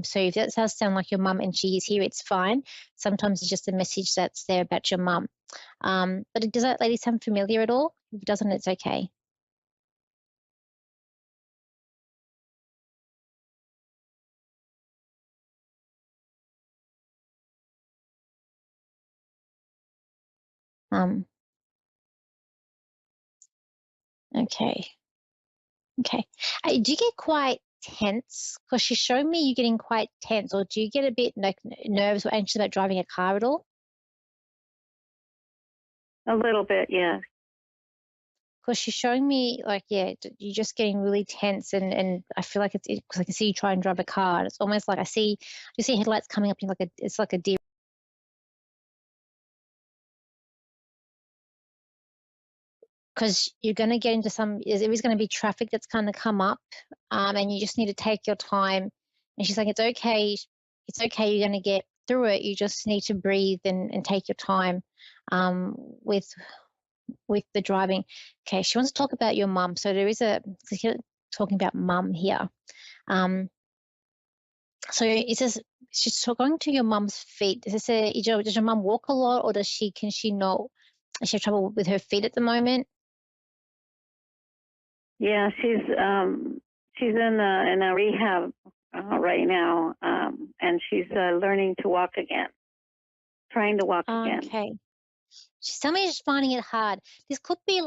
So if that does sound like your mum and she is here, it's fine. Sometimes it's just a message that's there about your mum. But does that lady sound familiar at all? If it doesn't, it's okay. Um, okay. Okay. Do you get quite tense? Because she's showing me you getting quite tense, or do you get a bit like nervous or anxious about driving a car at all? A little bit, yeah. Because she's showing me like, yeah, you're just getting really tense, and I feel like it's because I can see you try and drive a car, and it's almost like you see headlights coming up, and like it's like a deer. Because you're going to get into there is going to be traffic that's going to come up, and you just need to take your time. And she's like, it's okay. It's okay. You're going to get through it. You just need to breathe and take your time um, with with the driving. Okay, she wants to talk about your mum. So there is talking about mum here. Um, so it says she's going to your mum's feet. Does your mum walk a lot, or can she not? Does she have trouble with her feet at the moment? Yeah, she's in a rehab right now, and she's learning to walk again, trying to walk again. Okay. She's telling me she's finding it hard. This could be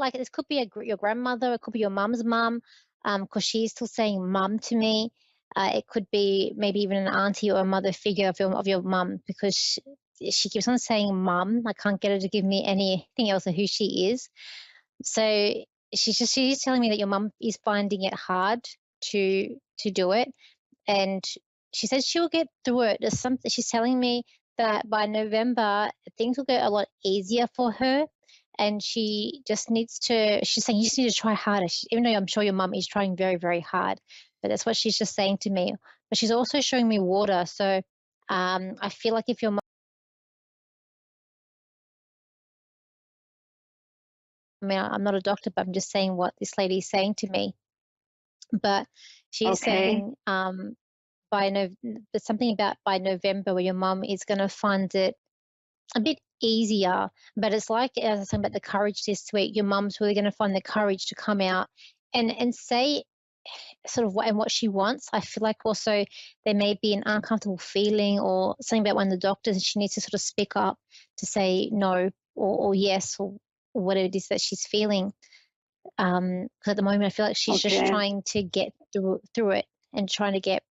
your grandmother. It could be your mum's mum, because she's still saying mum to me. It could be maybe even an auntie or a mother figure of your mum, because she keeps on saying mum. I can't get her to give me anything else of who she is. So she's telling me that your mum is finding it hard to do it, and she says she'll get through it. There's something she's telling me that by November things will get a lot easier for her, and she just needs to. She's saying you just need to try harder. Even though I'm sure your mum is trying very, very hard, but that's what she's just saying to me. But she's also showing me water, so I feel like if your mum, I mean, I'm not a doctor, but I'm just saying what this lady is saying to me. But she's Okay. saying there's something about by November where your mum is going to find it a bit easier. But it's like, as I was saying about the courage this week, your mum's really going to find the courage to come out and say sort of what she wants. I feel like also there may be an uncomfortable feeling or something about one of the doctors, and she needs to sort of speak up to say no or yes or whatever it is that she's feeling. Because at the moment I feel like she's just Okay. trying to get through it and trying to get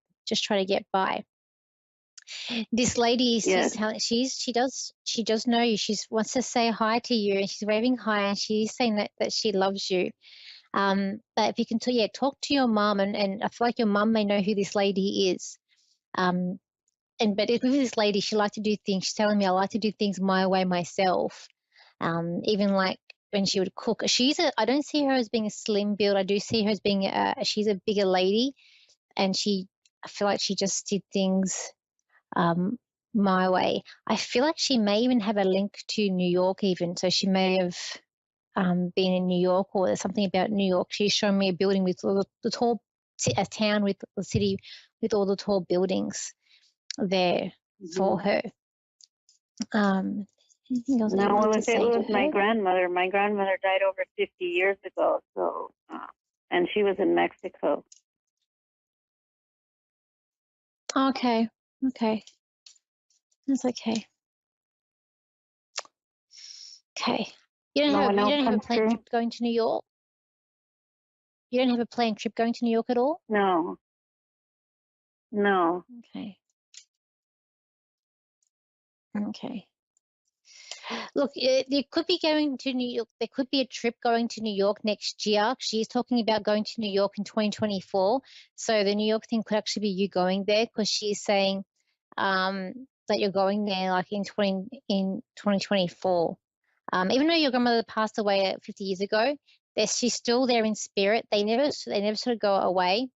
by. This lady, Yes. she does know you. She wants to say hi to you, and she's waving hi, and she's saying that she loves you. But if you can, talk to your mum, and I feel like your mum may know who this lady is. Um, but with this lady, she likes to do things. She's telling me I like to do things my way myself. Even like when she would cook, I don't see her as being a slim build. I do see her as being she's a bigger lady, and I feel like she just did things um, my way. I feel like she may even have a link to New York, even. So she may have been in New York, or there's something about New York. She's shown me a building with all the tall, a town with the city with all the tall buildings there for her. Anything else that you No, wanted to if it say to was my her? grandmother, my grandmother died over 50 years ago, so, and she was in Mexico. Okay, okay, that's okay. Okay, you No one you else don't have a comes planned through? trip going to New York. You don't have a planned trip going to New York at all. No, no. Okay, okay. Look, there could be going to New York. There could be a trip going to New York next year. She's talking about going to New York in 2024. So the New York thing could actually be you going there, because she's saying that you're going there like in 2024. Even though your grandmother passed away 50 years ago, she's still there in spirit. They never sort of go away.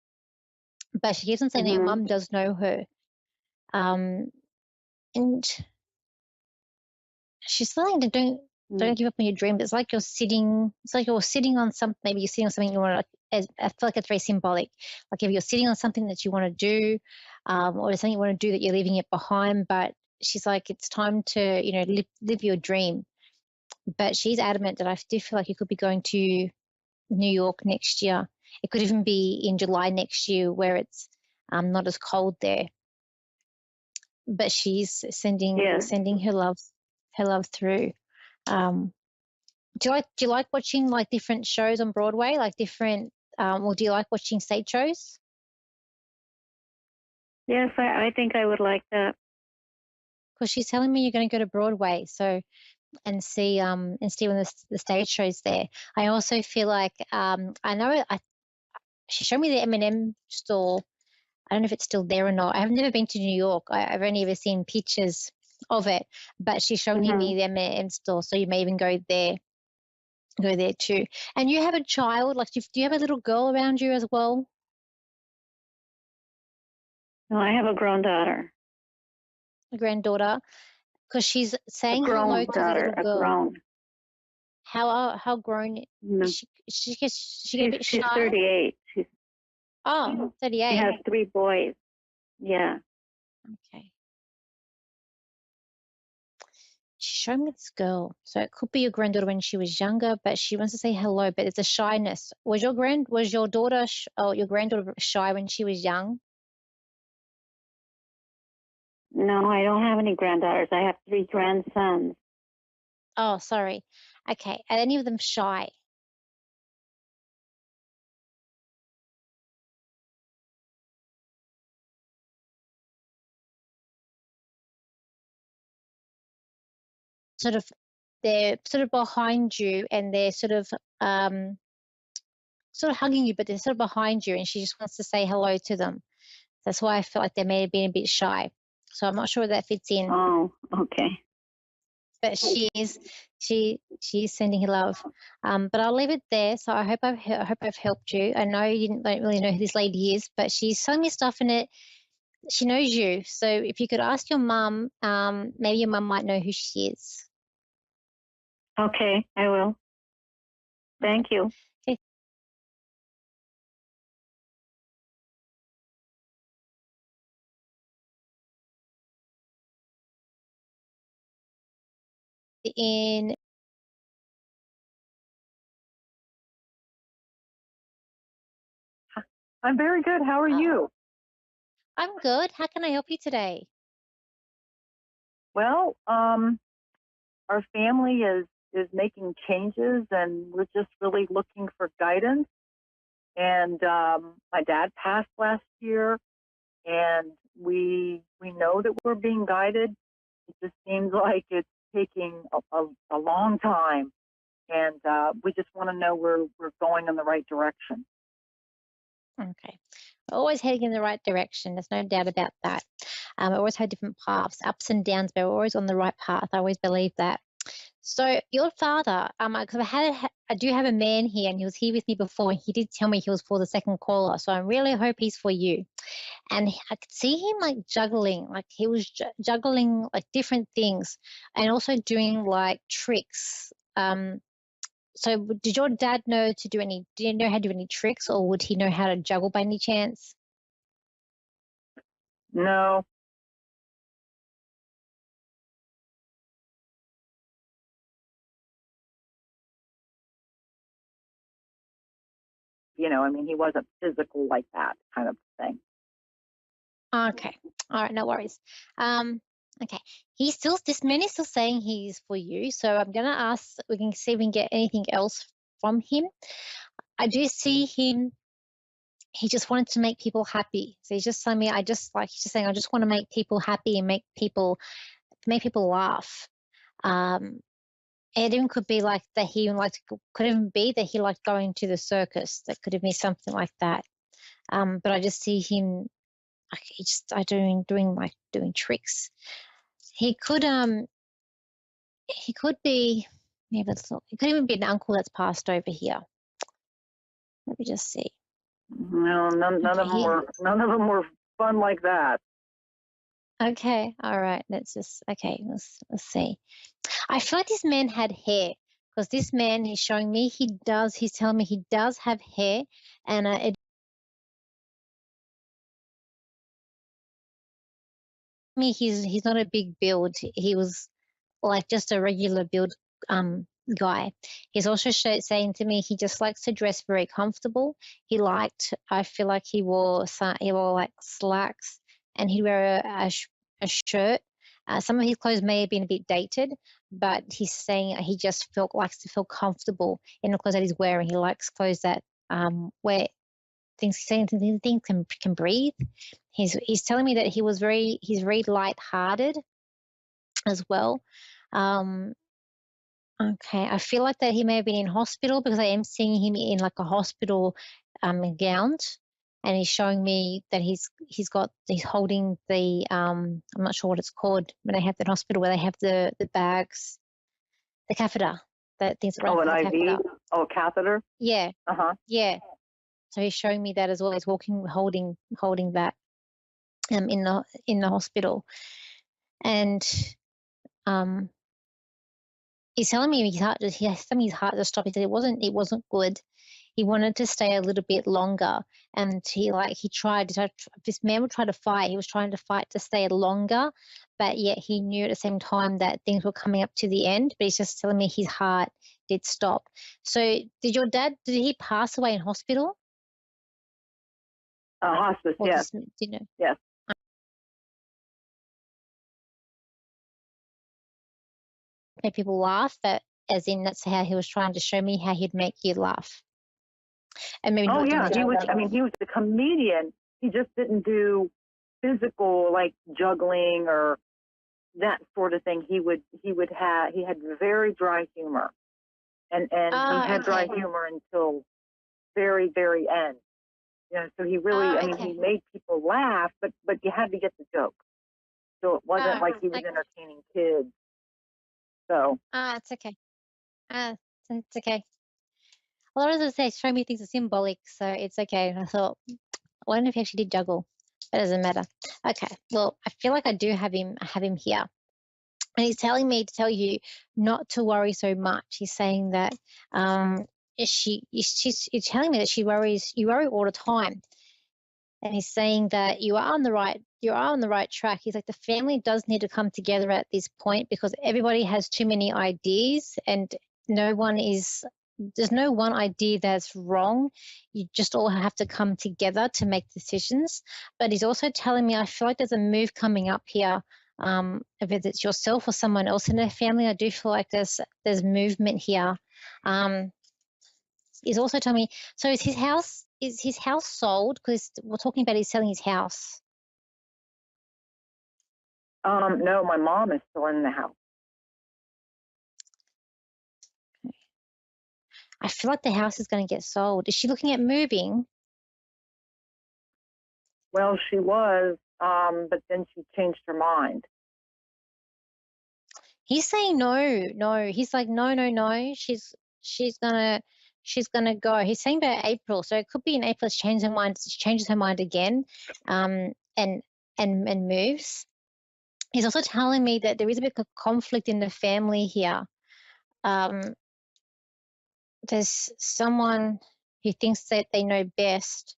But she keeps on saying that your Mhm. mum does know her. Um, and she's saying to don't give up on your dreams. It's like you're sitting on something. Maybe you're sitting on something you want to. I feel like it's very symbolic. Like if you're sitting on something that you want to do, or there's something you want to do that you're leaving it behind. But she's like, it's time to, you know, live your dream. But she's adamant that I do feel like you could be going to New York next year. It could even be in July next year where it's not as cold there. But she's sending Yes. her love through. Do you like watching like different shows on Broadway, like different, or do you like watching stage shows? Yes, I think I would like that. Because she's telling me you're going to go to Broadway, so and see when the stage shows there. I also feel like I know she showed me the M&M store. I don't know if it's still there or not. I've never been to New York. I've only ever seen pictures of it, but she's shown me the M&M store, so you may even go there too. And you have a child, like do you have a little girl around you as well? No, I have a grown daughter. A granddaughter, because she's A saying hello grown to the daughter. little A girl. grown. How grown No. is she get a bit She's shy? 38. Oh, She 38. has 3 boys. Yeah. Okay. She showed me this girl. So it could be your granddaughter when she was younger, but she wants to say hello, but it's a shyness. Was your daughter your granddaughter shy when she was young? No, I don't have any granddaughters. I have 3 grandsons. Oh, sorry. Okay. Are any of them shy? Sort of, they're sort of behind you and they're sort of hugging you, but they're sort of behind you and she just wants to say hello to them. That's why I felt like they may have been a bit shy. So I'm not sure that fits in. Oh, okay. But she's sending her love. But I'll leave it there. So I hope I've helped you. I know you don't really know who this lady is, but she's telling me stuff in it. She knows you. So if you could ask your mum, maybe your mum might know who she is. Okay, I will. Thank you. Okay. In I'm very good. How are you? I'm good. How can I help you today? Well, our family is making changes, and we're just really looking for guidance. And my dad passed last year, and we know that we're being guided. It just seems like it's taking a long time, and we just want to know we're going in the right direction. Okay. We're always heading in the right direction. There's no doubt about that. We always have different paths, ups and downs, but we're always on the right path. I always believe that. So your father, because I do have a man here, and he was here with me before, and he did tell me he was for the second caller. So I really hope he's for you. And I could see him like juggling, like he was juggling like different things, and also doing like tricks. So did your dad know to do any? Did he know how to do any tricks, or would he know how to juggle by any chance? No, I mean, he wasn't physical like that kind of thing. Okay. All right, no worries. Okay. This man is still saying he's for you. So I'm gonna ask, we can see if we can get anything else from him. I do see him, he just wanted to make people happy. So he's just telling me, he's just saying, I just want to make people happy and make people laugh. It even could be like that he even liked, could even be that he liked going to the circus. That could have been something like that. But I just see him like doing tricks. He could be, maybe let's look. It could even be an uncle that's passed over here. Let me just see. No, none Okay, of them were fun like that. Okay, all right. Let's see. I feel like this man had hair because this man is showing me he's telling me he does have hair, and me he's not a big build. He was like just a regular build guy. He's also saying to me he just likes to dress very comfortable. I feel like he wore like slacks, and he'd wear a shirt. Some of his clothes may have been a bit dated, but he's saying he just likes to feel comfortable in the clothes that he's wearing. He likes clothes that where things can breathe. He's telling me that he's very light-hearted as well. Um, okay, I feel like that he may have been in hospital because I am seeing him in like a hospital gown, and he's showing me that he's holding the I'm not sure what it's called when they have the hospital where they have the bags, the catheter, that things that run Oh, through an the IV? catheter. Oh, a catheter? Yeah, Uh-huh. yeah. So he's showing me that as well. He's holding that in the hospital, and um he's telling me his heart just stopped. He said it wasn't good. He wanted to stay a little bit longer, and this man would try to fight. He was trying to fight to stay longer, but yet he knew at the same time that things were coming up to the end. But he's just telling me his heart did stop. So did he pass away in hospital? Hospice, Or yes. Yes. make people laugh, that as in that's how he was trying to show me how he'd make you laugh. And maybe Oh, not doing yeah. the He was, juggling. I mean, he was a comedian. He just didn't do physical, like juggling or that sort of thing. He had very dry humor. And he had dry Okay. humor until very, very end. You know, so he really, I mean, Okay. he made people laugh, but you had to get the joke. So it wasn't like he was Okay. entertaining kids. So. It's okay. It's okay. A lot of the say show me things are symbolic, so it's okay. And I thought, I wonder if he actually did juggle. It doesn't matter. Okay. Well, I feel like I do have him here. And he's telling me to tell you not to worry so much. He's saying that he's telling me that you worry all the time. And he's saying that you are on the right track. He's like, the family does need to come together at this point because everybody has too many ideas, and there's no one idea that's wrong. You just all have to come together to make decisions. But he's also telling me, I feel like there's a move coming up here. If it's yourself or someone else in the family, I do feel like there's movement here. He's also telling me, so is his house sold? Because we're talking about he's selling his house. No, my mom is still in the house. I feel like the house is going to get sold. Is she looking at moving? Well, she was, but then she changed her mind. He's saying no. He's like, no. She's gonna go. He's saying about April, so it could be in April. She changes her mind again, and moves. He's also telling me that there is a bit of conflict in the family here. There's someone who thinks that they know best.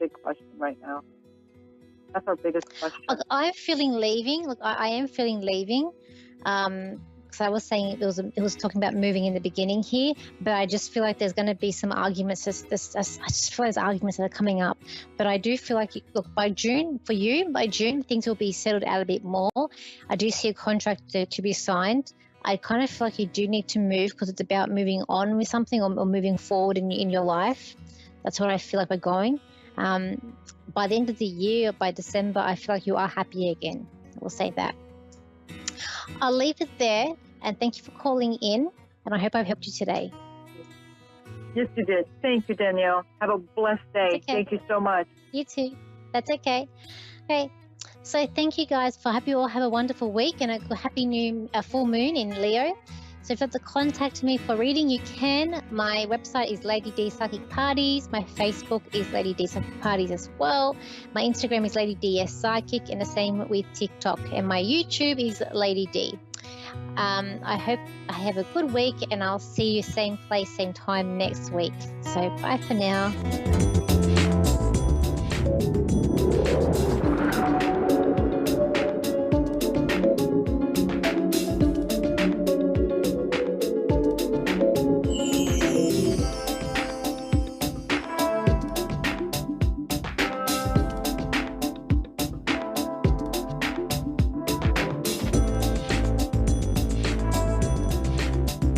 big question right now. That's our biggest question. Look, I'm feeling leaving. Look, I am feeling leaving. Because I was saying it was talking about moving in the beginning here, but I just feel like there's going to be some arguments. I just feel there's arguments that are coming up. But I do feel like, look, by June, things will be settled out a bit more. I do see a contract to be signed. I kind of feel like you do need to move because it's about moving on with something or moving forward in your life. That's what I feel like we're going. By the end of the year, by December, I feel like you are happy again. I will say that. I'll leave it there, and thank you for calling in, and I hope I've helped you today. Yes, you did. Thank you, Danielle. Have a blessed day. Okay. Thank you so much. You too. That's okay. Okay. So thank you guys. I hope you all have a wonderful week and a happy new full moon in Leo. So if you want to contact me for reading, you can. My website is Lady D Psychic Parties. My Facebook is Lady D Psychic Parties as well. My Instagram is Lady DS Psychic, and the same with TikTok. And my YouTube is Lady D. I hope I have a good week, and I'll see you same place, same time next week. So bye for now.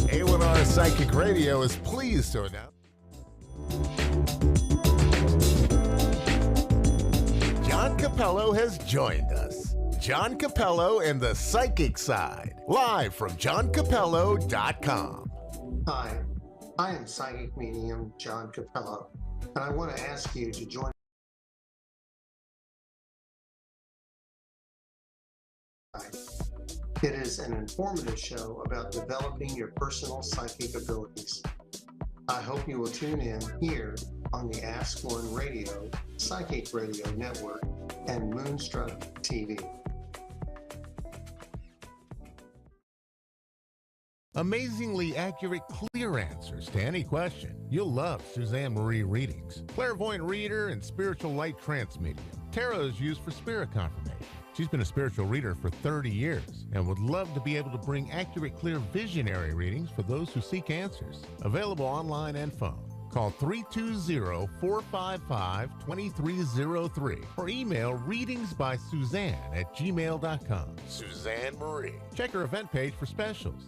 A1R Psychic Radio is pleased to announce John Capello has joined us. John Capello and the Psychic Side, live from johncapello.com. Hi, I am psychic medium John Capello, and I want to ask you to join. It is an informative show about developing your personal psychic abilities. I hope you will tune in here on the Ask One Radio, Psychic Radio Network, and Moonstruck TV. Amazingly accurate, clear answers to any question. You'll love Suzanne Marie readings. Clairvoyant reader and spiritual light trance medium. Tarot is used for spirit confirmation. She's been a spiritual reader for 30 years and would love to be able to bring accurate, clear, visionary readings for those who seek answers. Available online and phone. Call 320-455-2303 or email readingsbysuzanne@gmail.com. Suzanne Marie. Check her event page for specials.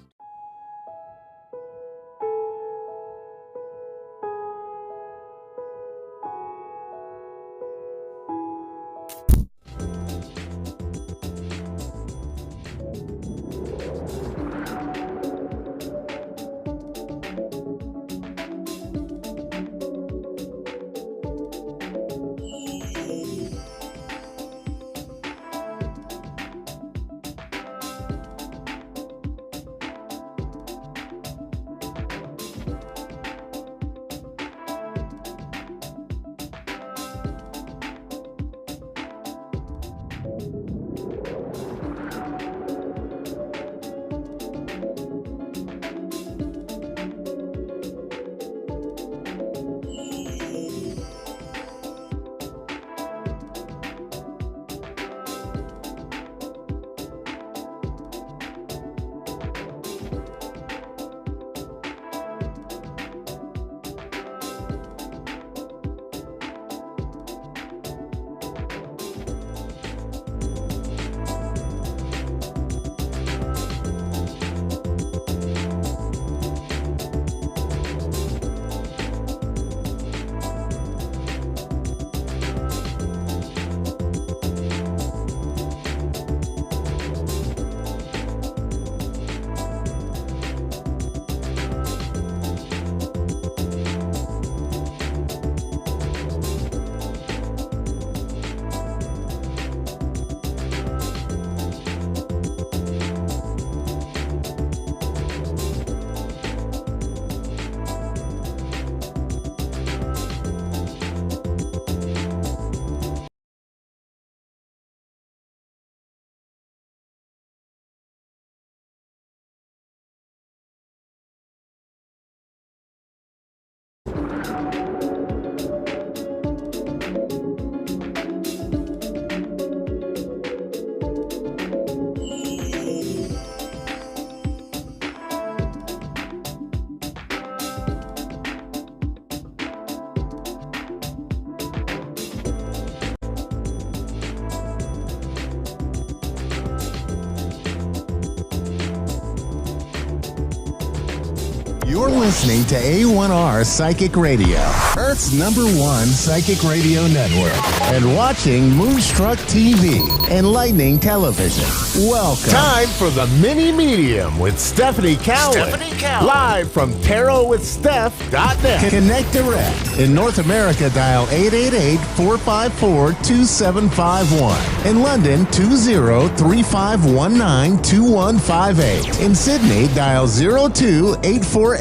You're listening to A1R Psychic Radio, Earth's #1 psychic radio network, and watching Moonstruck TV, enlightening television. Welcome. Time for the Mini Medium with Stephanie Cowan. Live from TarotWithSteph.net. Connect direct. In North America, dial 888-454-2751. In London, 20-3519-2158. In Sydney, dial 02-8488-3147.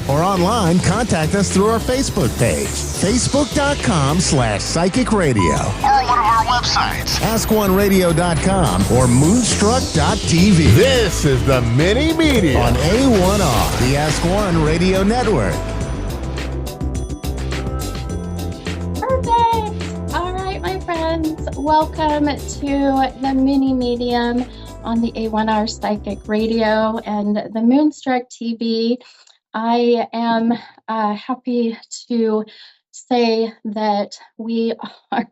Or online, contact us through our Facebook page, facebook.com/psychic radio. Or one of our websites, AskOneRadio.com or Moonstruck.tv. This is the Mini Medium On A1R, the Ask One Radio Network. Perfect. All right, my friends, welcome to the Mini Medium on the A1R Psychic Radio and the Moonstruck TV. I am happy to say that we are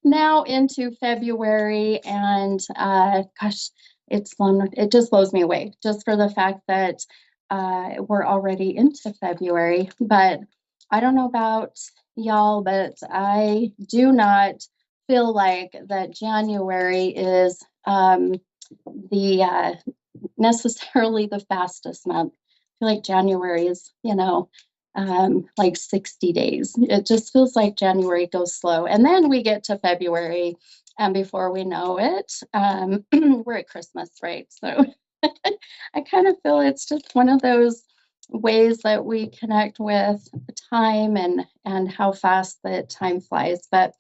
now into February, and gosh, it just blows me away just for the fact that we're already into February. But I don't know about y'all, but I do not feel like that January is necessarily the fastest month. I feel like January is, like 60 days. It just feels like January goes slow. And then we get to February, and before we know it, we're at Christmas, right? So I kind of feel it's just one of those ways that we connect with time and how fast the time flies. But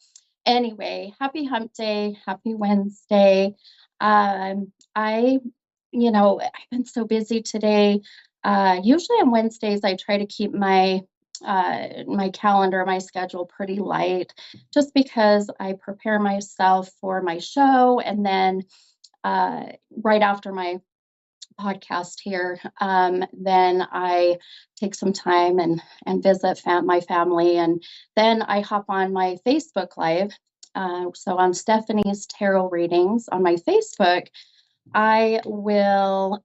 anyway, happy hump day, happy Wednesday. I've been so busy today. Usually on Wednesdays, I try to keep my calendar, my schedule pretty light, just because I prepare myself for my show. And then right after my podcast here, then I take some time and visit my family. And then I hop on my Facebook Live. So on Stephanie's Tarot Readings on my Facebook, I will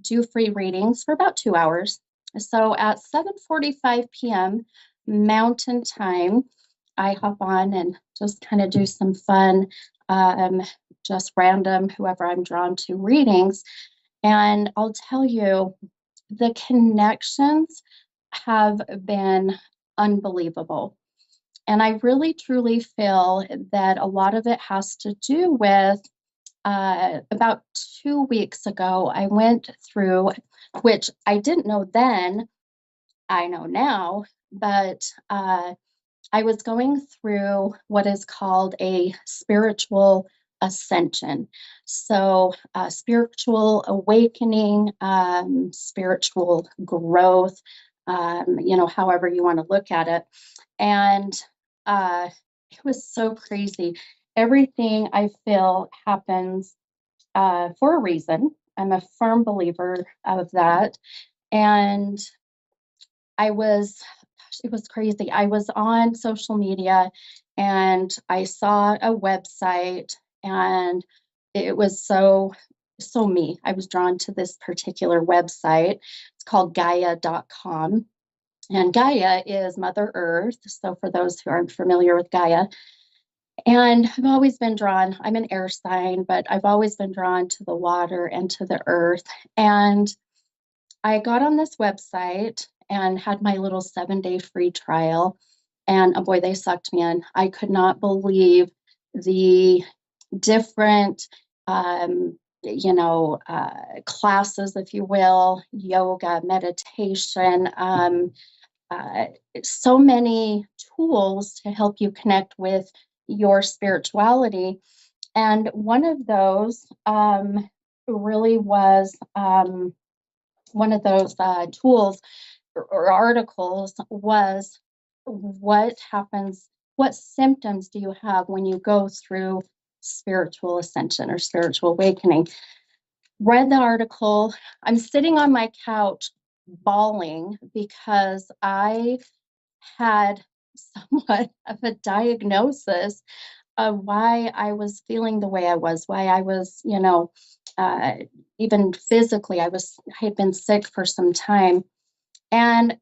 do free readings for about 2 hours. So at 7:45 p.m. Mountain Time, I hop on and just kind of do some fun, just random, whoever I'm drawn to readings. And I'll tell you, the connections have been unbelievable. And I really, truly feel that a lot of it has to do with about 2 weeks ago, I went through, which I didn't know then, I know now, but I was going through what is called a spiritual ascension. So spiritual awakening, spiritual growth, however you want to look at it. And it was so crazy. Everything I feel happens for a reason. I'm a firm believer of that. And it was crazy. I was on social media and I saw a website, and it was so me. I was drawn to this particular website. It's called Gaia.com. And Gaia is Mother Earth. So for those who aren't familiar with Gaia, and I've always been drawn, I'm an air sign, but I've always been drawn to the water and to the earth. And I got on this website and had my little 7-day free trial. And oh boy, they sucked me in. I could not believe the different, classes, if you will, yoga, meditation, so many tools to help you connect with your spirituality. And one of those really was one of those tools or articles was what symptoms do you have when you go through spiritual ascension or spiritual awakening? Read the article. I'm sitting on my couch bawling because I had somewhat of a diagnosis of why I was feeling the way I was, why I was, even physically, I had been sick for some time. And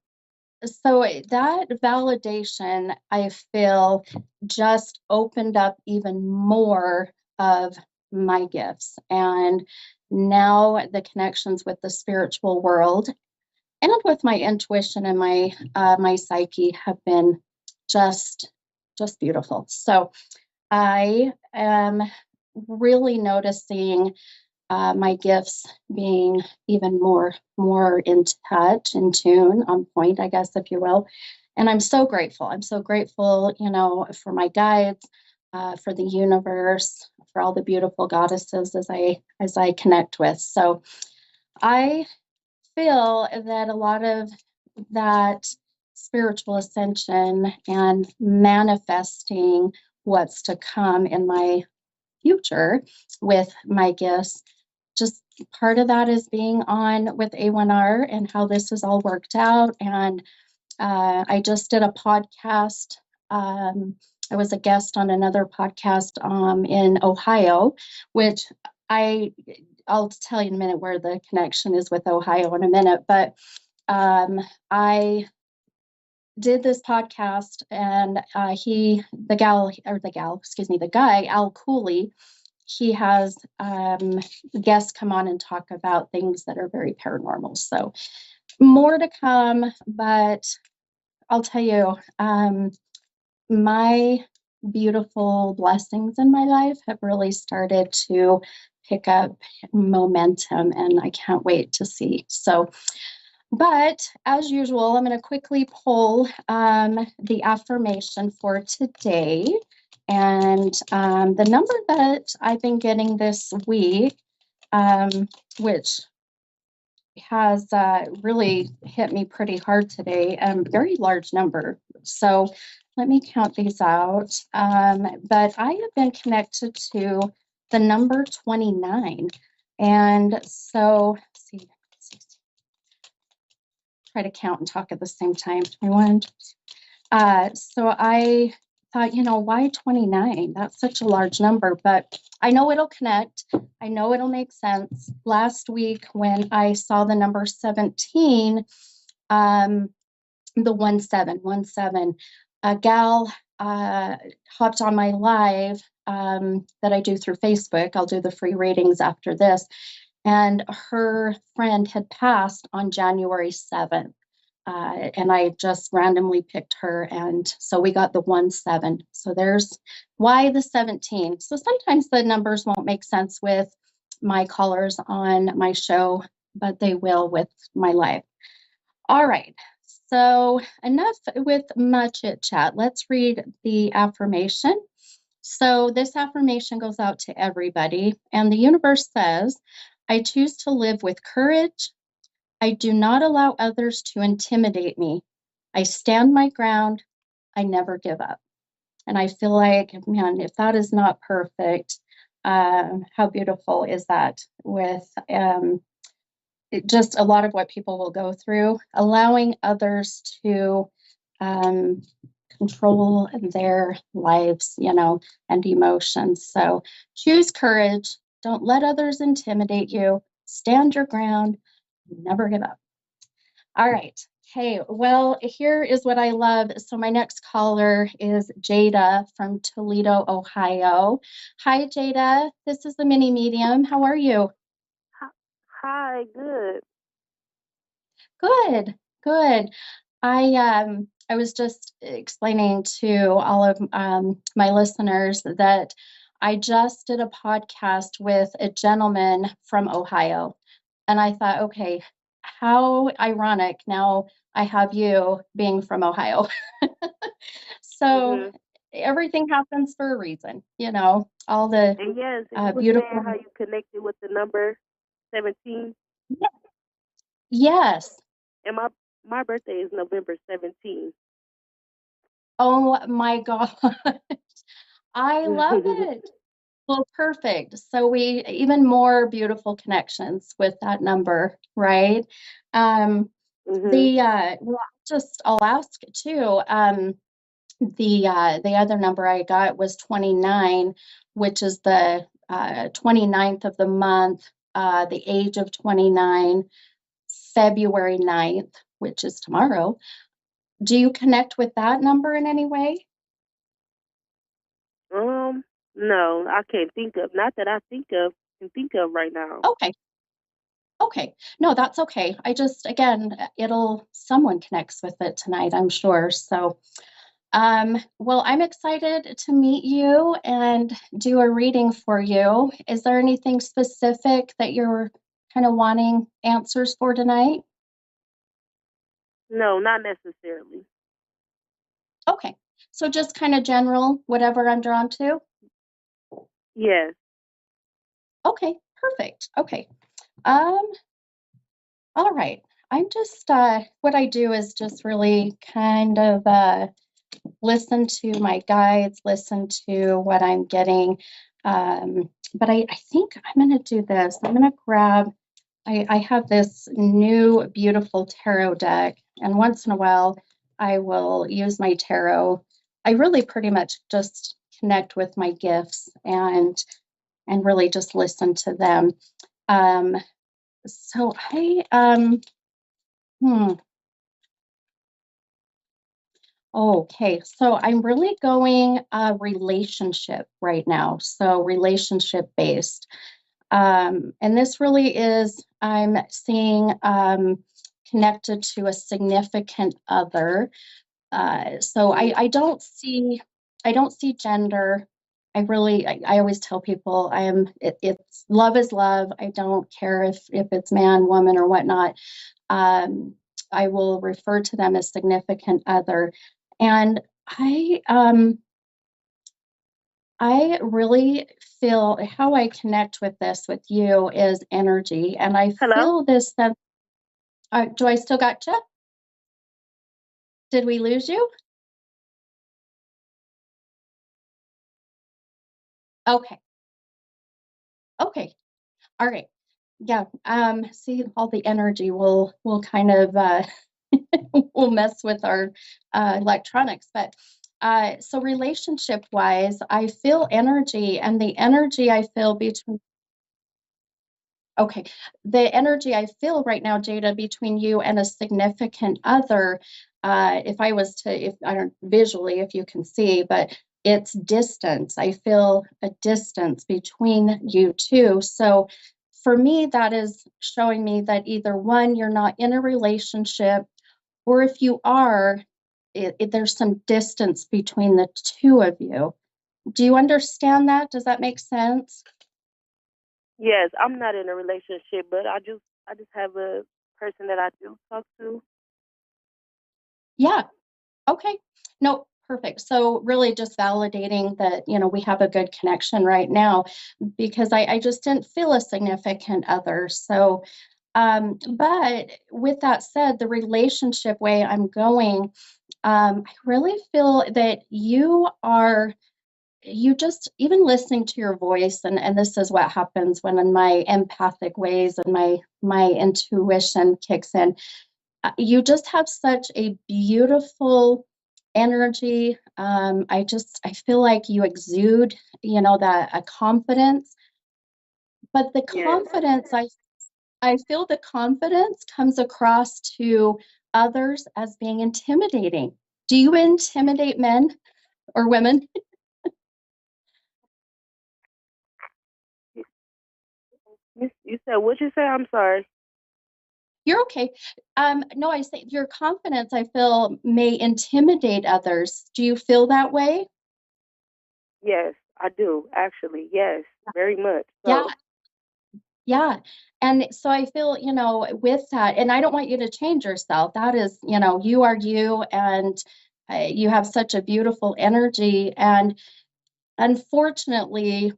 so that validation, I feel, just opened up even more of my gifts. And now the connections with the spiritual world and with my intuition and my psyche have been just beautiful. So I am really noticing my gifts being even more in touch, in tune, on point, I guess, if you will. And I'm so grateful. I'm so grateful, for my guides, for the universe, for all the beautiful goddesses as I connect with. So I feel that a lot of that spiritual ascension and manifesting what's to come in my future with my gifts, just part of that is being on with A1R and how this has all worked out. And I just did a podcast. I was a guest on another podcast in Ohio, which I'll tell you in a minute where the connection is with Ohio in a minute. But I did this podcast, and the guy, Al Cooley, he has guests come on and talk about things that are very paranormal. So more to come, but I'll tell you, my beautiful blessings in my life have really started to pick up momentum, and I can't wait to see. So, but as usual, I'm going to quickly pull the affirmation for today. And the number that I've been getting this week, which has really hit me pretty hard today, very large number. So let me count these out. But I have been connected to the number 29. And so, let's see, try to count and talk at the same time. 21. So I thought, why 29? That's such a large number, but I know it'll connect. I know it'll make sense. Last week when I saw the number 17, the 17, a gal hopped on my live that I do through Facebook. I'll do the free readings after this. And her friend had passed on January 7th. And I just randomly picked her. And so we got the 17. So there's why the 17. So sometimes the numbers won't make sense with my callers on my show, but they will with my live. All right. So enough with much chit chat. Let's read the affirmation. So this affirmation goes out to everybody. And the universe says, I choose to live with courage. I do not allow others to intimidate me. I stand my ground. I never give up. And I feel like, man, if that is not perfect, how beautiful is that with just a lot of what people will go through, allowing others to control their lives, and emotions. So choose courage. Don't let others intimidate you. Stand your ground. Never give up. All right. Okay. Well, here is what I love. So my next caller is Jada from Toledo, Ohio. Hi, Jada. This is the mini medium. How are you? Hi. Good. Good. I was just explaining to all of my listeners that I just did a podcast with a gentleman from Ohio. And I thought, okay, how ironic now I have you being from Ohio. So everything happens for a reason, all the and yes, and beautiful. How you connected with the number 17. Yes. And my birthday is November 17th. Oh my God. I love it. Well, perfect. So we even more beautiful connections with that number, right? Well, I'll ask too. The other number I got was 29, which is the 29th of the month, the age of 29, February 9th, which is tomorrow. Do you connect with that number in any way? No, I can't think of. Not that I can think of right now. Okay. Okay. No, that's okay. I just, again, someone connects with it tonight, I'm sure. So, well, I'm excited to meet you and do a reading for you. Is there anything specific that you're kind of wanting answers for tonight? No, not necessarily. Okay. So just kind of general, whatever I'm drawn to? Yes. Okay, perfect. Okay. Um, all right. I'm just, what I do is just really kind of listen to my guides, listen to what I'm getting. But I think I'm going to do this. I'm going to grab, I have this new beautiful tarot deck, and once in a while I will use my tarot. I really pretty much just connect with my gifts and really just listen to them. So okay, so I'm really going relationship right now. So relationship based. And this really is, I'm seeing connected to a significant other. So I don't see gender. I always tell people it's love is love. I don't care if it's man, woman, or whatnot. I will refer to them as significant other. And I really feel how I connect with this with you is energy. And I Hello? feel this sense. Do I still got you? Did we lose you? Okay. Okay. All right. Yeah. See, all the energy will kind of will mess with our electronics. But so relationship wise, I feel energy, and the energy I feel between. Okay, the energy I feel right now, Jada, between you and a significant other, if I was to, if I don't visually, if you can see, but it's distance. I feel a distance between you two. So for me, that is showing me that either one, you're not in a relationship, or if you are, there's some distance between the two of you. Do you understand that? Does that make sense? Yes, I'm not in a relationship, but I just have a person that I do talk to. Yeah. Okay. No, perfect. So really just validating that, we have a good connection right now, because I just didn't feel a significant other. So, but with that said, the relationship way I'm going, I really feel that you just, even listening to your voice, and this is what happens when in my empathic ways and my intuition kicks in. You just have such a beautiful energy. I feel like you exude, that a confidence, but the Yes. confidence, I feel the confidence comes across to others as being intimidating. Do you intimidate men or women? You said what you say? I'm sorry. You're okay. No, I say your confidence, I feel, may intimidate others. Do you feel that way? Yes, I do actually. Yes, very much. Yeah. So Yeah. And so I feel, with that, and I don't want you to change yourself. That is, you are you, and you have such a beautiful energy. And unfortunately,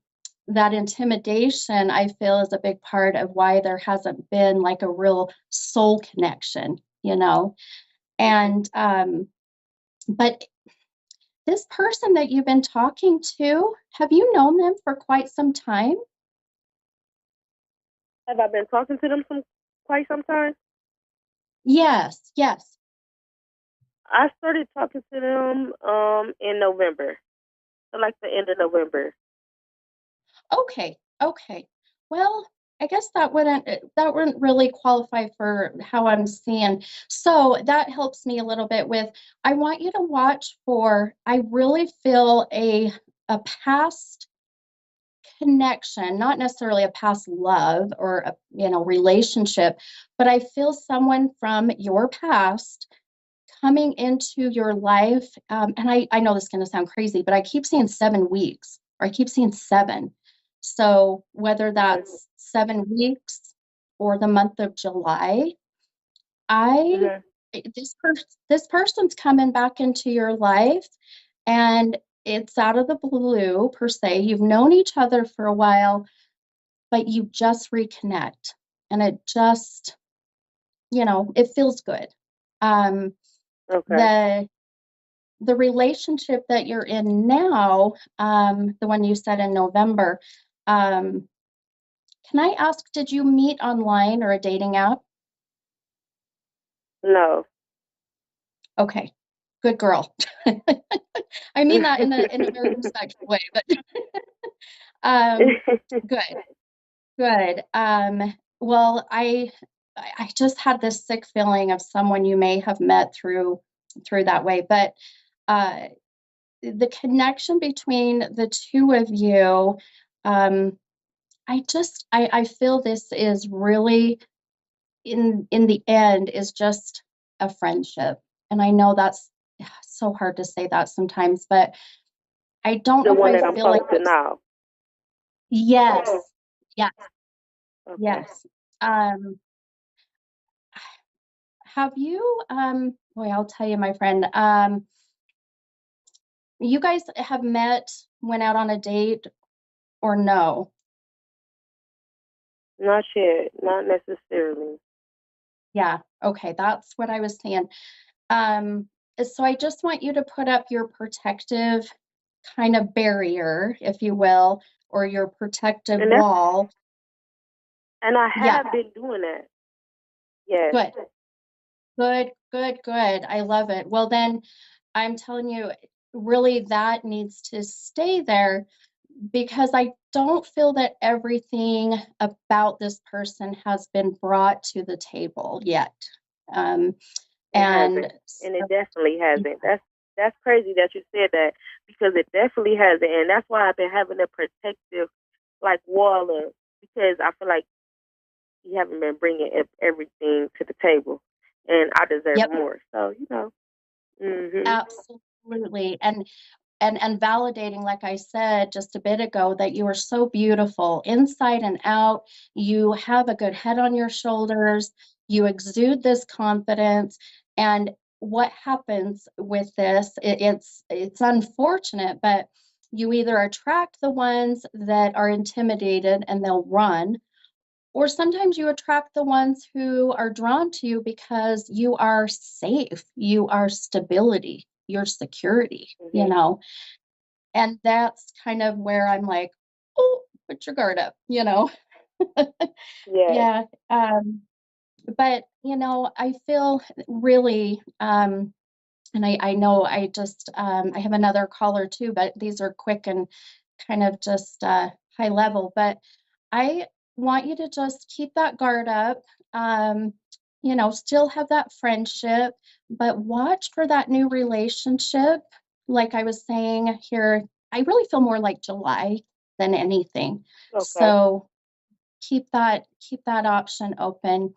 that intimidation, I feel, is a big part of why there hasn't been like a real soul connection. And, but this person that you've been talking to, have you known them for quite some time? have I been talking to them quite some time? Yes, yes. I started talking to them in November. So like the end of November. Okay, okay. Well, I guess that wouldn't really qualify for how I'm seeing. So that helps me a little bit with, I want you to watch for, I really feel a past connection, not necessarily a past love or a, relationship, but I feel someone from your past coming into your life. And I know this is going to sound crazy, but I keep seeing 7 weeks, or I keep seeing 7. So whether that's 7 weeks or the month of July, I this person's coming back into your life, and it's out of the blue per se. You've known each other for a while, but you just reconnect, and it just, it feels good. Okay. The relationship that you're in now, the one you said in November, can I ask, did you meet online or a dating app? No. Okay, good girl. I mean that in a very respectful way, but good, good. Well, I just had this sick feeling of someone you may have met through that way, but the connection between the two of you, I feel this is really, in the end, is just a friendship. And I know that's so hard to say that sometimes, but I don't The know if one I that I'm feel like talking to now. yes, yes, Okay. yes. Have you, boy, I'll tell you, my friend, you guys have met, went out on a date, or no? Not yet. Not necessarily. Yeah, okay, that's what I was saying. So I just want you to put up your protective kind of barrier, if you will, or your protective And that's wall. and I Yeah, have been doing that. Yes. good, good, good, good. I love it. Well, then I'm telling you, really, that needs to stay there, because I don't feel that everything about this person has been brought to the table yet. It And hasn't. And it so, definitely hasn't. That's crazy that you said that, because it definitely hasn't. And that's why I've been having a protective wall up, because I feel like you haven't been bringing everything to the table, and I deserve yep, more. So Mhm. absolutely. And validating, like I said just a bit ago, that you are so beautiful inside and out. You have a good head on your shoulders. You exude this confidence. And what happens with this, it's unfortunate, but you either attract the ones that are intimidated and they'll run, or sometimes you attract the ones who are drawn to you because you are safe, you are stability, your security, Mhm. and that's kind of where I'm like, oh, put your guard up. Yes. Yeah. But I feel really, and I know I just, I have another caller too, but these are quick and kind of just high level. But I want you to just keep that guard up, still have that friendship, but watch for that new relationship. Like I was saying here, I really feel more like July than anything. Okay. So keep that option open.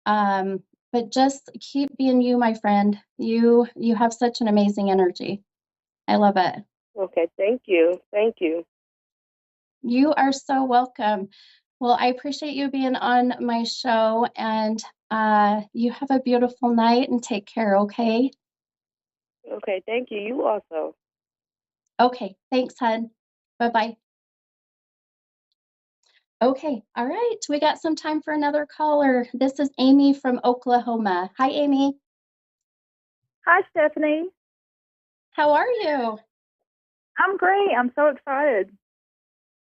Um, but just keep being you, my friend. You have such an amazing energy. I love it. Okay. Thank you. Thank you. You are so welcome. Well, I appreciate you being on my show, and you have a beautiful night and take care, okay? Okay. Thank you. You also. Okay, thanks, hon. Bye-bye. Okay, all right. We got some time for another caller. This is Amy from Oklahoma. Hi, Amy. Hi, Stephanie. How are you? I'm great. I'm so excited.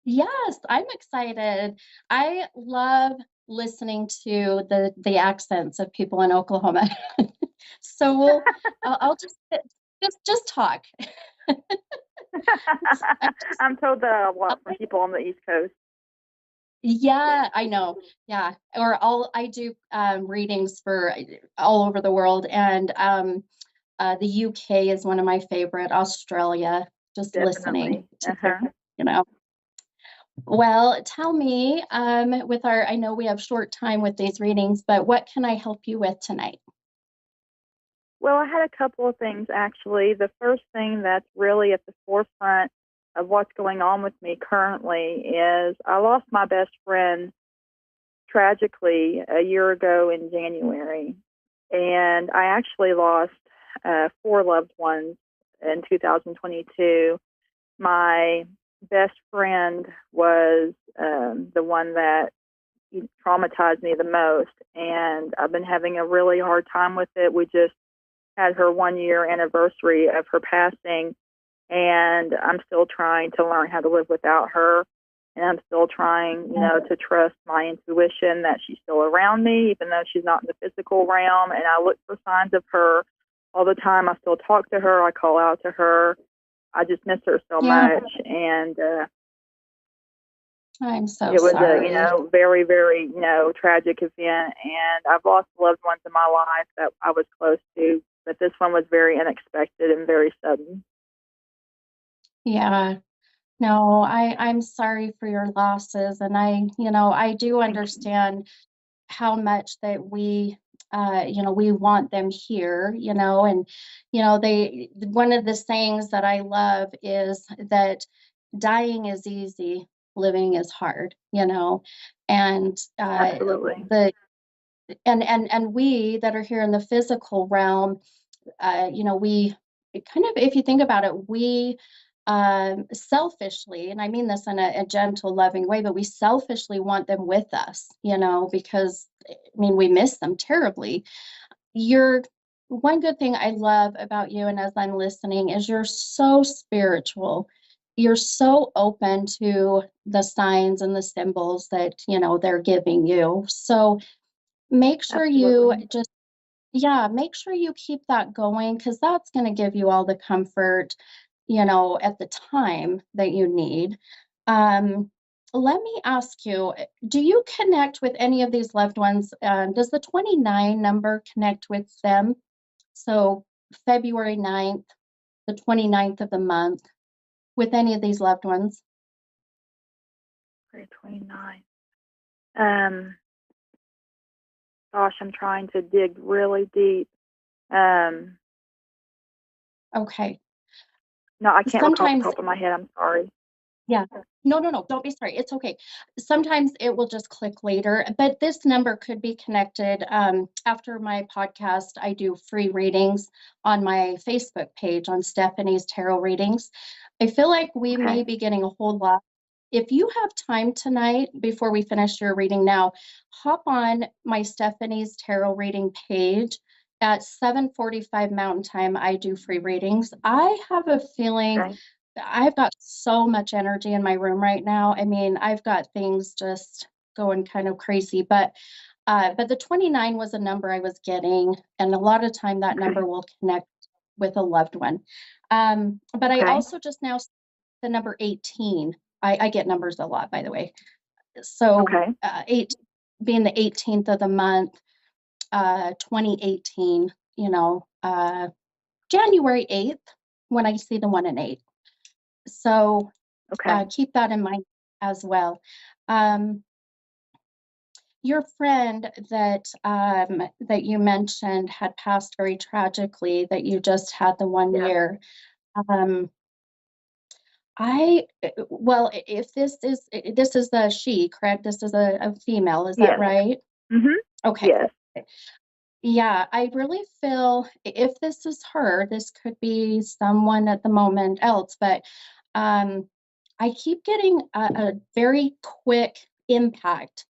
Yes, I'm excited. I love listening to the accents of people in Oklahoma. So I'll just talk. I'm told that a lot from people on the East Coast. Yeah, I know. Yeah. Or I do readings for all over the world. And the UK is one of my favorite, Australia, just listening Definitely. to their, you know. Well, tell me, I know we have short time with these readings, but what can I help you with tonight? Well, I had a couple of things actually. The first thing that's really at the forefront of what's going on with me currently is I lost my best friend tragically a year ago in January. And I actually lost 4 loved ones in 2022. My best friend was the one that traumatized me the most, and I've been having a really hard time with it. We just had her 1 year anniversary of her passing, and I'm still trying to learn how to live without her. And I'm still trying, to trust my intuition that she's still around me, even though she's not in the physical realm. And I look for signs of her all the time. I still talk to her. I call out to her. I just miss her so much. And I'm so it was sorry. a, very, very, tragic event. And I've lost loved ones in my life that I was close to, but this one was very unexpected and very sudden. Yeah. No, I'm sorry for your losses, and I do understand how much that we want them here, and one of the sayings that I love is that dying is easy, living is hard, and Absolutely. and we that are here in the physical realm, we kind of, if you think about it, we selfishly, and I mean this in a gentle, loving way, but we selfishly want them with us, because I mean, we miss them terribly. You're One good thing I love about you, and as I'm listening, is you're so spiritual. You're so open to the signs and the symbols that, they're giving you. So make sure you Absolutely. just yeah, make sure you keep that going, because that's going to give you all the comfort, at the time that you need. Um, Let me ask you, do you connect with any of these loved ones? Does the 29 number connect with them? So February 9th, the 29th of the month, with any of these loved ones? February 29. Gosh, I'm trying to dig really deep. Um, Okay. no, I can't recall off the Sometimes top of my head. I'm sorry. Yeah. No, no, no, don't be sorry. It's okay. Sometimes it will just click later, but this number could be connected. After my podcast, I do free readings on my Facebook page on Stephanie's Tarot Readings. I feel like we may Okay. be getting a whole lot. If you have time tonight, before we finish your reading now, hop on my Stephanie's Tarot Reading page. At 7:45 Mountain Time, I do free readings. I have a feeling Okay. I've got so much energy in my room right now. I mean, I've got things just going kind of crazy, but the 29 was a number I was getting, and a lot of time that Okay. number will connect with a loved one. But I Okay. also just now the number 18. I get numbers a lot, by the way. So Okay. 8 being the 18th of the month, 2018, January 8th, when I see the 1 and 8. So Okay. keep that in mind as well. Um, your friend that you mentioned had passed very tragically, that you just had the 1 year. Um, if this is the she, correct? This is a female, is that Yes. right? Mhm. Okay. Yes. Yeah, I really feel if this is her, this could be someone at the moment else, but um, I keep getting a very quick impact,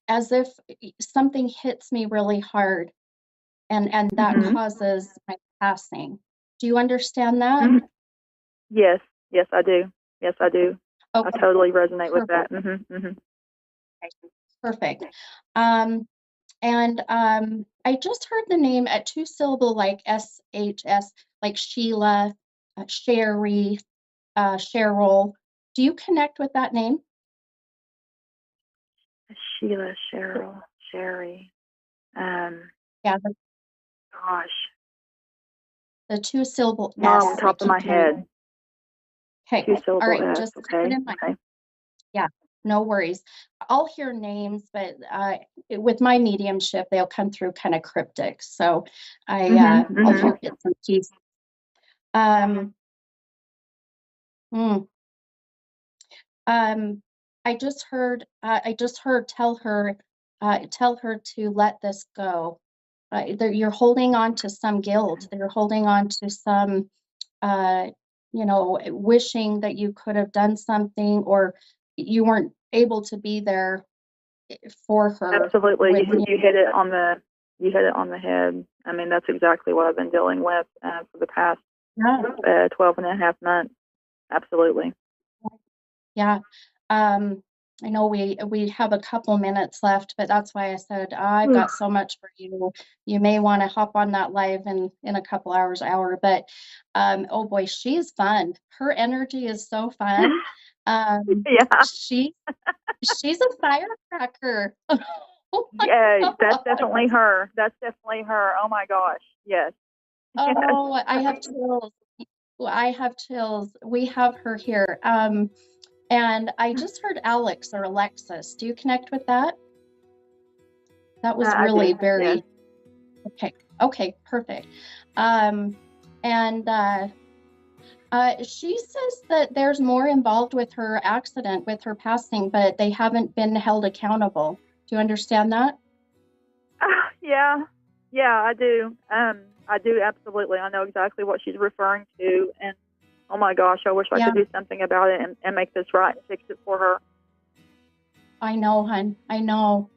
as if something hits me really hard, and that Mhm. causes my passing. Do you understand that? Mhm. Yes. Yes, I do. Yes, I do. I Okay, totally resonate with perfect. that. Mhm. Mhm. Perfect. Um, I just heard the name at 2 syllable, like SHS, like Sheila, Sherry, Cheryl. Do you connect with that name? Sheila, Cheryl, Sherry. Yeah, Gosh, the two-syllable not S. on top of my head. Okay, all 2-syllable right, S. just keep it Okay. in mind. Okay. Yeah, no worries. I'll hear names, but with my mediumship, they'll come through kind of cryptic. So I'll hear bits and pieces. I just heard tell her to let this go. You're holding on to some guilt. You're holding on to some, wishing that you could have done something, or you weren't able to be there for her. Absolutely. with- You hit it on the head. I mean, that's exactly what I've been dealing with for the past 12 and a half months. Absolutely. Yeah. I know we have a couple minutes left, but that's why I said I've got so much for you. You may want to hop on that live in a couple hour. But oh boy, she's fun. Her energy is so fun. Yeah. She's a firecracker. Oh my Yeah, that's God. definitely her. That's definitely her. Oh my gosh. Yes. Oh, I have chills. I have chills. We have her here. And I just heard Alex or Alexis. Do you connect with that? That was I really do, very yes. okay, perfect. And she says that there's more involved with her accident, with her passing, but they haven't been held accountable. Do you understand that? Yeah, I do. I do, absolutely. I know exactly what she's referring to, and oh my gosh, I wish I could do something about it and make this right and fix it for her. I know, hon. I know.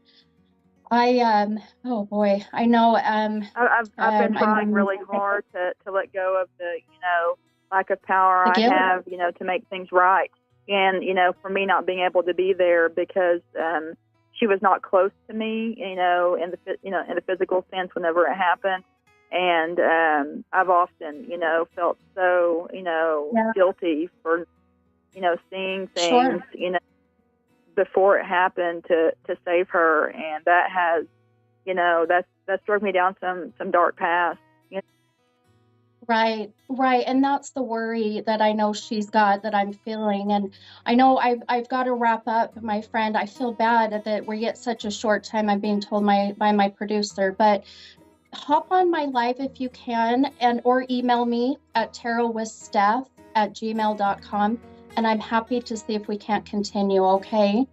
Oh boy, I know. I've been trying really hard to let go of the lack of power I have to make things right, and for me not being able to be there because she was not close to me in the physical sense whenever it happened. And I've often, felt so, guilty for, seeing things, before it happened to save her. And that has, that's drove me down some dark paths. Right. And that's the worry that I know she's got, that I'm feeling. And I know I've got to wrap up, my friend. I feel bad that we get such a short time. I'm being told by my producer, but hop on my live if you can, or email me at tarotwithsteph@gmail.com, and I'm happy to see if we can't continue. Okay.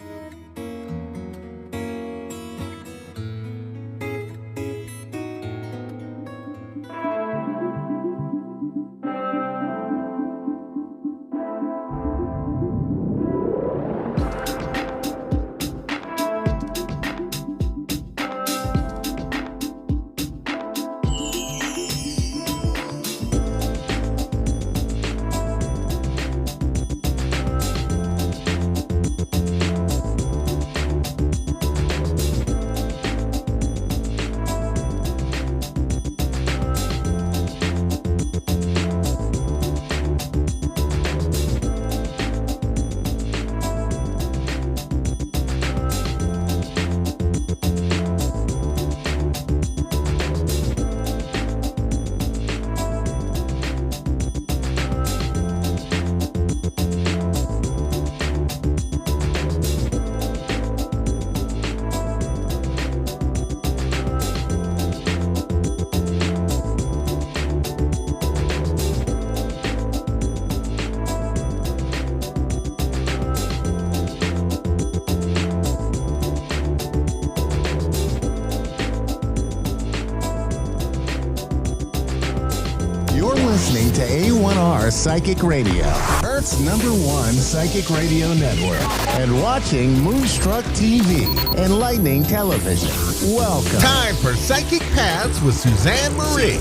Listening to A1R Psychic Radio, Earth's #1 psychic radio network, and watching Moonstruck TV, enlightening television. Welcome. Time for Psychic Paths with Suzanne Marie.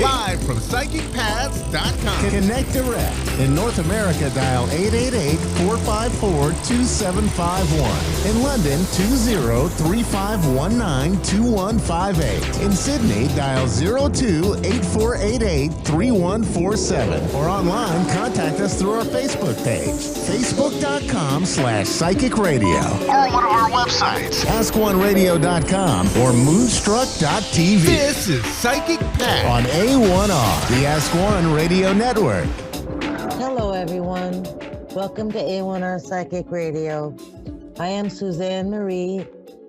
Live from PsychicPaths.com. Connect direct. In North America, dial 888-454-2751. In London, 20-3519-2158. In Sydney, dial 02-8488-3147. Or online, contact us through our Facebook page, facebook.com/Psychic Radio. Or one of our websites. AskOneRadio.com or Moonstruck.tv. This is Psychic Path On A1R, the Ask One Radio Network. Hello, everyone. Welcome to A1R Psychic Radio. I am Suzanne Marie,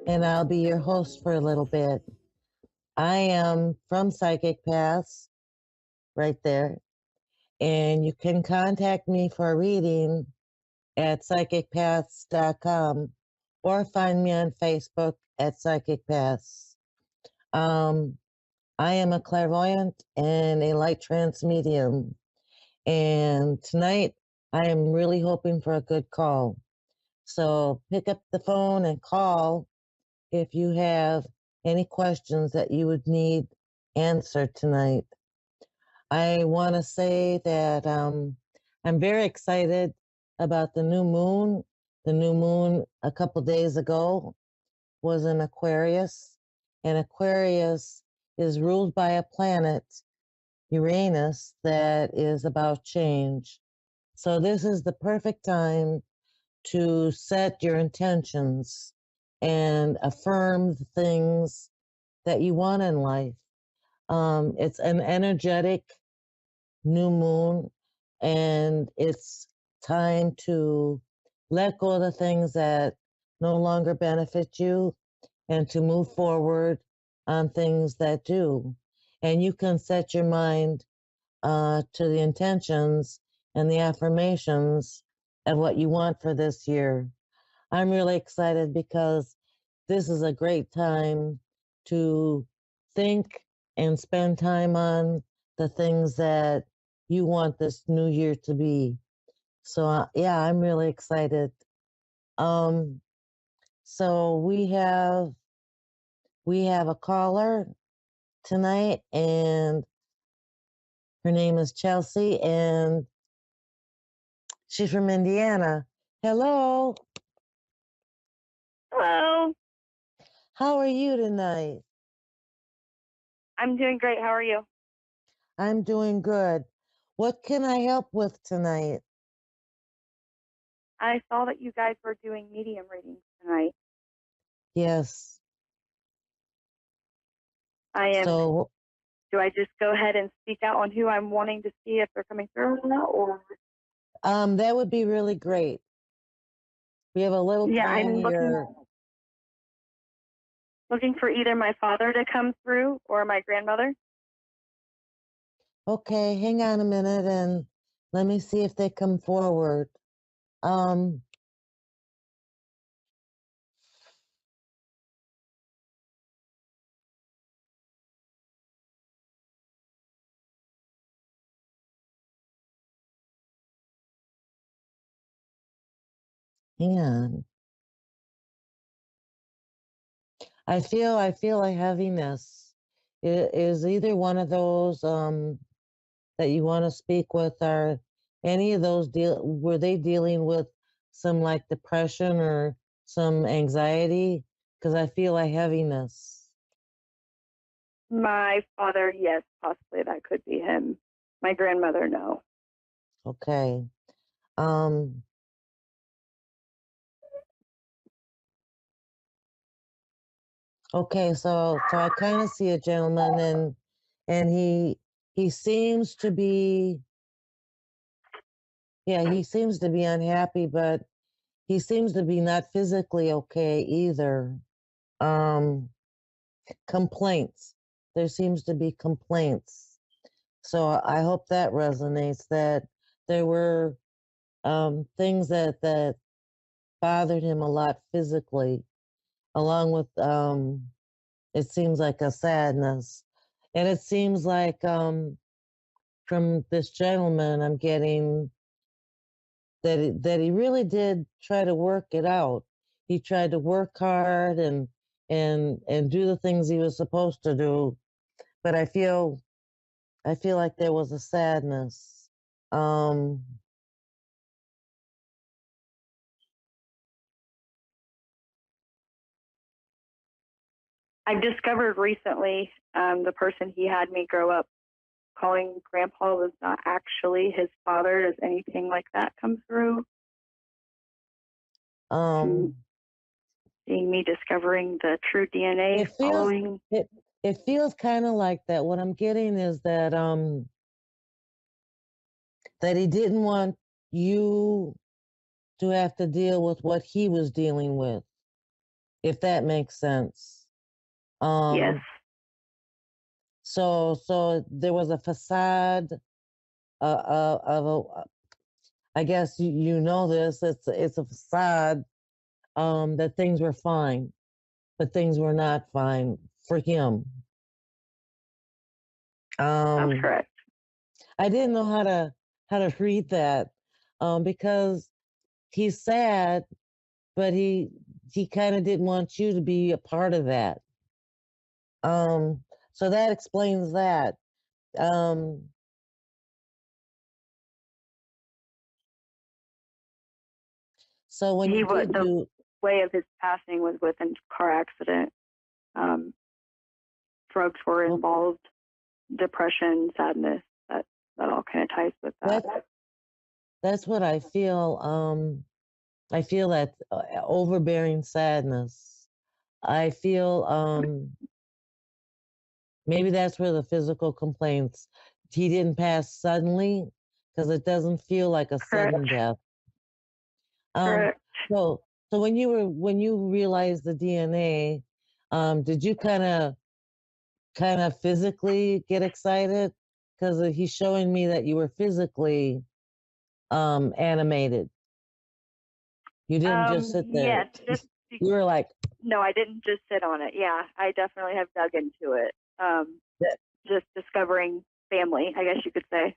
and I'll be your host for a little bit. I am from Psychic Paths, right there. And you can contact me for a reading at psychicpaths.com or find me on Facebook at Psychic Paths. I am a clairvoyant and a light trance medium. And tonight, I am really hoping for a good call. So pick up the phone and call if you have any questions that you would need answered tonight. I want to say that I'm very excited about the new moon. The new moon a couple days ago was in Aquarius, and Aquarius is ruled by a planet, Uranus, that is about change. So this is the perfect time to set your intentions and affirm the things that you want in life. It's an energetic new moon, and it's time to let go of the things that no longer benefit you and to move forward on things that do. And you can set your mind to the intentions and the affirmations of what you want for this year. I'm really excited because this is a great time to think and spend time on the things that you want this new year to be. So yeah, I'm really excited. So we have a caller tonight, and her name is Chelsea, and she's from Indiana. Hello. Hello. How are you tonight? I'm doing great. How are you? I'm doing good. What can I help with tonight? I saw that you guys were doing medium readings tonight. Yes. I am. So, do I just go ahead and speak out on who I'm wanting to see if they're coming through or not, or? that would be really great. We have a little time I'm here. looking for either my father to come through or my grandmother. Okay, hang on a minute and let me see if they come forward. Hang on. I feel a heaviness. It is either one of those that you want to speak with, or any of those were they dealing with some like depression or some anxiety? Because I feel a heaviness. My father, yes, possibly that could be him. My grandmother, no. Okay. Okay, so I kind of see a gentleman, and he seems to be, yeah, he seems to be unhappy, but he seems to be not physically okay either. Complaints. There seems to be complaints. So I hope that resonates, that there were things that bothered him a lot physically, along with it seems like a sadness. And it seems like from this gentleman I'm getting that he really did try to work it out. He tried to work hard and do the things he was supposed to do. But I feel I feel like there was a sadness. Um, I've discovered recently the person he had me grow up calling grandpa was not actually his father. Does anything like that come through? um, Seeing me discovering the true DNA it feels following. it feels kind of like that. What I'm getting is that he didn't want you to have to deal with what he was dealing with, if that makes sense. Yes. So there was a facade of a. I guess you know this. It's a facade that things were fine, but things were not fine for him. Sounds correct. I didn't know how to read that because he's sad, but he kind of didn't want you to be a part of that. So that explains that. Um, so when you did the way of his passing was with a car accident. Drugs were involved, depression, sadness. That all kind of ties with that. That's what I feel. I feel that overbearing sadness. I feel maybe that's where the physical complaints. He didn't pass suddenly because it doesn't feel like a sudden death. Correct. So when you realized the DNA, did you kind of physically get excited? Because he's showing me that you were physically animated. You didn't just sit there. Yes. You were like, no, I didn't just sit on it. Yeah, I definitely have dug into it. Just discovering family, I guess you could say.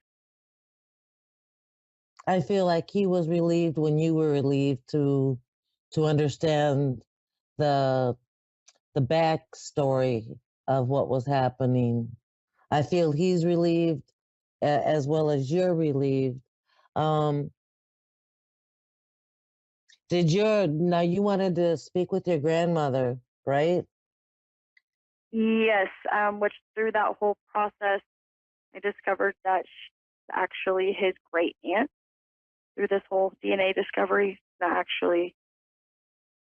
I feel like he was relieved when you were relieved to understand the backstory of what was happening. I feel he's relieved as well as you're relieved. Um, now you wanted to speak with your grandmother, right? Yes, which through that whole process, I discovered that she's actually his great aunt. Through this whole DNA discovery, not actually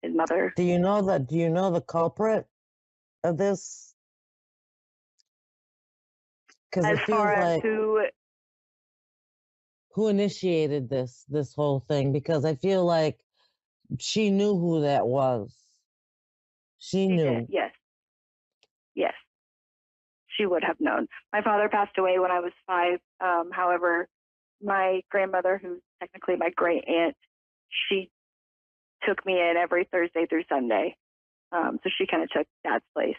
his mother. Do you know the culprit of this? Because As it feels far as like who initiated this whole thing, because I feel like she knew who that was. She knew. Yes. Yes. She would have known. My father passed away when I was 5. However, my grandmother, who's technically my great aunt, she took me in every Thursday through Sunday. So she kind of took Dad's place.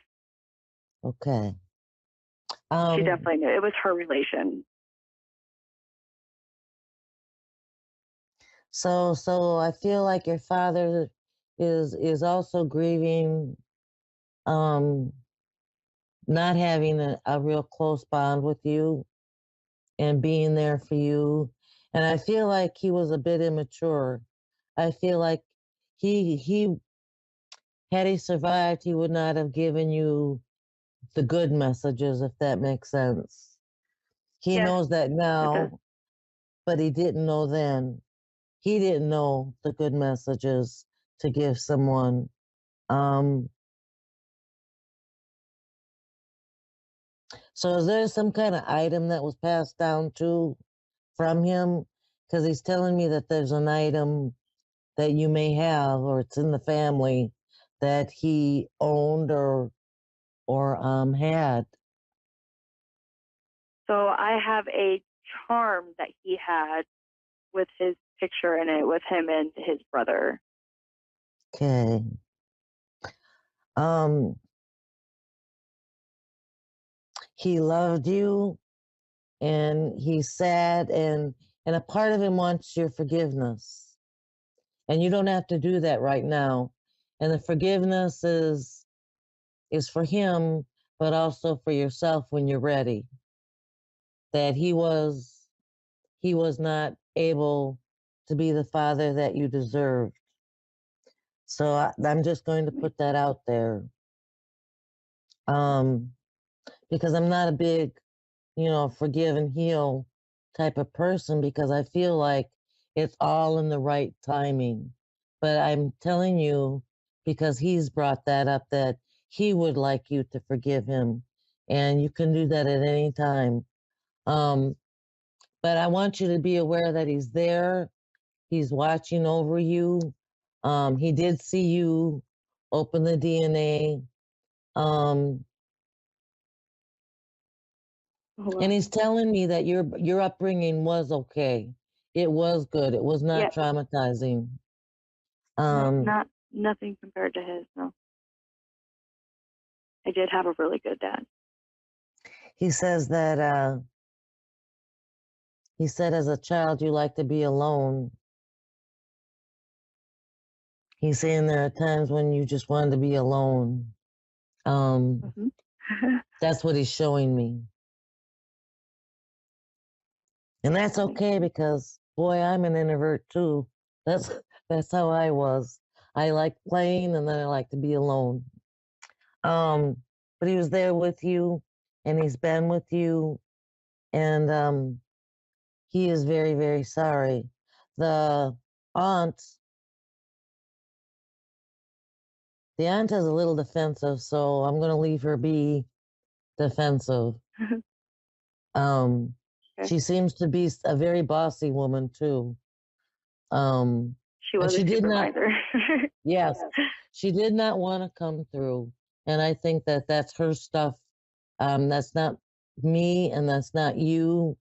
Okay. She definitely knew. It was her relation. So I feel like your father is also grieving not having a real close bond with you and being there for you. And I feel like he was a bit immature. I feel like he had he survived, he would not have given you the good messages, if that makes sense. He knows that now, but he didn't know then. He didn't know the good messages to give someone. So is there some kind of item that was passed down to from him? Because he's telling me that there's an item that you may have, or it's in the family that he owned or had. So I have a charm that he had with his picture in it, with him and his brother. Okay. He loved you, and he's sad, and a part of him wants your forgiveness, and you don't have to do that right now. And the forgiveness is for him, but also for yourself when you're ready. that he was not able to be the father that you deserved. So I'm just going to put that out there. Because I'm not a big, forgive and heal type of person, because I feel like it's all in the right timing. But I'm telling you, because he's brought that up, that he would like you to forgive him, and you can do that at any time. But I want you to be aware that he's there. He's watching over you. He did see you open the DNA. And he's telling me that your upbringing was okay. It was good. It was not traumatizing. Not nothing compared to his. No, I did have a really good dad. He says that he said as a child you like to be alone. He's saying there are times when you just wanted to be alone. That's what he's showing me. And that's okay, because boy, I'm an introvert too. That's how I was. I like playing, and then I like to be alone. But he was there with you, and he's been with you, and he is very, very sorry. The aunt is a little defensive, so I'm going to leave her be defensive. She seems to be a very bossy woman too. She was a supervisor. Yes, she did not want to come through, and I think that that's her stuff. That's not me, and that's not you,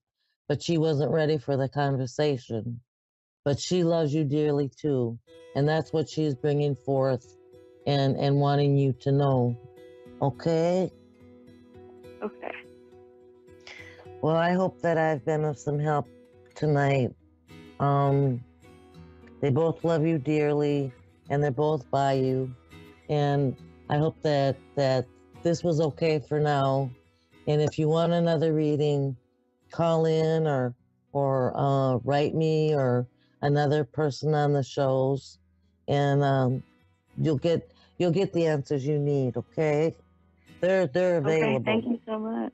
but she wasn't ready for the conversation. But she loves you dearly too, and that's what she's bringing forth and wanting you to know. Okay? Okay. Well, I hope that I've been of some help tonight. They both love you dearly, and they're both by you. And I hope that this was okay for now. And if you want another reading, call in or write me or another person on the shows, and you'll get the answers you need. Okay? They're available. Okay, thank you so much.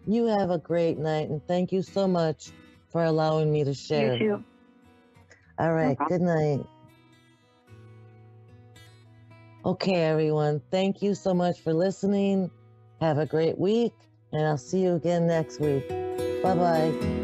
You have a great night, and thank you so much for allowing me to share. You too. All right, good night. Okay, everyone, thank you so much for listening. Have a great week, and I'll see you again next week. Bye-bye.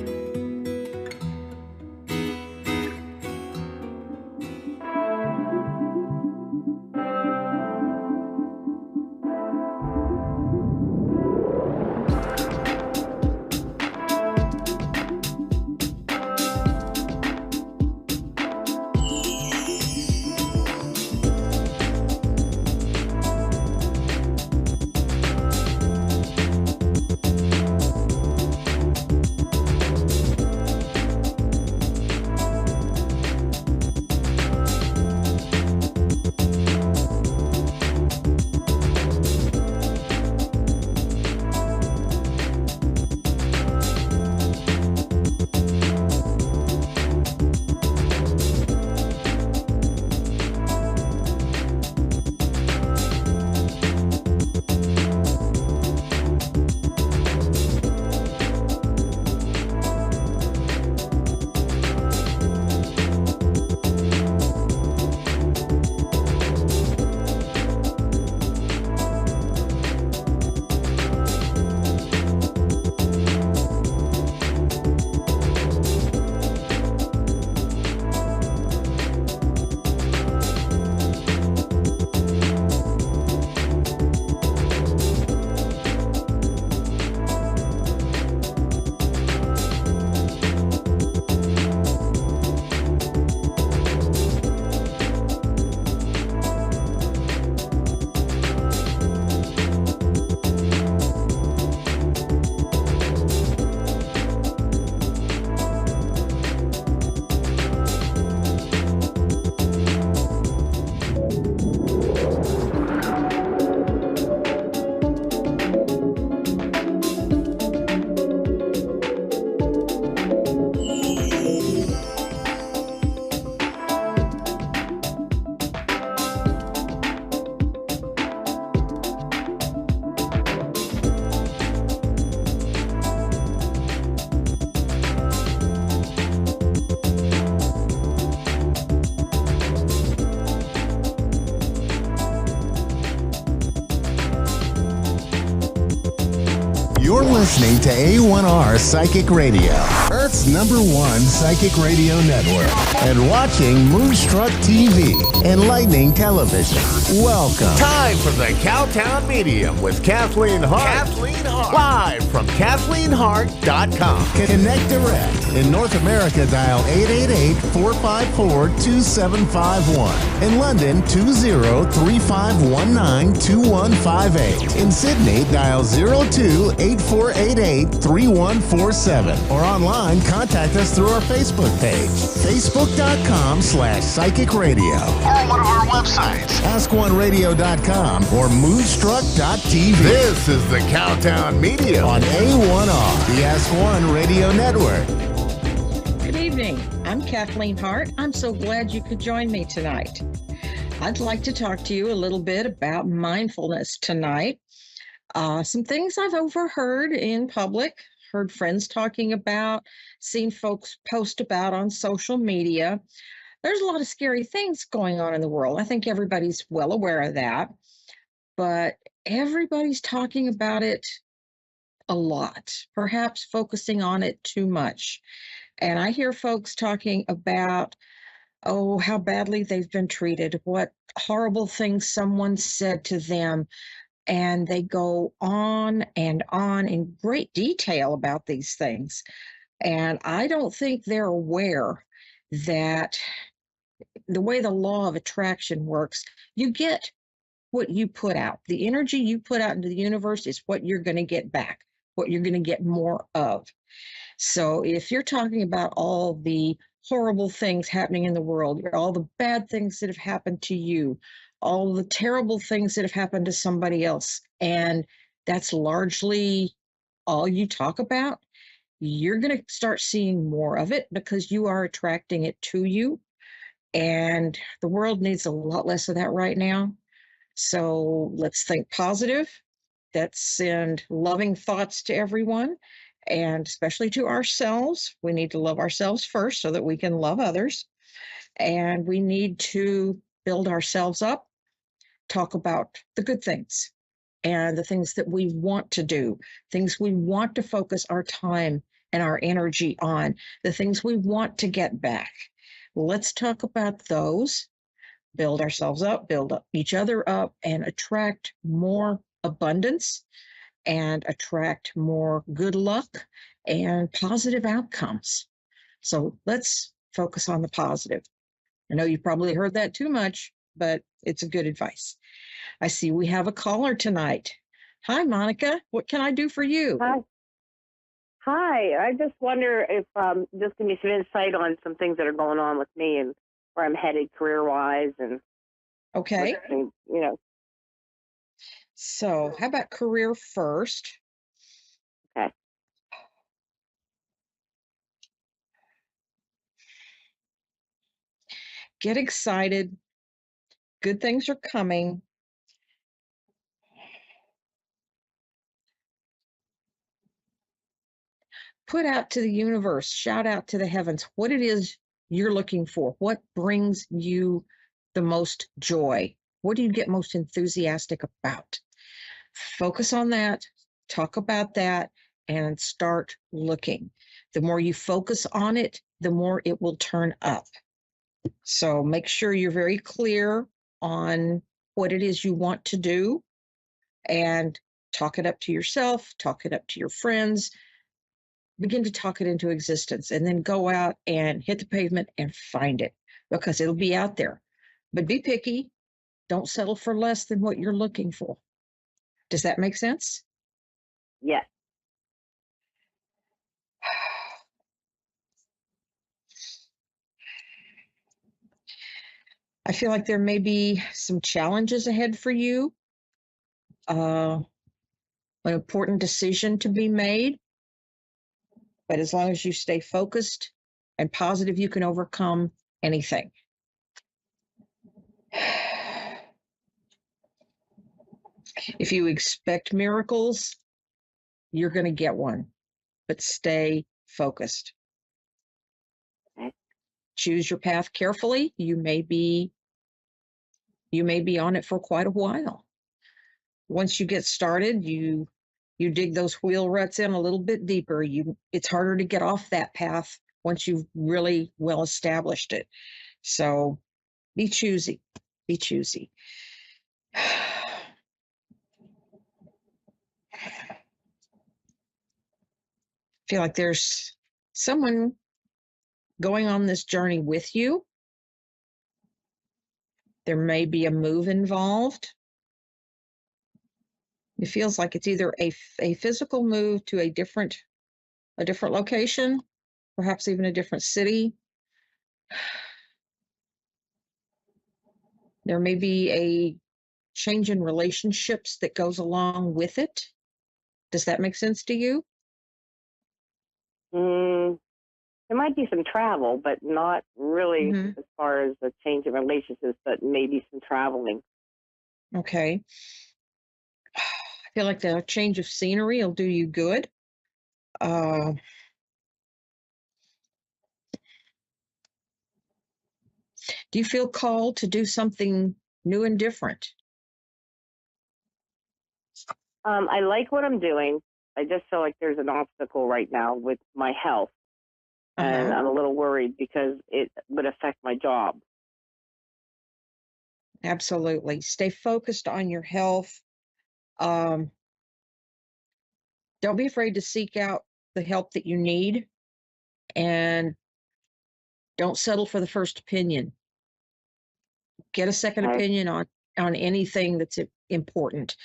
listening to A1R Psychic Radio, Earth's #1 psychic radio network, and watching Moonstruck TV, enlightening television. Welcome. Time for the Cowtown Medium with Kathleen Hart. Kathleen Hart. Live from KathleenHart.com. Connect direct. In North America, dial 888-454-2751. In London, 20-3519-2158. In Sydney, dial 02-8488-3147. Or online, contact us through our Facebook page, facebook.com/psychic radio. Or one of our websites, AskOneRadio.com or Moonstruck.tv. This is the Cowtown Medium on A1R, the Ask One Radio Network. Good evening. I'm Kathleen Hart. I'm so glad you could join me tonight. I'd like to talk to you a little bit about mindfulness tonight. Some things I've overheard in public, heard friends talking about, seen folks post about on social media. There's a lot of scary things going on in the world. I think everybody's well aware of that, but everybody's talking about it a lot, perhaps focusing on it too much. And I hear folks talking about, oh, how badly they've been treated, what horrible things someone said to them. And they go on in great detail about these things. And I don't think they're aware that the way the law of attraction works, you get what you put out. The energy you put out into the universe is what you're going to get back, what you're going to get more of. So if you're talking about all the horrible things happening in the world, all the bad things that have happened to you, all the terrible things that have happened to somebody else, and that's largely all you talk about, you're going to start seeing more of it because you are attracting it to you. And the world needs a lot less of that right now. So let's think positive. Let's send loving thoughts to everyone, and especially to ourselves. We need to love ourselves first so that we can love others. And we need to build ourselves up, talk about the good things and the things that we want to do, things we want to focus our time and our energy on, the things we want to get back. Let's talk about those, build ourselves up, build up each other up, and attract more abundance and attract more good luck and positive outcomes. So let's focus on the positive. I know you probably heard that too much, but it's a good advice. I see we have a caller tonight. Hi, Monica. What can I do for you? Hi. I just wonder if just give me some insight on some things that are going on with me and where I'm headed career-wise and okay. You know. So how about career first? Okay. Get excited. Good things are coming. Put out to the universe, shout out to the heavens what it is you're looking for. What brings you the most joy? What do you get most enthusiastic about? Focus on that, talk about that, and start looking. The more you focus on it, the more it will turn up. So make sure you're very clear on what it is you want to do and talk it up to yourself, talk it up to your friends, begin to talk it into existence, and then go out and hit the pavement and find it because it'll be out there. But be picky. Don't settle for less than what you're looking for. Does that make sense? Yes. I feel like there may be some challenges ahead for you. An important decision to be made. But as long as you stay focused and positive, you can overcome anything. If you expect miracles, you're going to get one, but stay focused. Choose your path carefully. You may be on it for quite a while. Once you get started, you You dig those wheel ruts in a little bit deeper. It's harder to get off that path once you've really well established it. So be choosy. Be choosy. Feel like there's someone going on this journey with you. There may be a move involved. It feels like it's either a physical move to a different location, perhaps even a different city. There may be a change in relationships that goes along with it. Does that make sense to you? There might be some travel, but not really as far as a change in relationships, but maybe some traveling. Okay. I feel like the change of scenery will do you good. Do you feel called to do something new and different? I like what I'm doing. I just feel like there's an obstacle right now with my health. And I'm a little worried because it would affect my job. Absolutely. Stay focused on your health. Don't be afraid to seek out the help that you need, and don't settle for the first opinion. Get a second opinion on anything that's important.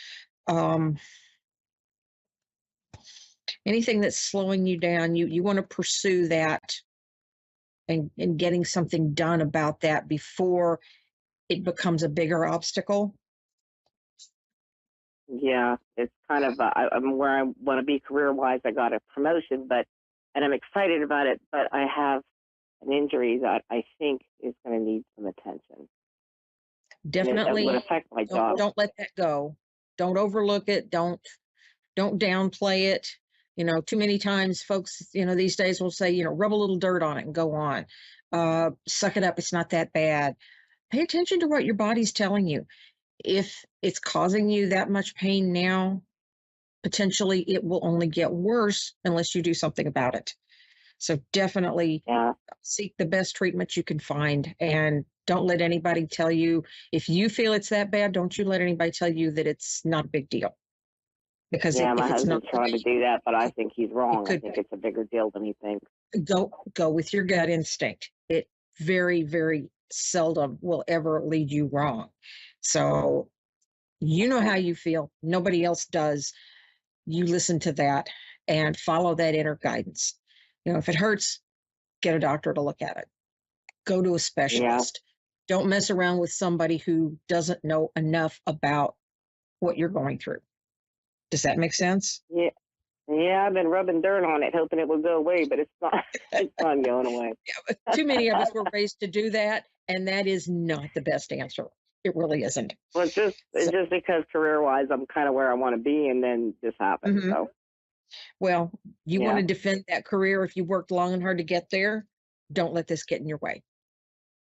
Anything that's slowing you down, you want to pursue that and getting something done about that before it becomes a bigger obstacle. Yeah, it's kind of, I'm where I want to be career-wise. I got a promotion, and I'm excited about it, but I have an injury that I think is going to need some attention. Definitely. It would affect my job. Don't let that go. Don't overlook it. Don't downplay it. Too many times folks, these days will say, rub a little dirt on it and go on. Suck it up. It's not that bad. Pay attention to what your body's telling you. If it's causing you that much pain now, potentially it will only get worse unless you do something about it. So definitely seek the best treatment you can find, and don't let anybody tell you, if you feel it's that bad, don't you let anybody tell you that it's not a big deal. Because my if it's husband's not trying to do that, but I think he's wrong. I think it's a bigger deal than he thinks. Go with your gut instinct. It very, very seldom will ever lead you wrong. So you know how you feel. Nobody else does. You listen to that and follow that inner guidance. If it hurts, get a doctor to look at it. Go to a specialist. Don't mess around with somebody who doesn't know enough about what you're going through. Does that make sense? Yeah. Yeah, I've been rubbing dirt on it, hoping it will go away, but it's not. It's not going away. Too many of us were raised to do that, and that is not the best answer. It really isn't. Well, it's just because career-wise, I'm kind of where I want to be, and then this happened. So, well, you want to defend that career. If you worked long and hard to get there, don't let this get in your way.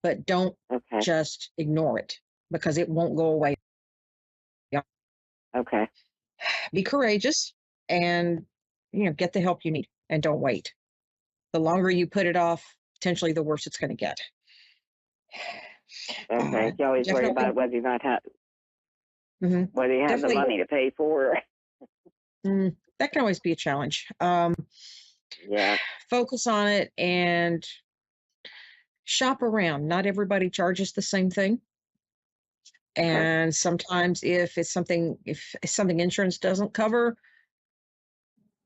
But don't just ignore it, because it won't go away. Yeah. Okay. Be courageous and get the help you need, and don't wait. The longer you put it off, potentially the worse it's going to get. Okay. You always worry about whether you not have whether you have the money to pay for. That can always be a challenge. Focus on it and shop around. Not everybody charges the same thing. And sometimes if something insurance doesn't cover,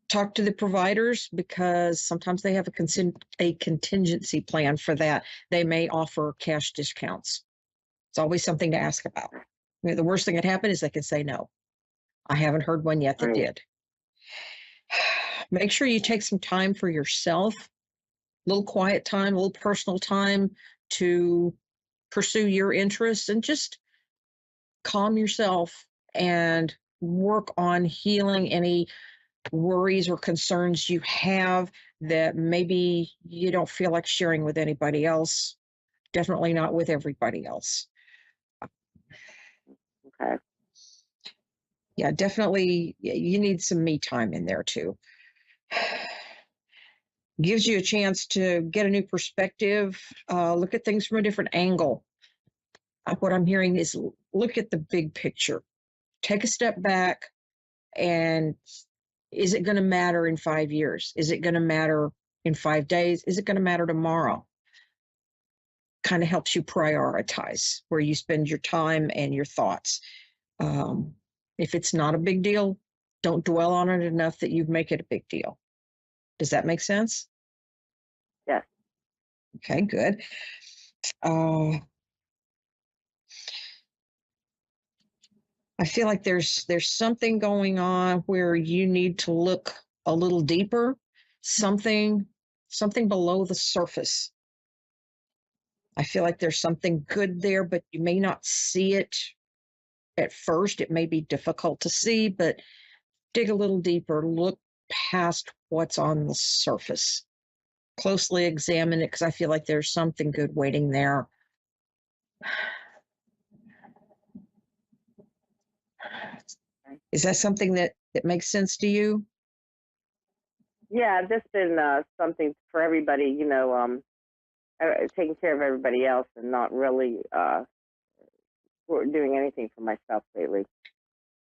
talk to the providers, because sometimes they have a contingency plan for that. They may offer cash discounts. It's always something to ask about. The worst thing that happened is they can say no. I haven't heard one yet that did. Make sure you take some time for yourself, a little quiet time, a little personal time to pursue your interests, and just calm yourself and work on healing any worries or concerns you have that maybe you don't feel like sharing with anybody else. Definitely not with everybody else. Okay. Yeah, definitely. You need some me time in there too. Gives you a chance to get a new perspective, look at things from a different angle. What I'm hearing is look at the big picture. Take a step back, and is it going to matter in 5 years? Is it going to matter in 5 days? Is it going to matter tomorrow? Kind of helps you prioritize where you spend your time and your thoughts. If it's not a big deal, don't dwell on it enough that you make it a big deal. Does that make sense? Yes. Okay, good. I feel like there's something going on where you need to look a little deeper, something below the surface. I feel like there's something good there, but you may not see it at first. It may be difficult to see, but dig a little deeper, look past what's on the surface. Closely examine it, because I feel like there's something good waiting there. Is that something that makes sense to you? Yeah, that's been something for everybody, taking care of everybody else and not really doing anything for myself lately.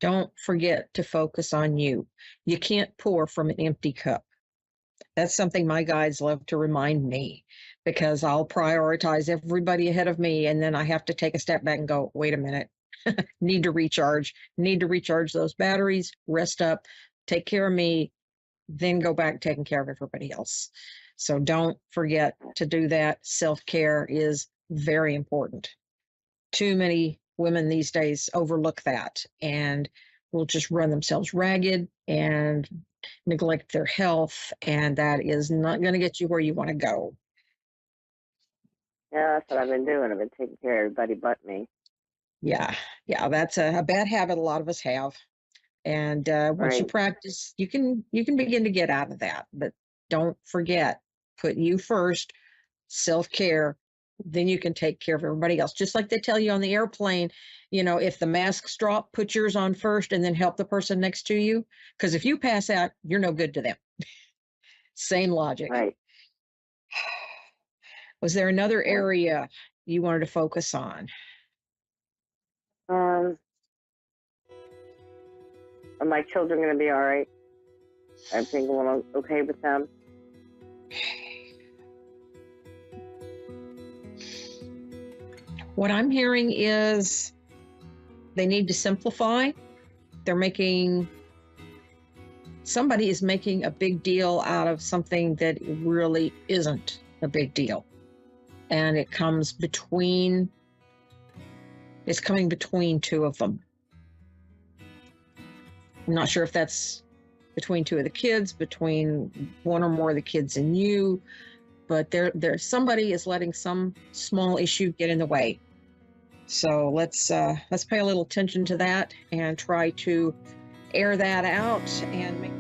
Don't forget to focus on you. You can't pour from an empty cup. That's something my guides love to remind me, because I'll prioritize everybody ahead of me, and then I have to take a step back and go, wait a minute, need to recharge those batteries, rest up, take care of me, then go back taking care of everybody else. So don't forget to do that. Self-care is very important. Too many women these days overlook that and will just run themselves ragged and neglect their health, and that is not going to get you where you want to go. Yeah, that's what I've been doing. I've been taking care of everybody but me. Yeah, that's a bad habit a lot of us have. And once you practice, you can begin to get out of that. But don't forget, put you first, self-care, then you can take care of everybody else. Just like they tell you on the airplane, if the masks drop, put yours on first and then help the person next to you. Because if you pass out, you're no good to them. Same logic. Right. Was there another area you wanted to focus on? Are my children going to be all right? Everything going okay with them? What I'm hearing is they need to simplify. Somebody is making a big deal out of something that really isn't a big deal. And it's coming between two of them. I'm not sure if that's between two of the kids, between one or more of the kids and you, but somebody is letting some small issue get in the way. So let's pay a little attention to that and try to air that out and make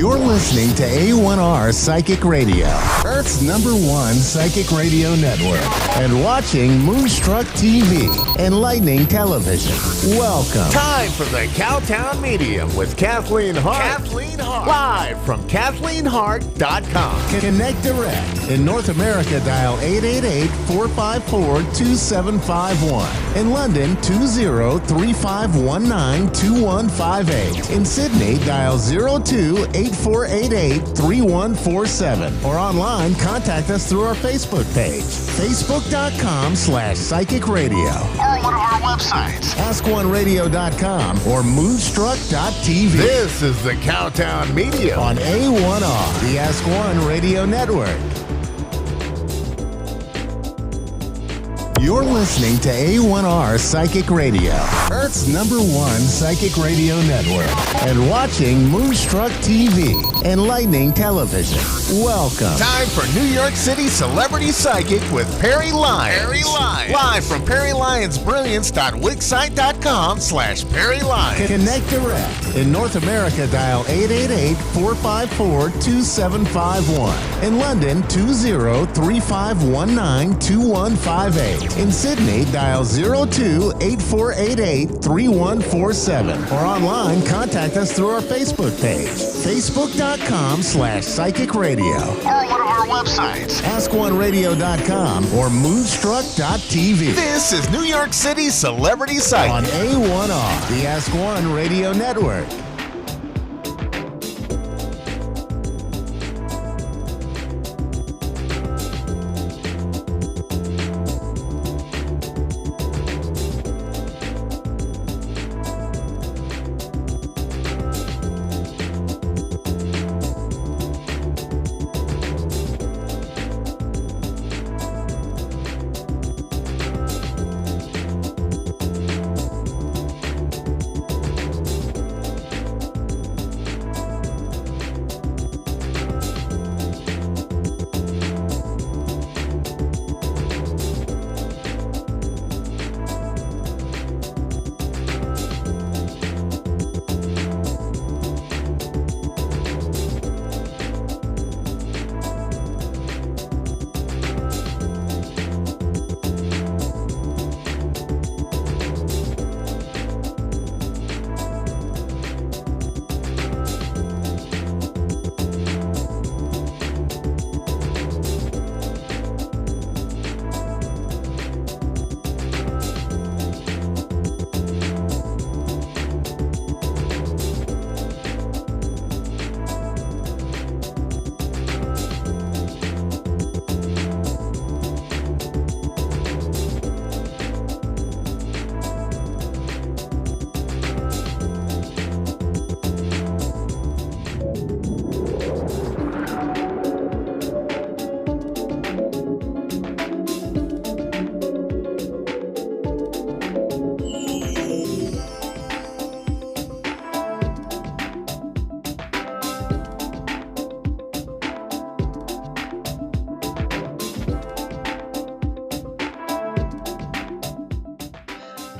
You're listening to A1R Psychic Radio, Earth's #1 psychic radio network, and watching Moonstruck TV, Enlightening Television. Welcome. Time for the Cowtown Medium with Kathleen Hart. Kathleen Hart. Live from KathleenHart.com. Connect direct. In North America, dial 888-454-2751. In London, 20-3519-2158. In Sydney, dial 02-8488-3147. Or online, contact us through our Facebook page, facebook.com/psychic radio. Or one of our websites, AskOneRadio.com or Moonstruck.tv. This is the Cowtown Medium on A1R, the Ask One Radio Network. You're listening to A1R Psychic Radio, Earth's #1 psychic radio network, and watching Moonstruck TV, Enlightening Television. Welcome. Time for New York City Celebrity Psychic with Perry Lyons. Perry Lyons. Live from PerryLyonsBrilliance.wixsite.com/Perry Lyons. Connect direct. In North America, dial 888-454-2751. In London, 20-3519-2158. In Sydney, dial 02-8488-3147. Or online, contact us through our Facebook page, facebook.com/psychic radio. or one of our websites, AskOneRadio.com or Moonstruck.tv. This is New York City Celebrity Psychic on A1R, the Ask One Radio Network.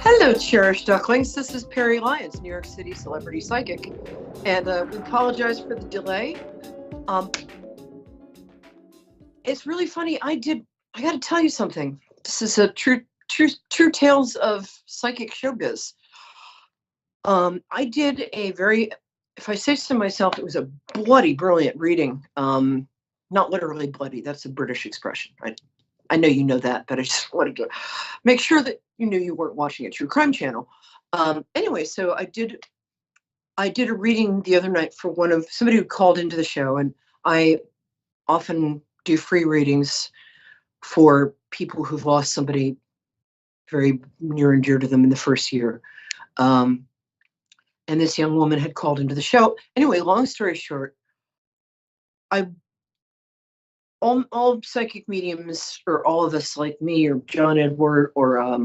Hello, cherished ducklings. This is Perry Lyons, New York City Celebrity Psychic, and we apologize for the delay. It's really funny. I got to tell you something. This is a true tales of psychic showbiz. I did a very, if I say so myself, it was a bloody brilliant reading. Not literally bloody. That's a British expression. I know you know that, but I just wanted to make sure that you knew you weren't watching a true crime channel. Anyway, so I did a reading the other night for somebody who called into the show, and I often do free readings for people who've lost somebody very near and dear to them in the first year. And this young woman had called into the show. Anyway, long story short, all psychic mediums, or all of us like me, or John Edward, or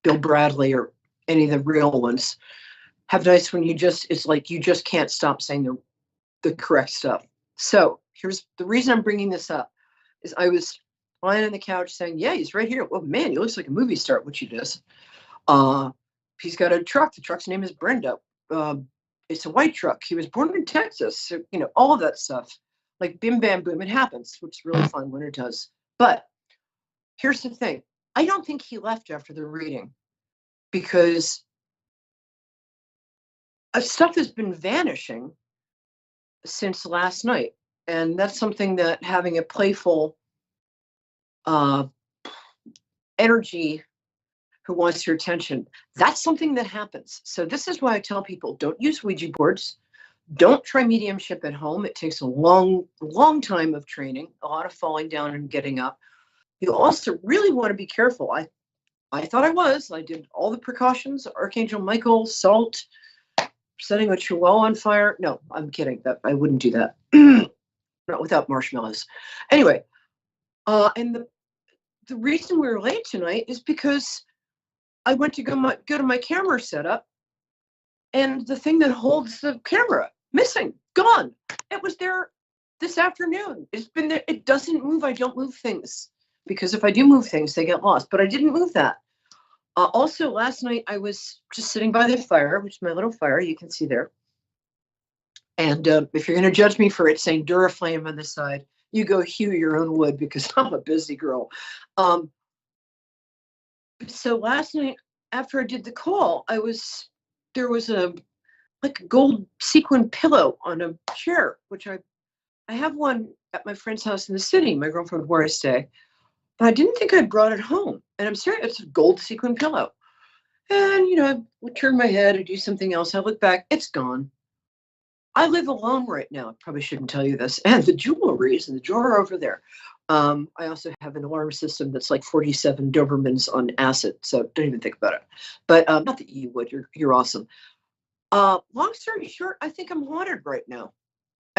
Bill Bradley, or any of the real ones, have nights when it's like you just can't stop saying the correct stuff. So here's the reason I'm bringing this up. Is I was lying on the couch saying, yeah, he's right here. Well, man, he looks like a movie star, which he does. He's got a truck. The truck's name is Brenda. it's a white truck. He was born in Texas. So, all of that stuff. Like bim, bam, boom, it happens, which is really fun when it does. But here's the thing. I don't think he left after the reading because stuff has been vanishing since last night. And that's something that having a playful energy who wants your attention, that's something that happens. So this is why I tell people, don't use Ouija boards. Don't try mediumship at home. It takes a long, long time of training, a lot of falling down and getting up. You also really want to be careful. I thought I did all the precautions, Archangel Michael, salt, setting a chihuahua on fire. No, I'm kidding. That I wouldn't do that. Not without marshmallows. Anyway, and the reason we were late tonight is because I went to go to my camera setup, and the thing that holds the camera missing, gone. It was there this afternoon. It's been there. It doesn't move. I don't move things because if I do move things, they get lost. But I didn't move that. Also, last night I was just sitting by the fire, which is my little fire you can see there. And if you're going to judge me for it saying Duraflame on the side, you go hew your own wood because I'm a busy girl. So last night after I did the call, there was a gold sequin pillow on a chair, which I have one at my friend's house in the city, my girlfriend where I stay. But I didn't think I'd brought it home. And I'm serious, it's a gold sequin pillow. And, I would turn my head or do something else. I look back, it's gone. I live alone right now. I probably shouldn't tell you this. And the jewelry is in the drawer over there. I also have an alarm system that's like 47 Dobermans on acid. So don't even think about it. But not that you would, you're awesome. Long story short, I think I'm haunted right now.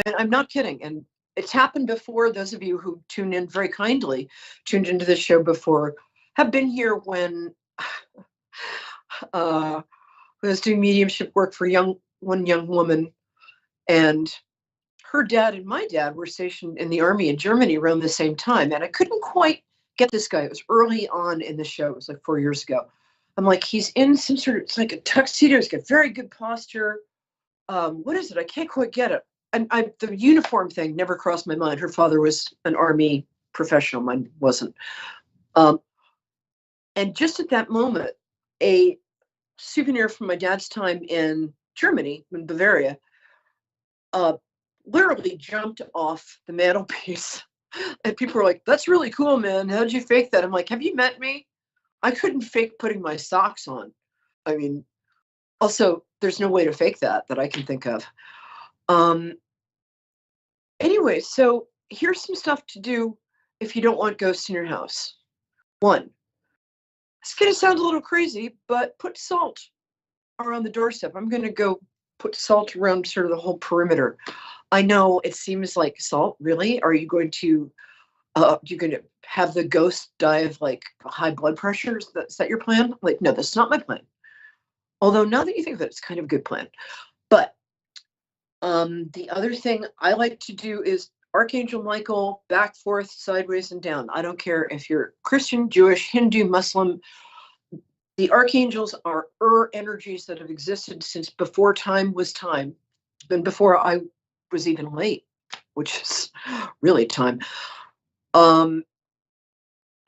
And I'm not kidding. And it's happened before. Those of you who tuned in very kindly, tuned into this show before, have been here when I was doing mediumship work for one young woman, and her dad and my dad were stationed in the army in Germany around the same time. And I couldn't quite get this guy. It was early on in the show. It was like 4 years ago. I'm like, he's in some sort of, it's like a tuxedo. He's got very good posture. What is it? I can't quite get it. And the uniform thing never crossed my mind. Her father was an army professional. Mine wasn't. And just at that moment, a souvenir from my dad's time in Germany, in Bavaria, literally jumped off the mantelpiece. And people were like, that's really cool, man. How'd you fake that? I'm like, have you met me? I couldn't fake putting my socks on. I mean, also, there's no way to fake that I can think of. Anyway, so here's some stuff to do if you don't want ghosts in your house. 1, it's going to sound a little crazy, but put salt around the doorstep. I'm going to go put salt around sort of the whole perimeter. I know it seems like salt. Really? Are you going to have the ghost die of like high blood pressure? Is that your plan? Like, no, that's not my plan. Although now that you think of it, it's kind of a good plan. But the other thing I like to do is Archangel Michael, back, forth, sideways, and down. I don't care if you're Christian, Jewish, Hindu, Muslim. The archangels are energies that have existed since before time was time, and before I was even late, which is really time. And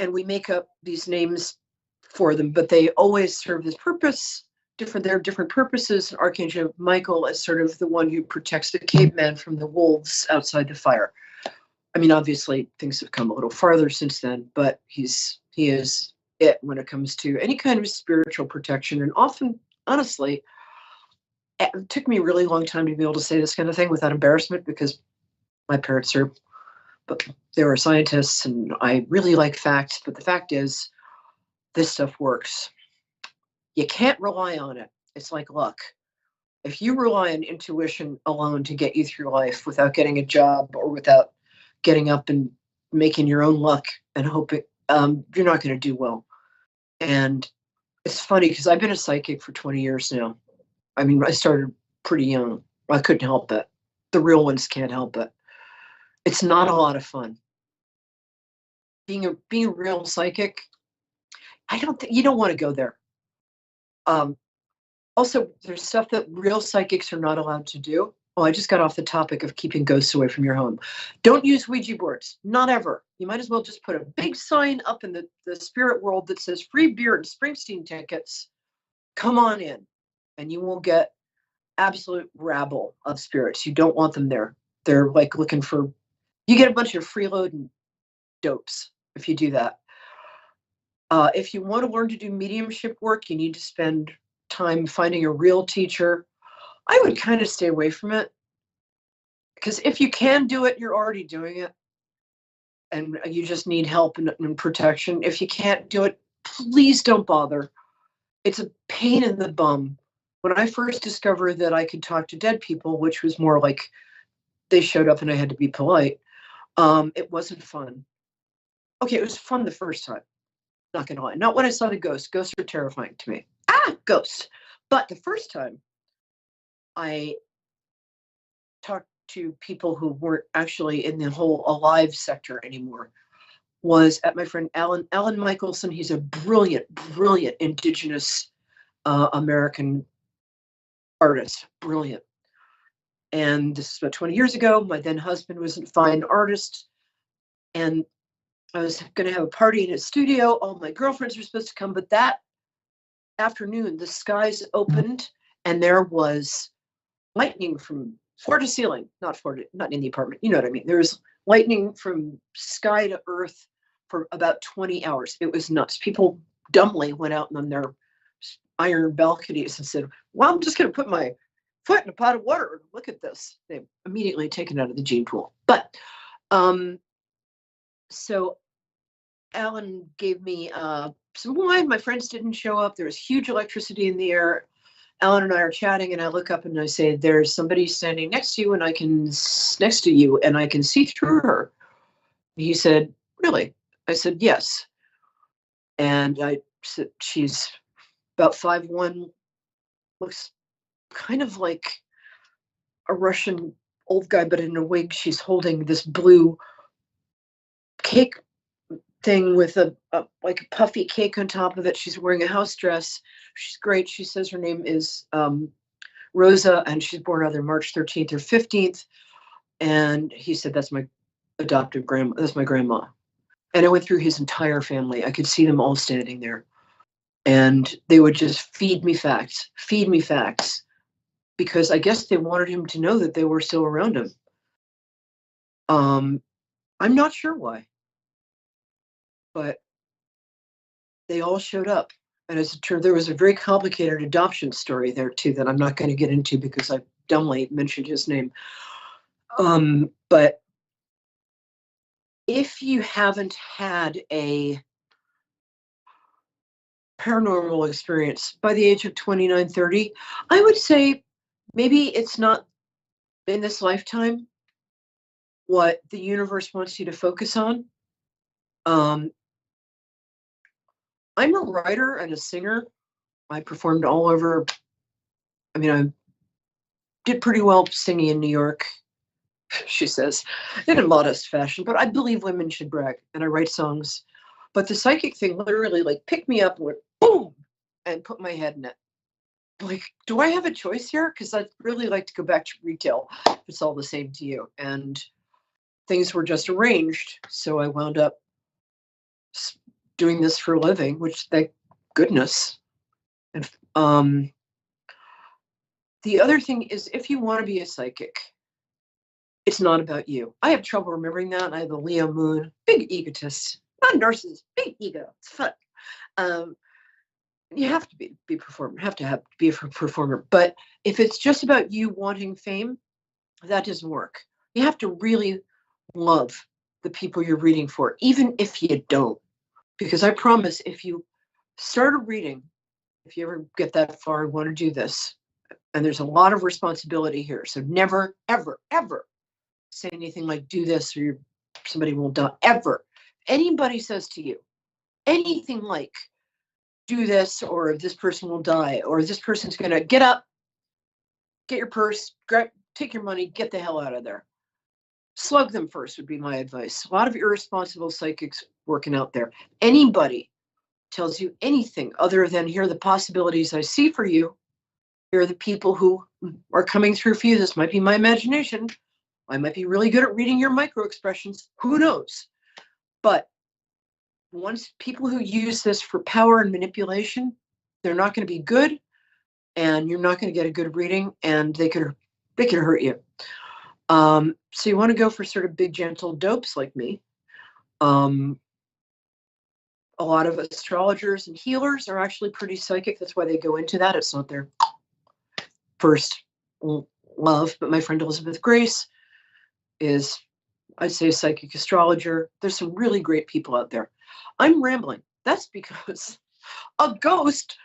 we make up these names for them, but they always serve this purpose. There are different purposes. Archangel Michael is sort of the one who protects the caveman from the wolves outside the fire. I mean, obviously things have come a little farther since then, but he is it when it comes to any kind of spiritual protection. And often, honestly, it took me a really long time to be able to say this kind of thing without embarrassment, because my parents they were scientists and I really like facts, but the fact is this stuff works. You can't rely on it. It's like luck. If you rely on intuition alone to get you through life without getting a job or without getting up and making your own luck and hoping, you're not going to do well. And it's funny because I've been a psychic for 20 years now. I mean, I started pretty young. I couldn't help it. The real ones can't help it. It's not a lot of fun. Being a real psychic, you don't want to go there. Also, there's stuff that real psychics are not allowed to do. Oh, I just got off the topic of keeping ghosts away from your home. Don't use Ouija boards. Not ever. You might as well just put a big sign up in the spirit world that says free beer and Springsteen tickets. Come on in. And you will get absolute rabble of spirits. You don't want them there. They're like looking for, you get a bunch of freeloading dopes if you do that. If you want to learn to do mediumship work, you need to spend time finding a real teacher. I would kind of stay away from it, because if you can do it, you're already doing it, and you just need help and protection. If you can't do it, please don't bother. It's a pain in the bum. When I first discovered that I could talk to dead people, which was more like they showed up and I had to be polite, it wasn't fun. Okay, it was fun the first time. Not gonna lie. Not when I saw the ghosts. Ghosts are terrifying to me. Ghosts. But the first time I talked to people who weren't actually in the whole alive sector anymore was at my friend Alan Michelson. He's a brilliant indigenous American artist. Brilliant. And this is about 20 years ago. My then husband was a fine artist, and I was going to have a party in his studio. All my girlfriends were supposed to come, but that afternoon, the skies opened and there was lightning from floor to ceiling, not in the apartment. You know what I mean? There was lightning from sky to earth for about 20 hours. It was nuts. People dumbly went out on their iron balconies and said, well, I'm just going to put my foot in a pot of water and look at this. They immediately taken out of the gene pool. But so Alan gave me some wine. My friends didn't show up. There was huge electricity in the air. Alan and I are chatting, and I look up and I say, there's somebody standing next to you, and I can see through her. He said, really? I said, yes. And I said, she's about 5'1", looks kind of like a Russian old guy, but in a wig. She's holding this blue cake thing with a like a puffy cake on top of it. She's wearing a house dress. She's great. She says her name is Rosa, and she's born either March 13th or 15th. And he said, that's my adoptive grandma. That's my grandma. And I went through his entire family. I could see them all standing there. And they would just feed me facts, because I guess they wanted him to know that they were still around him. I'm not sure why, but they all showed up. And as it turned, there was a very complicated adoption story there too that I'm not going to get into because I dumbly mentioned his name. But if you haven't had a paranormal experience by the age of 29, 30, I would say maybe it's not in this lifetime what the universe wants you to focus on. I'm a writer and a singer. I performed all over. I mean, I did pretty well singing in New York, she says, in a modest fashion, but I believe women should brag, and I write songs. But the psychic thing literally like picked me up and went boom and put my head in it. Like, do I have a choice here? Because I'd really like to go back to retail if it's all the same to you. And things were just arranged. So I wound up doing this for a living, which thank goodness. And the other thing is, if you want to be a psychic, it's not about you. I have trouble remembering that. I have a Leo moon, big egotist, not a narcissist, big ego. It's fun. You have to be a performer, be a performer. But if it's just about you wanting fame, that doesn't work. You have to really love the people you're reading for, even if you don't. Because I promise, if you start a reading, if you ever get that far and want to do this, and there's a lot of responsibility here, so never, ever, ever say anything like do this or somebody will die, ever. Anybody says to you anything like do this or this person will die or this person's going to get up, get your purse, take your money, get the hell out of there. Slug them first would be my advice. A lot of irresponsible psychics working out there. Anybody tells you anything other than here are the possibilities I see for you, Here are the people who are coming through for you. This might be my imagination. I might be really good at reading your micro expressions. Who knows? But once people who use this for power and manipulation, they're not going to be good, and you're not going to get a good reading, and they could hurt you. So you want to go for sort of big, gentle dopes like me. A lot of astrologers and healers are actually pretty psychic. That's why they go into that. It's not their first love. But my friend Elizabeth Grace is, I'd say, a psychic astrologer. There's some really great people out there. I'm rambling. That's because a ghost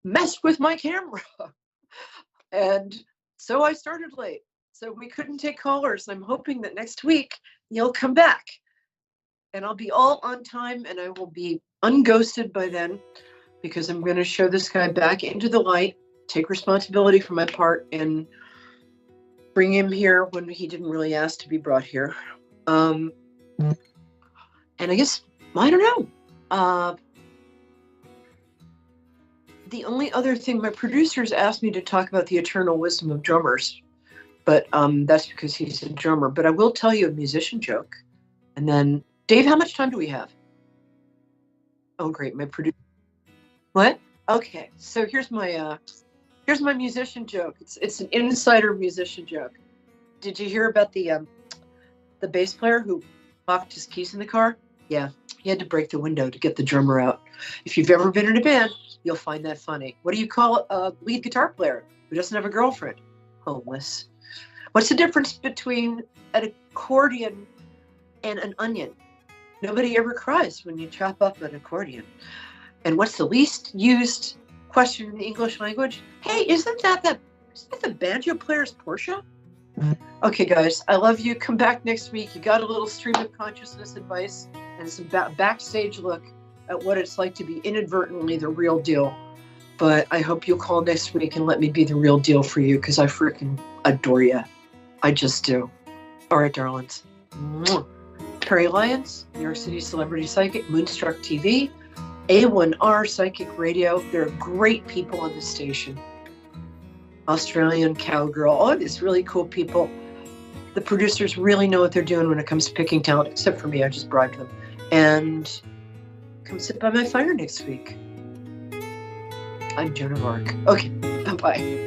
messed with my camera. And so I started late. So we couldn't take callers. I'm hoping that next week you'll come back. And I'll be all on time, and I will be unghosted by then, because I'm going to show this guy back into the light, take responsibility for my part, and bring him here when he didn't really ask to be brought here. And I guess, I don't know. The only other thing, my producers asked me to talk about the eternal wisdom of drummers, but that's because he's a drummer. But I will tell you a musician joke, and then Dave, how much time do we have? Oh, great. My producer. What? Okay. So here's my musician joke. It's an insider musician joke. Did you hear about the bass player who locked his keys in the car? Yeah, he had to break the window to get the drummer out. If you've ever been in a band, you'll find that funny. What do you call a lead guitar player who doesn't have a girlfriend? Homeless. What's the difference between an accordion and an onion? Nobody ever cries when you chop up an accordion. And what's the least used question in the English language? Hey, isn't that the banjo player's Portia? Okay, guys, I love you. Come back next week. You got a little stream of consciousness advice and some backstage look at what it's like to be inadvertently the real deal. But I hope you'll call next week and let me be the real deal for you, because I freaking adore you. I just do. All right, darlings. Mwah. Perry Lyons, New York City celebrity psychic, Moonstruck TV, A1R Psychic Radio. They're great people on the station. Australian Cowgirl, all of these really cool people. The producers really know what they're doing when it comes to picking talent, except for me, I just bribed them. And come sit by my fire next week. I'm Joan of Arc. Okay, bye-bye.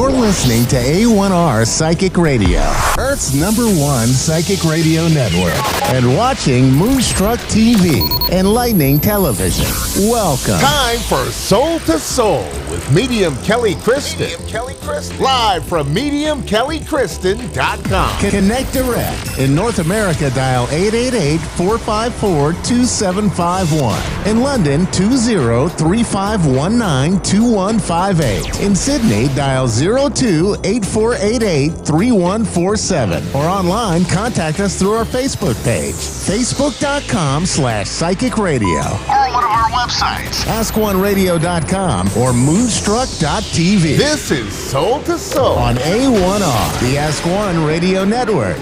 You're listening to A1R Psychic Radio, Earth's #1 psychic radio network, and watching Moonstruck TV, enlightening television. Welcome. Time for Soul to Soul with Medium Kelly Kristen. Live from MediumKellyKristen.com. Connect direct. In North America, dial 888-454-2751. In London, 20-3519-2158. In Sydney, dial 02-8488-3147. Or online, contact us through our Facebook page, facebook.com/psychic radio. Or one of our websites. AskOneRadio.com or Moonstruck.tv. This is Soul to Soul on A1R, the Ask One Radio Network.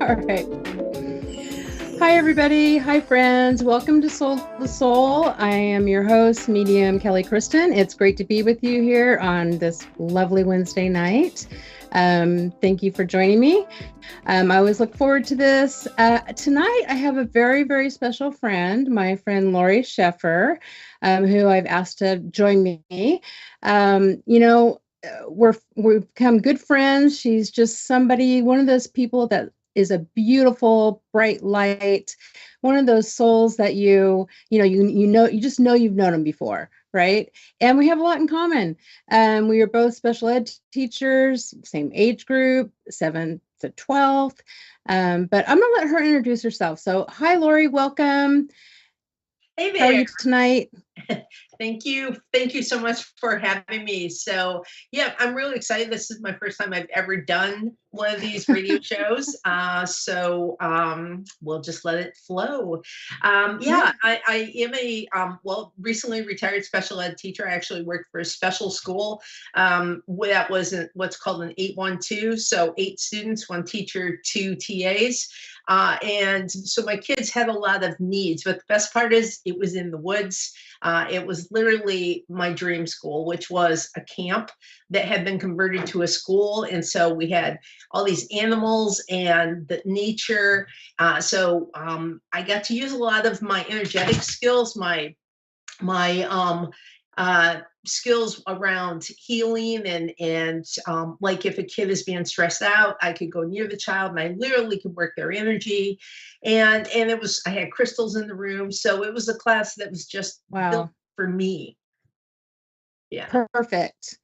All right. Hi, everybody. Hi, friends. Welcome to Soul to Soul. I am your host, Medium Kelly Kristen. It's great to be with you here on this lovely Wednesday night. Thank you for joining me. I always look forward to this. Tonight, I have a very, very special friend, my friend Lori Sheffer, who I've asked to join me. We've become good friends. She's just somebody, one of those people that is a beautiful, bright light, one of those souls that you just know you've known them before, right? And we have a lot in common. We are both special ed teachers, same age group, 7th to 12th. But I'm gonna let her introduce herself. So, hi, Lori, welcome. Hey there. How are you tonight? Thank you. Thank you so much for having me. So yeah, I'm really excited. This is my first time I've ever done one of these radio shows. We'll just let it flow. I am a recently retired special ed teacher. I actually worked for a special school that was what's called an 812. So 8 students, 1 teacher, 2 TAs. And so my kids had a lot of needs, but the best part is it was in the woods. It was literally my dream school, which was a camp that had been converted to a school. And so we had all these animals and the nature. So I got to use a lot of my energetic skills, my skills around healing and like if a kid is being stressed out, I could go near the child and I literally could work their energy. And I had crystals in the room. So it was a class that was just built for me. Yeah. Perfect.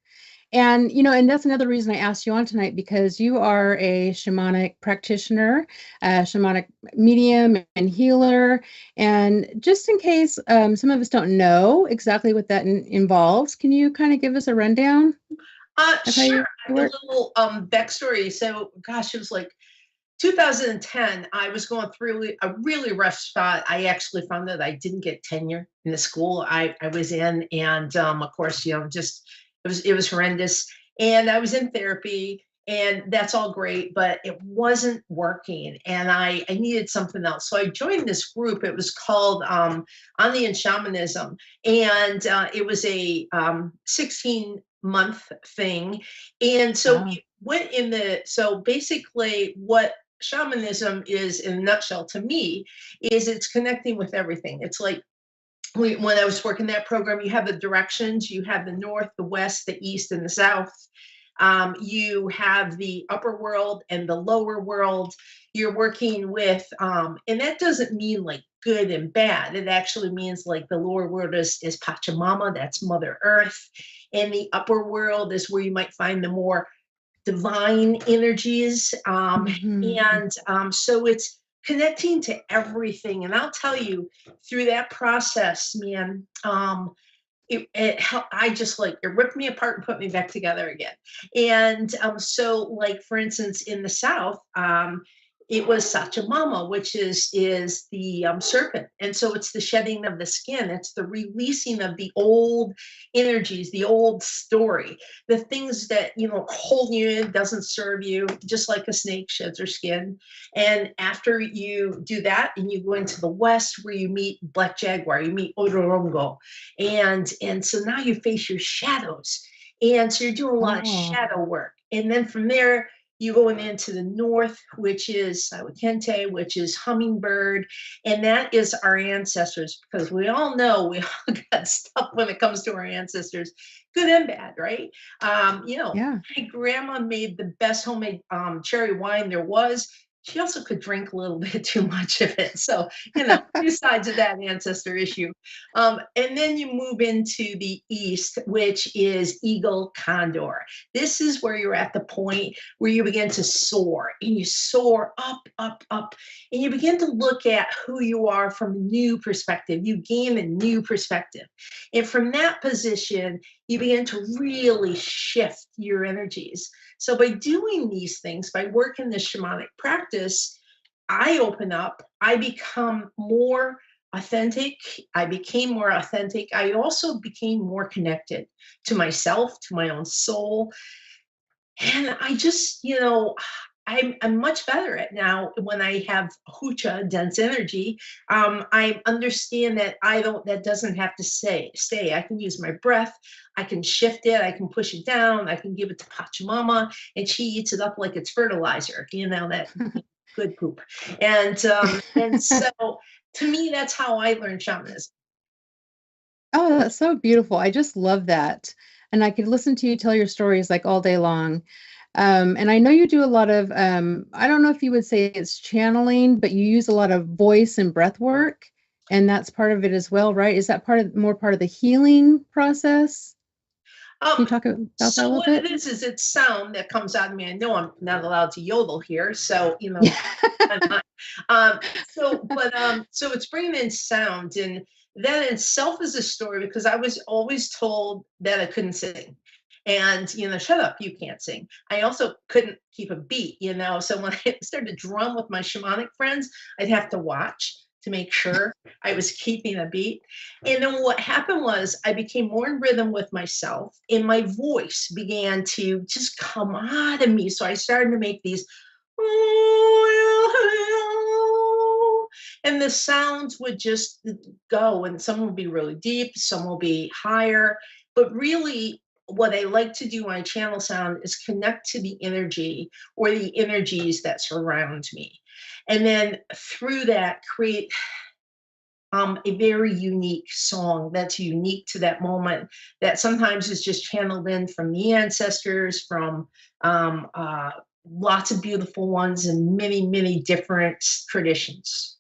And, and that's another reason I asked you on tonight, because you are a shamanic practitioner, shamanic medium and healer. And just in case some of us don't know exactly what that involves, can you kind of give us a rundown? Sure. A little backstory. So, gosh, it was like 2010. I was going through a really rough spot. I actually found that I didn't get tenure in the school I was in. And of course, just it was horrendous. And I was in therapy and that's all great, but it wasn't working. And I needed something else. So I joined this group. It was called Ani and Shamanism. And it was a 16-month thing. And so we went so basically what shamanism is in a nutshell to me is it's connecting with everything. It's like when I was working that program, you have the directions, you have the north, the west, the east, and the south. You have the upper world and the lower world. You're working with, and that doesn't mean like good and bad. It actually means like the lower world is Pachamama, that's Mother Earth. And the upper world is where you might find the more divine energies. So it's connecting to everything. And I'll tell you, through that process, man, it ripped me apart and put me back together again. And so like, for instance, in the South, it was Sachamama, which is the serpent. And so it's the shedding of the skin. It's the releasing of the old energies, the old story, the things that, hold you in, doesn't serve you, just like a snake sheds her skin. And after you do that and you go into the West where you meet Black Jaguar, you meet Odorongo. And so now you face your shadows. And so you're doing a lot of shadow work. And then from there, You going into the north, which is Sawakente, which is hummingbird, and that is our ancestors, because we all know we all got stuff when it comes to our ancestors, good and bad, right? Yeah. My grandma made the best homemade cherry wine there was. She also could drink a little bit too much of it. So, two sides of that ancestor issue. And then you move into the east, which is eagle condor. This is where you're at the point where you begin to soar, and you soar up, up, up, and you begin to look at who you are from a new perspective. You gain a new perspective. And from that position, you begin to really shift your energies. So by doing these things, by working this shamanic practice, I open up, I become more authentic. I became more authentic. I also became more connected to myself, to my own soul. And I just, I'm much better at now when I have hucha, dense energy. I understand that that doesn't have to stay. I can use my breath. I can shift it. I can push it down. I can give it to Pachamama, and she eats it up like it's fertilizer, that good poop. And so to me, that's how I learned shamanism. Oh, that's so beautiful. I just love that. And I could listen to you tell your stories like all day long. And I know you do a lot of, I don't know if you would say it's channeling, but you use a lot of voice and breath work. And that's part of it as well, right? Is that more part of the healing process? Can you talk about that a little what bit? it is it's sound that comes out of me. I know I'm not allowed to yodel here, so I'm not. So it's bringing in sound, and that in itself is a story, because I was always told that I couldn't sing. And shut up, you can't sing. I also couldn't keep a beat, so when I started to drum with my shamanic friends, I'd have to watch to make sure I was keeping a beat. And then what happened was I became more in rhythm with myself, and my voice began to just come out of me. So I started to make these, and the sounds would just go, and some will be really deep, some will be higher. But really, what I like to do when I channel sound is connect to the energy or the energies that surround me. And then through that, create a very unique song that's unique to that moment, that sometimes is just channeled in from the ancestors, from lots of beautiful ones and many, many different traditions.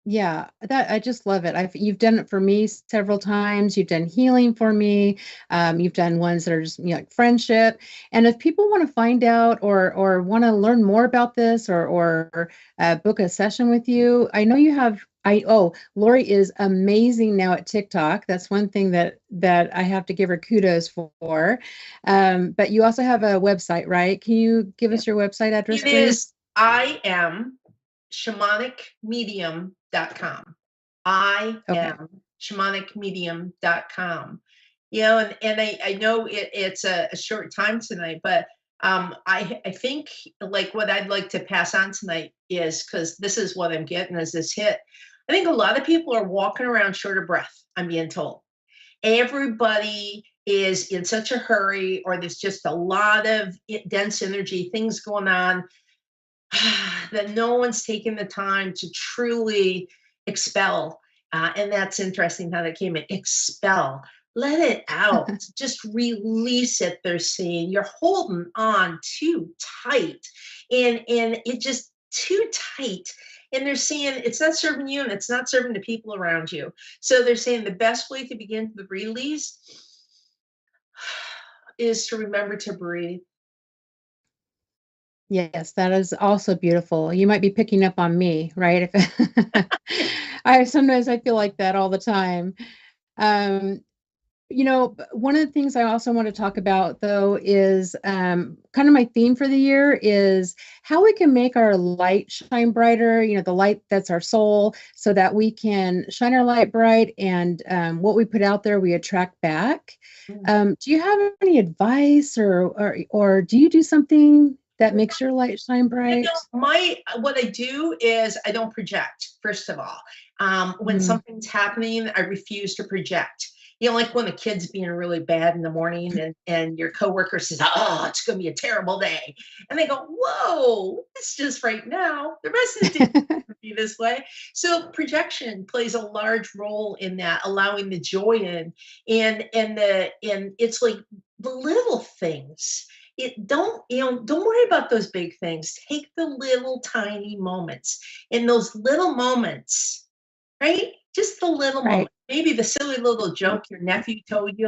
Yeah, I just love it. You've done it for me several times. You've done healing for me. You've done ones that are just like friendship. And if people want to find out or want to learn more about this or book a session with you, I know you have. Lori is amazing now at TikTok. That's one thing that I have to give her kudos for. But you also have a website, right? Can you give us your website address, please? It is I am shamanicmedium.com. I am shamanicmedium.com. And I know it's a short time tonight, but I think like what I'd like to pass on tonight is, because this is what I'm getting as this hit. I think a lot of people are walking around short of breath, I'm being told. Everybody is in such a hurry, or there's just a lot of dense energy, things going on, that no one's taking the time to truly expel. And that's interesting how that came in. Expel. Let it out. Just release it, they're saying. You're holding on too tight. And it just too tight. And they're saying it's not serving you, and it's not serving the people around you. So they're saying the best way to begin the release is to remember to breathe. Yes, that is also beautiful. You might be picking up on me, right? Sometimes I feel like that all the time. One of the things I also want to talk about, though, is kind of my theme for the year is how we can make our light shine brighter, the light that's our soul, so that we can shine our light bright, and what we put out there, we attract back. Do you have any advice or do you do something that makes your light shine bright? What I do is I don't project, first of all. When something's happening, I refuse to project. You know, like when the kid's being really bad in the morning and your coworker says, oh, it's going to be a terrible day. And they go, whoa, it's just right now. The rest of the day is going to be this way. So projection plays a large role in that, allowing the joy in. And it's like the little things. Don't worry about those big things. Take the little tiny moments. In those little moments, right? Just the little moment. Maybe the silly little joke your nephew told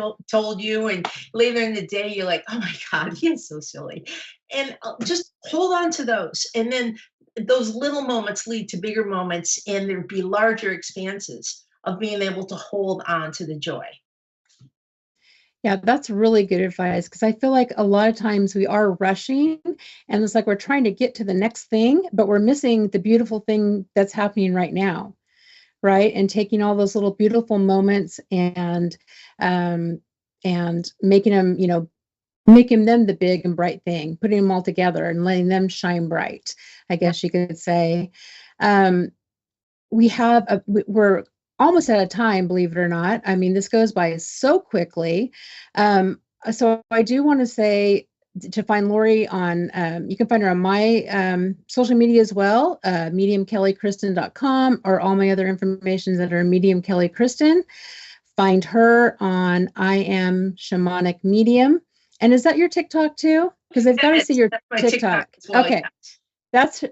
you, and later in the day you're like, oh my God, he is so silly. And just hold on to those. And then those little moments lead to bigger moments, and there'd be larger expanses of being able to hold on to the joy. Yeah, that's really good advice, because I feel like a lot of times we are rushing and it's like we're trying to get to the next thing, but we're missing the beautiful thing that's happening right now. Right. And taking all those little beautiful moments and making them, making them the big and bright thing, putting them all together and letting them shine bright, I guess you could say. We're almost out of time, believe it or not. I mean, this goes by so quickly. So I do want to say to find Lori on, you can find her on my social media as well, mediumkellykristen.com, or all my other information that are Medium Kelly Kristen. Find her on I Am Shamanic Medium. And is that your TikTok too? Because they've got to see your TikTok. Well, okay. That's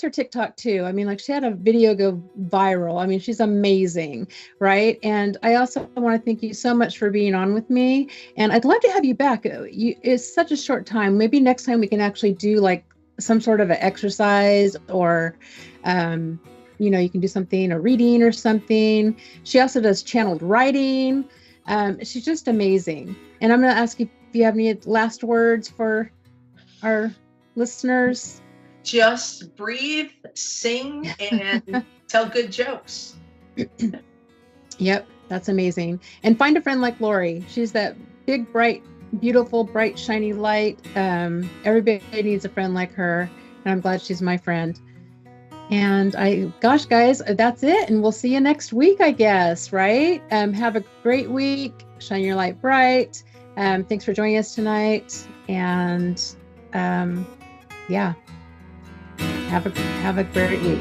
her TikTok too. I mean, like, she had a video go viral. I mean, she's amazing, right? And I also want to thank you so much for being on with me. And I'd love to have you back. It's such a short time. Maybe next time we can actually do like some sort of an exercise, or, you can do something, a reading or something. She also does channeled writing. She's just amazing. And I'm going to ask you if you have any last words for our listeners. Just breathe, sing, and tell good jokes. Yep, that's amazing. And find a friend like Lori. She's that big, bright, beautiful, bright, shiny light. Everybody needs a friend like her, and I'm glad she's my friend. And gosh, guys, that's it. And we'll see you next week, I guess, right? Have a great week. Shine your light bright. Thanks for joining us tonight. And yeah. Have a great week.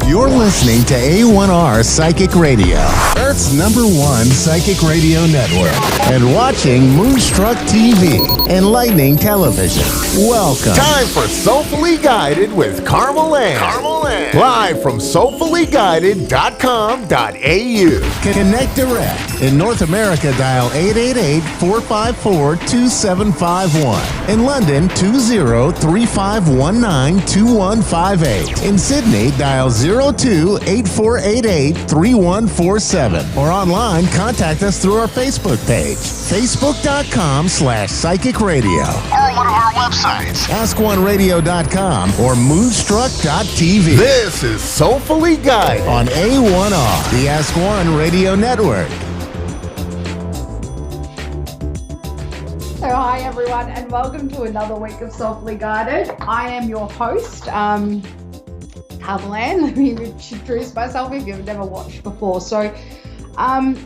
You're listening to A1R Psychic Radio, Earth's #1 psychic radio network, and watching Moonstruck TV, enlightening television. Welcome. Time for Soulfully Guided with Carmel Ann. Live from soulfullyguided.com.au. Connect direct. In North America, dial 888-454-2751. In London, 20-3519-2158. In Sydney, dial 0 602-8488-3147. Or online, contact us through our Facebook page, facebook.com/psychic radio. Or one of our websites. Ask1radio.com or moonstruck.tv. This is Soulfully Guided on A1R, the Ask One Radio Network. So hi everyone and welcome to another week of Soulfully Guided. I am your host, Carmelan. Let me introduce myself if you've never watched before. So I'm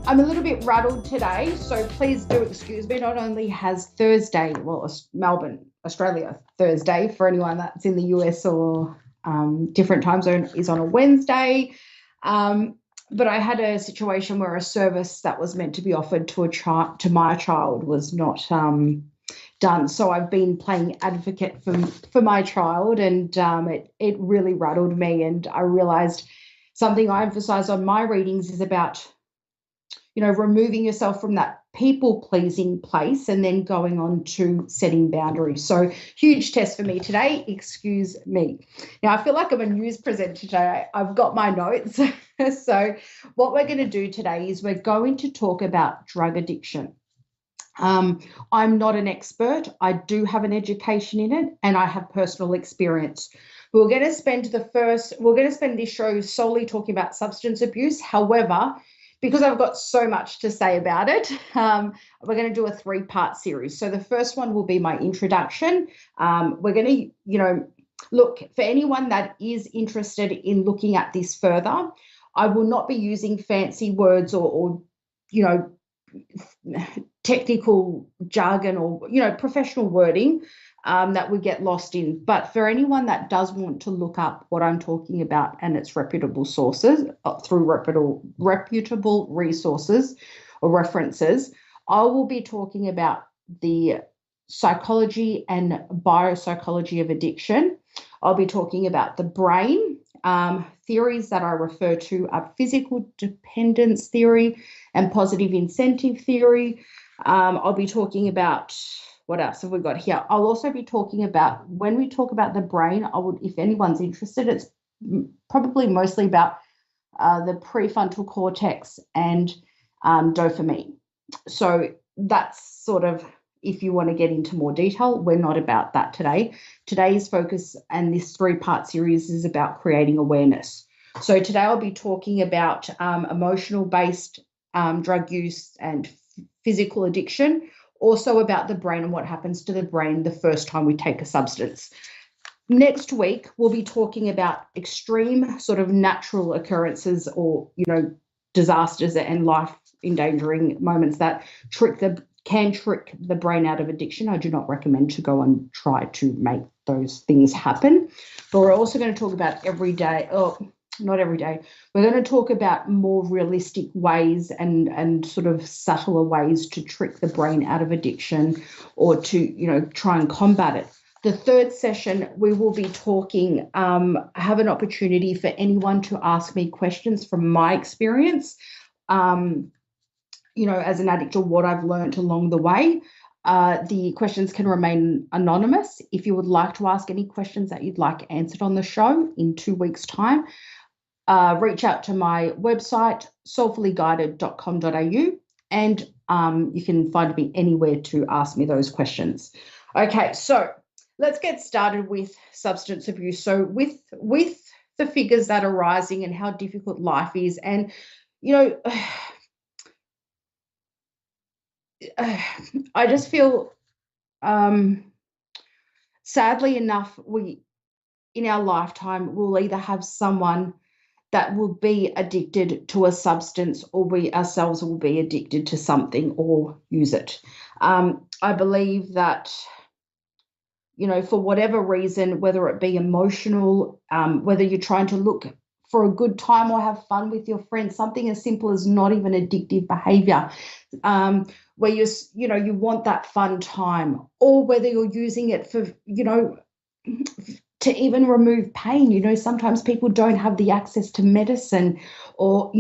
a little bit rattled today, so please do excuse me. Not only has Thursday, well, Melbourne, Australia, Thursday, for anyone that's in the US or different time zone, is on a Wednesday. But I had a situation where a service that was meant to be offered to my child was not done. So I've been playing advocate for my child, and it really rattled me. And I realized something I emphasize on my readings is about, removing yourself from that people-pleasing place and then going on to setting boundaries. So huge test for me today. Excuse me. Now, I feel like I'm a news presenter today. I've got my notes. So what we're going to do today is we're going to talk about drug addiction. I'm not an expert. I do have an education in it, and I have personal experience. We're going to spend this show solely talking about substance abuse. However, because I've got so much to say about it, we're going to do a 3-part series. So the first one will be my introduction. We're going to, look, for anyone that is interested in looking at this further, I will not be using fancy words or technical jargon or, professional wording that we get lost in. But for anyone that does want to look up what I'm talking about and its reputable sources through reputable resources or references, I will be talking about the psychology and biopsychology of addiction. I'll be talking about the brain. Theories that I refer to are physical dependence theory and positive incentive theory. I'll be talking about, what else have we got here? I'll also be talking about, when we talk about the brain, if anyone's interested, it's probably mostly about the prefrontal cortex and dopamine. So that's sort of, if you want to get into more detail, we're not about that today. Today's focus and this 3-part series is about creating awareness. So today I'll be talking about emotional-based drug use and physical addiction, also about the brain and what happens to the brain the first time we take a substance. Next week, we'll be talking about extreme sort of natural occurrences or, disasters and life-endangering moments that can trick the brain out of addiction. I do not recommend to go and try to make those things happen. But we're also going to talk about not every day. We're going to talk about more realistic ways and sort of subtler ways to trick the brain out of addiction or to, try and combat it. The third session, we will be talking, have an opportunity for anyone to ask me questions from my experience, as an addict or what I've learned along the way. The questions can remain anonymous. If you would like to ask any questions that you'd like answered on the show in 2 weeks' time, reach out to my website, soulfullyguided.com.au, and you can find me anywhere to ask me those questions. Okay, so let's get started with substance abuse. So with the figures that are rising and how difficult life is, and, I just feel, sadly enough, we, in our lifetime, will either have someone that will be addicted to a substance, or we ourselves will be addicted to something or use it. I believe that, for whatever reason, whether it be emotional, whether you're trying to look for a good time or have fun with your friends, something as simple as not even addictive behavior, where you want that fun time, or whether you're using it for, to even remove pain. Sometimes people don't have the access to medicine or,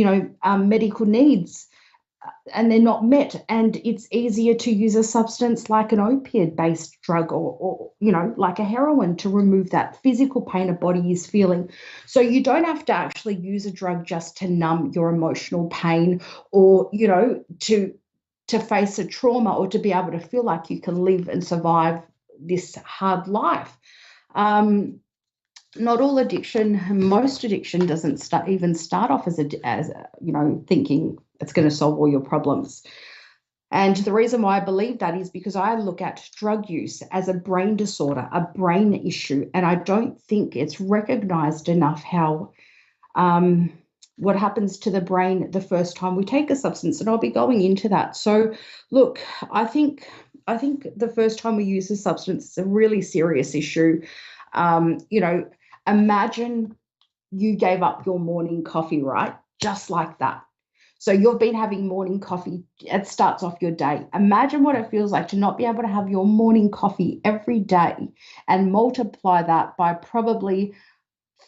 medical needs. and they're not met, and it's easier to use a substance like an opiate-based drug or like a heroin to remove that physical pain a body is feeling. So you don't have to actually use a drug just to numb your emotional pain or to face a trauma or to be able to feel like you can live and survive this hard life. Not all addiction, most addiction doesn't start off as thinking it's going to solve all your problems. And the reason why I believe that is because I look at drug use as a brain disorder, a brain issue, and I don't think it's recognized enough how what happens to the brain the first time we take a substance, and I'll be going into that. So look, I think the first time we use a substance is a really serious issue. Imagine you gave up your morning coffee, right? Just like that. So you've been having morning coffee. It starts off your day. Imagine what it feels like to not be able to have your morning coffee every day and multiply that by probably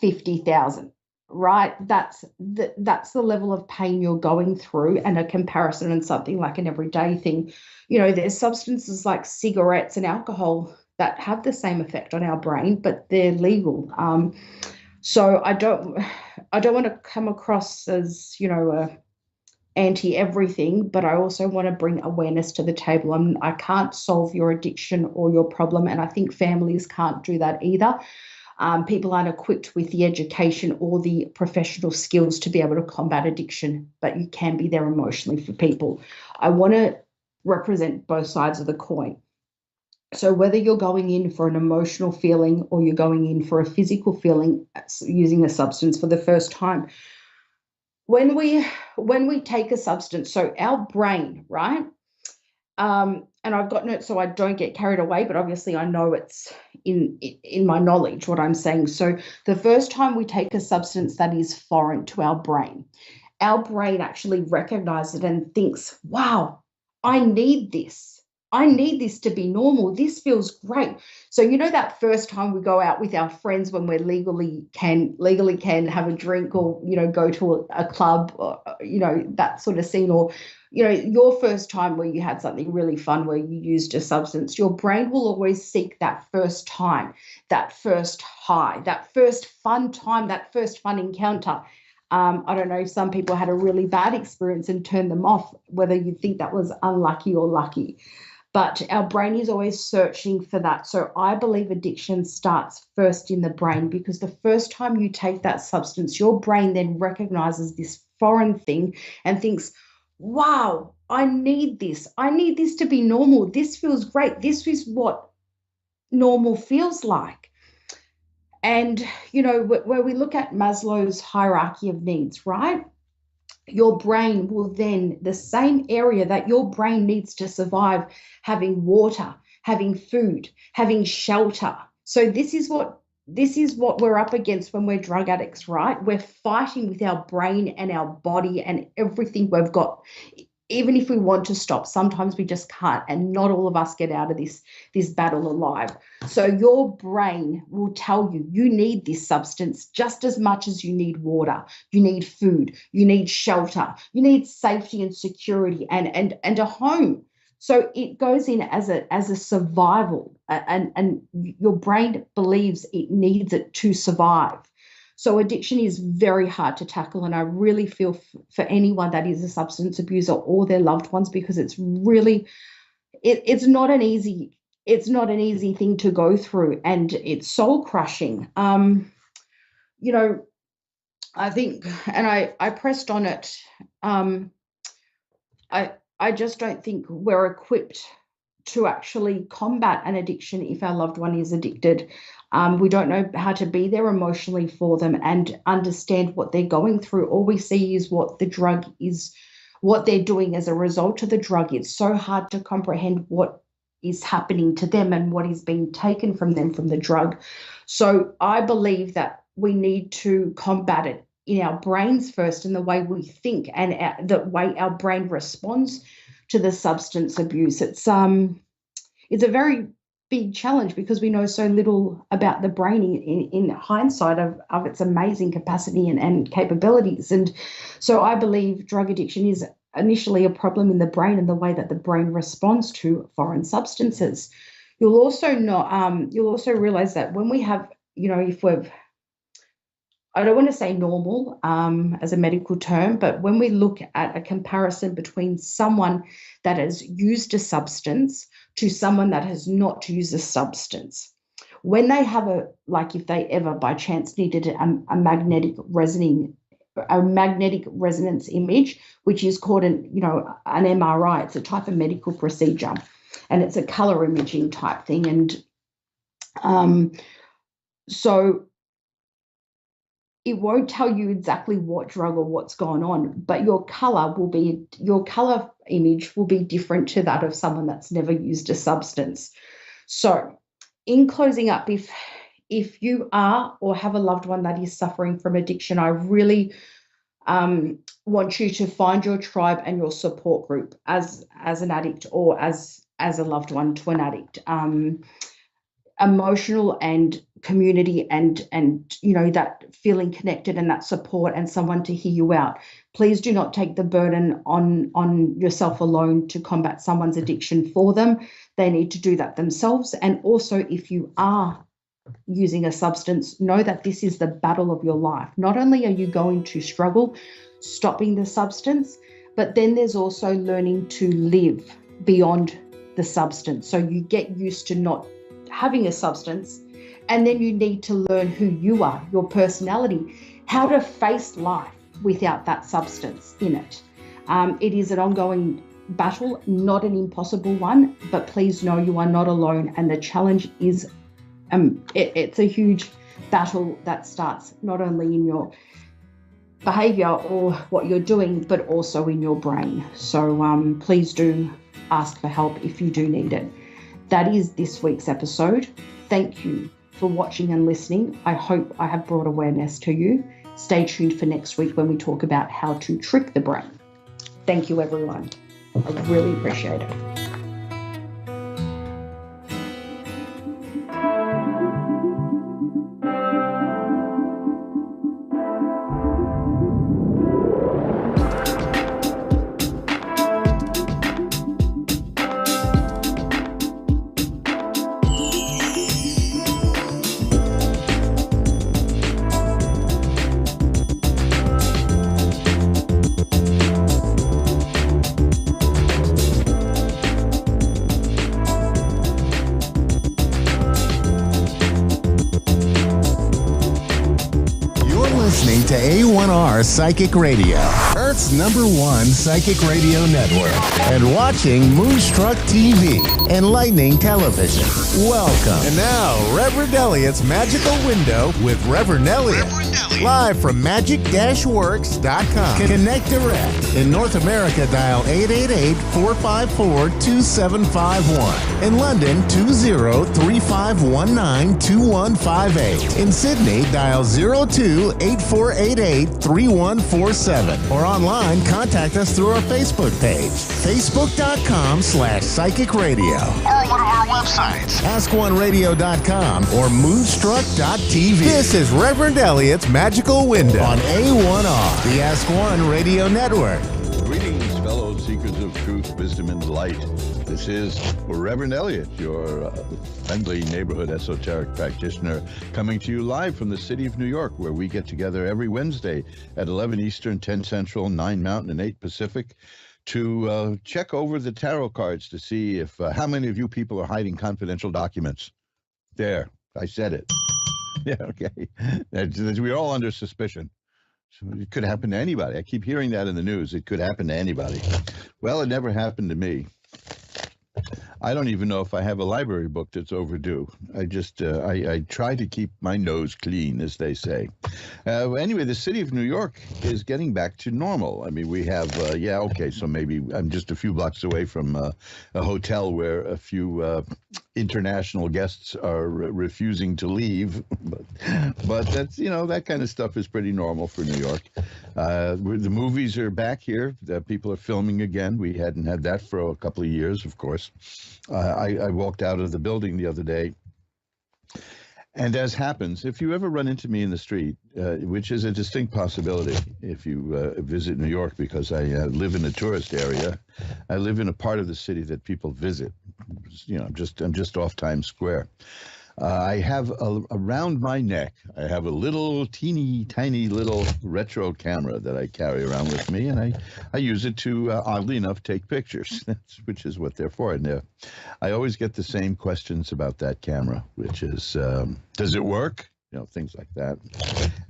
50,000, right? That's the level of pain you're going through, and a comparison and something like an everyday thing. There's substances like cigarettes and alcohol that have the same effect on our brain, but they're legal. So I don't want to come across as, anti everything, but I also want to bring awareness to the table. I can't solve your addiction or your problem, and I think families can't do that either. People aren't equipped with the education or the professional skills to be able to combat addiction, but you can be there emotionally for people. I want to represent both sides of the coin. So whether you're going in for an emotional feeling or you're going in for a physical feeling using a substance for the first time, when we take a substance, so our brain, right? And I've got notes so I don't get carried away, but obviously I know it's in my knowledge what I'm saying. So the first time we take a substance that is foreign to our brain actually recognizes it and thinks, wow, I need this. I need this to be normal. This feels great. So that first time we go out with our friends when we legally can have a drink or go to a club or that sort of scene, or your first time where you had something really fun where you used a substance, your brain will always seek that first time, that first high, that first fun time, that first fun encounter. I don't know if some people had a really bad experience and turned them off, whether you think that was unlucky or lucky. But our brain is always searching for that. So I believe addiction starts first in the brain, because the first time you take that substance, your brain then recognizes this foreign thing and thinks, wow, I need this. I need this to be normal. This feels great. This is what normal feels like. And, where we look at Maslow's hierarchy of needs, right? Your brain will then, the same area that your brain needs to survive, having water, having food, having shelter. So this is what we're up against when we're drug addicts, right? We're fighting with our brain and our body and everything we've got. Even if we want to stop, sometimes we just can't, and not all of us get out of this battle alive. So your brain will tell you need this substance just as much as you need water, you need food, you need shelter, you need safety and security and a home. So it goes in as a survival, and your brain believes it needs it to survive. So addiction is very hard to tackle, and I really feel for anyone that is a substance abuser or their loved ones, because it's really, it's not an easy thing to go through, and it's soul crushing. I think, and I pressed on it. I just don't think we're equipped to actually combat an addiction if our loved one is addicted. We don't know how to be there emotionally for them and understand what they're going through. All we see is what the drug is, what they're doing as a result of the drug. It's so hard to comprehend what is happening to them and what is being taken from them from the drug. So I believe that we need to combat it in our brains first, in the way we think and the way our brain responds to the substance abuse. It's a very big challenge because we know so little about the brain in hindsight of its amazing capacity and capabilities. And so I believe drug addiction is initially a problem in the brain and the way that the brain responds to foreign substances. You'll also realize that when we have, if we've, I don't want to say normal as a medical term, but when we look at a comparison between someone that has used a substance to someone that has not used a substance, when they have if they ever by chance needed a magnetic resonance image, which is called an MRI. It's a type of medical procedure, and it's a color imaging type thing. And so it won't tell you exactly what drug or what's going on, but your color image will be different to that of someone that's never used a substance. So in closing up, if you are or have a loved one that is suffering from addiction, I really want you to find your tribe and your support group as an addict or as a loved one to an addict. Emotional and community and that feeling connected and that support and someone to hear you out. Please do not take the burden on yourself alone to combat someone's addiction for them. They need to do that themselves. And also, if you are using a substance, know that this is the battle of your life. Not only are you going to struggle stopping the substance, but then there's also learning to live beyond the substance. So you get used to not having a substance, and then you need to learn who you are, your personality, how to face life without that substance in it. It is an ongoing battle, not an impossible one, but please know you are not alone, and the challenge is it's a huge battle that starts not only in your behavior or what you're doing, but also in your brain. So please do ask for help if you do need it. That is this week's episode. Thank you for watching and listening. I hope I have brought awareness to you. Stay tuned for next week when we talk about how to trick the brain. Thank you, everyone. I really appreciate it. Listening to A1R Psychic Radio, Earth's #1 psychic radio network, and watching Moonstruck TV, Enlightening Television. Welcome. And now, Reverend Elliot's Magical Window with Reverend Elliot. Live from magic-works.com. Connect direct. In North America, dial 888-454-2751. In London, 20-3519-2158. In Sydney, dial 02-8488-3147. Or online, contact us through our Facebook page, facebook.com/psychic radio. Or one of our websites, AskOneRadio.com or Moonstruck.tv. This is Reverend Elliot's Magical Window on A1R, the Ask One Radio Network. Greetings, fellow seekers of truth, wisdom, and light. This is Reverend Elliot, your friendly neighborhood esoteric practitioner, coming to you live from the city of New York, where we get together every Wednesday at 11 Eastern, 10 Central, 9 Mountain, and 8 Pacific to check over the tarot cards to see if how many of you people are hiding confidential documents. There, I said it. Yeah, okay. We're all under suspicion. So it could happen to anybody. I keep hearing that in the news. It could happen to anybody. Well, it never happened to me. I don't even know if I have a library book that's overdue. I just, I try to keep my nose clean, as they say. Anyway, the city of New York is getting back to normal. I mean, we have, so maybe I'm just a few blocks away from a hotel where a few international guests are refusing to leave. But that's, that kind of stuff is pretty normal for New York. The movies are back here. People are filming again. We hadn't had that for a couple of years, of course. I walked out of the building the other day, And as happens, if you ever run into me in the street, which is a distinct possibility if you visit New York, because I live in a tourist area, I live in a part of the city that people visit. You know, I'm just off Times Square. I have around my neck, I have a little teeny tiny little retro camera that I carry around with me, and I use it to, oddly enough, take pictures, which is what they're for. And I always get the same questions about that camera, which is, does it work? You know, things like that.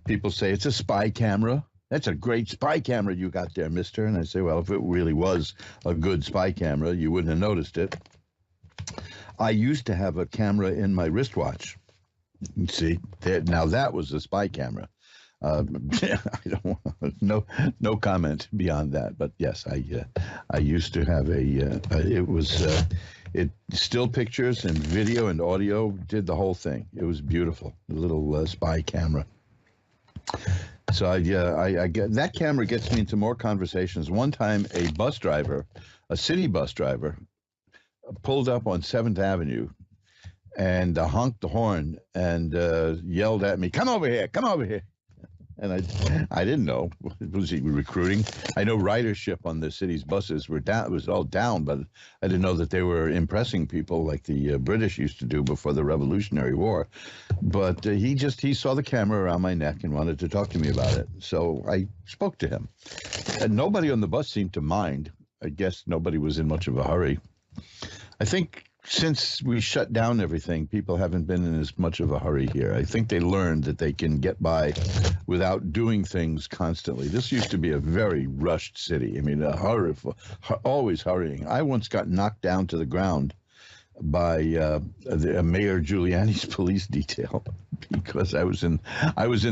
People say it's a spy camera. That's a great spy camera you got there, mister. And I say, well, if it really was a good spy camera, you wouldn't have noticed it. I used to have a camera in my wristwatch. See, now that was a spy camera. I don't no comment beyond that. But yes, I used to have it still pictures and video and audio, did the whole thing. It was beautiful, a little spy camera. So I get that camera gets me into more conversations. One time, a city bus driver, pulled up on 7th Avenue and honked the horn and yelled at me, come over here. And I didn't know. Was he recruiting? I know ridership on the city's buses were down. It was all down, but I didn't know that they were impressing people like the British used to do before the Revolutionary War. But he saw the camera around my neck and wanted to talk to me about it. So I spoke to him. And nobody on the bus seemed to mind. I guess nobody was in much of a hurry. I think since we shut down everything, people haven't been in as much of a hurry here. I think they learned that they can get by without doing things constantly. This used to be a very rushed city. I mean, always hurrying. I once got knocked down to the ground by Mayor Giuliani's police detail because I was in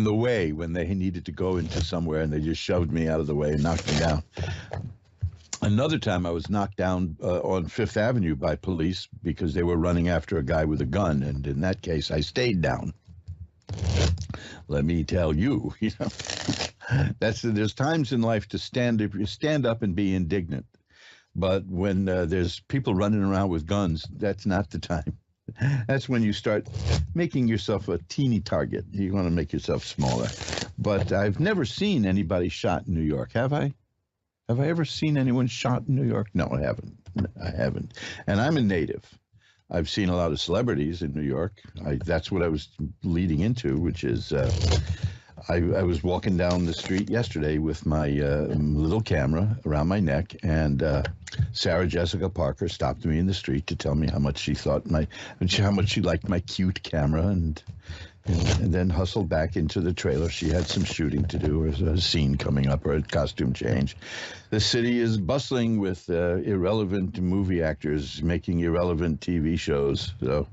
the way when they needed to go into somewhere, and they just shoved me out of the way and knocked me down. Another time I was knocked down on 5th Avenue by police because they were running after a guy with a gun. And in that case, I stayed down. Let me tell you, there's times in life to stand up and be indignant. But when there's people running around with guns, that's not the time. That's when you start making yourself a teeny target. You want to make yourself smaller. But I've never seen anybody shot in New York, have I? Have I ever seen anyone shot in New York? No, I haven't. And I'm a native. I've seen a lot of celebrities in New York. That's what I was leading into, which is I was walking down the street yesterday with my little camera around my neck, and Sarah Jessica Parker stopped me in the street to tell me how much she liked my cute camera, and then hustled back into the trailer. She had some shooting to do, or a scene coming up, or a costume change. The city is bustling with irrelevant movie actors making irrelevant TV shows. So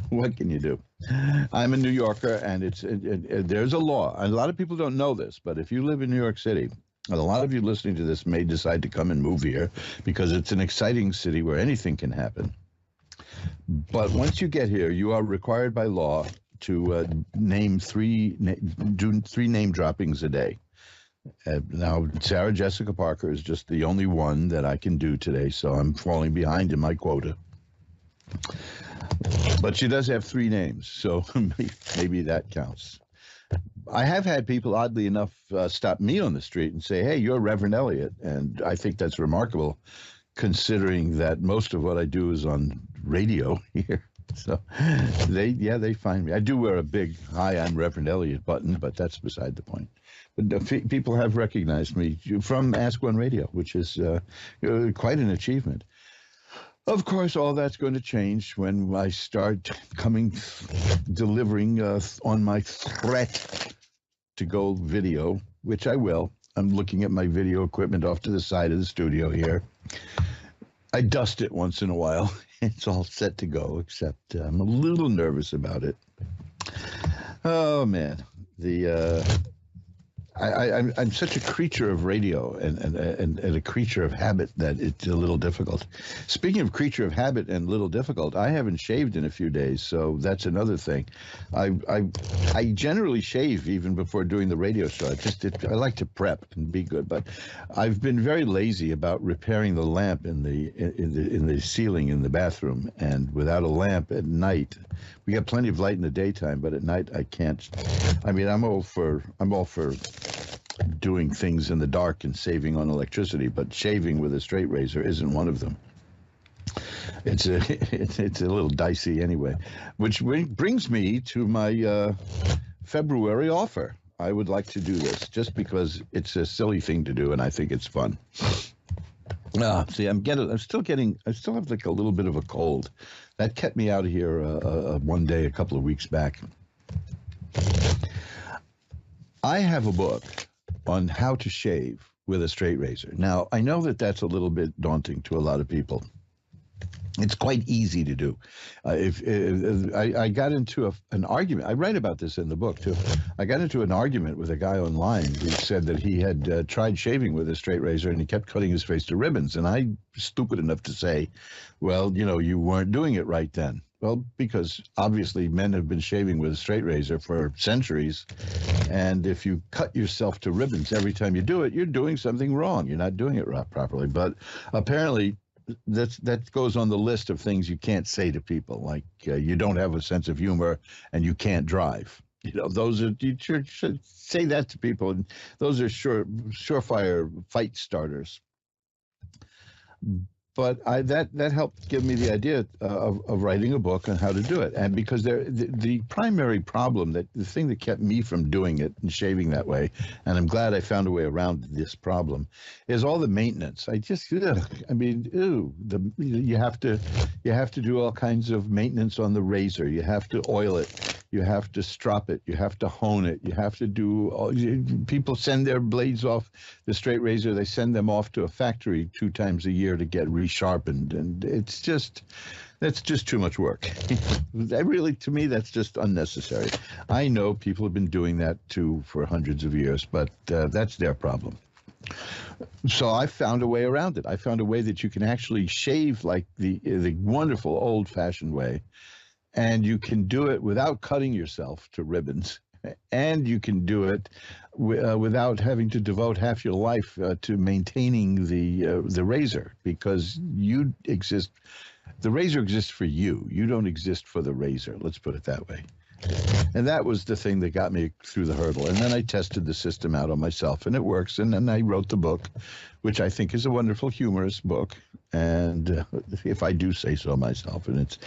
what can you do? I'm a New Yorker, and there's a law. A lot of people don't know this, but if you live in New York City, and a lot of you listening to this may decide to come and move here because it's an exciting city where anything can happen. But once you get here, you are required by law to do 3 name droppings a day. Now, Sarah Jessica Parker is just the only one that I can do today, so I'm falling behind in my quota. But she does have 3 names, so maybe that counts. I have had people, oddly enough, stop me on the street and say, hey, you're Reverend Elliott, and I think that's remarkable, considering that most of what I do is on radio here. So they find me. I do wear a big "Hi, I'm Reverend Elliott" button, but that's beside the point. But people have recognized me from Ask One Radio, which is quite an achievement. Of course, all that's going to change when I start delivering on my threat to go video, which I will. I'm looking at my video equipment off to the side of the studio here. I dust it once in a while. It's all set to go, except I'm a little nervous about it. Oh, man. I'm such a creature of radio and a creature of habit that it's a little difficult. Speaking of creature of habit and little difficult, I haven't shaved in a few days, so that's another thing. I generally shave even before doing the radio show. I like to prep and be good, but I've been very lazy about repairing the lamp in the ceiling in the bathroom. And without a lamp at night, we got plenty of light in the daytime, but at night I can't. I mean, I'm all for doing things in the dark and saving on electricity, but shaving with a straight razor isn't one of them. It's a little dicey anyway, which brings me to my February offer. I would like to do this just because it's a silly thing to do, and I think it's fun. See, I still have like a little bit of a cold. That kept me out of here one day a couple of weeks back. I have a book on how to shave with a straight razor. Now, I know that that's a little bit daunting to a lot of people. It's quite easy to do. I got into an argument. I write about this in the book, too. I got into an argument with a guy online who said that he had tried shaving with a straight razor and he kept cutting his face to ribbons. And I was stupid enough to say, well, you weren't doing it right then. Well, because obviously men have been shaving with a straight razor for centuries. And if you cut yourself to ribbons every time you do it, you're doing something wrong. You're not doing it properly. But apparently that goes on the list of things you can't say to people, like you don't have a sense of humor and you can't drive. Those are, you should say that to people. And those are surefire fight starters. But that helped give me the idea of writing a book on how to do it. And because the primary problem, the thing that kept me from doing it and shaving that way, and I'm glad I found a way around this problem, is all the maintenance. You have to do all kinds of maintenance on the razor. You have to oil it. You have to strop it. You have to hone it. You have to do. People send their blades off the straight razor. They send them off to a factory 2 times a year to get resharpened, and that's just too much work. To me, that's just unnecessary. I know people have been doing that too for hundreds of years, but that's their problem. So I found a way around it. I found a way that you can actually shave like the wonderful old-fashioned way. And you can do it without cutting yourself to ribbons, and you can do it without having to devote half your life to maintaining the razor, because you exist. The razor exists for you. You don't exist for the razor. Let's put it that way. And that was the thing that got me through the hurdle. And then I tested the system out on myself, and it works. And then I wrote the book, which I think is a wonderful, humorous book. And if I do say so myself, and it's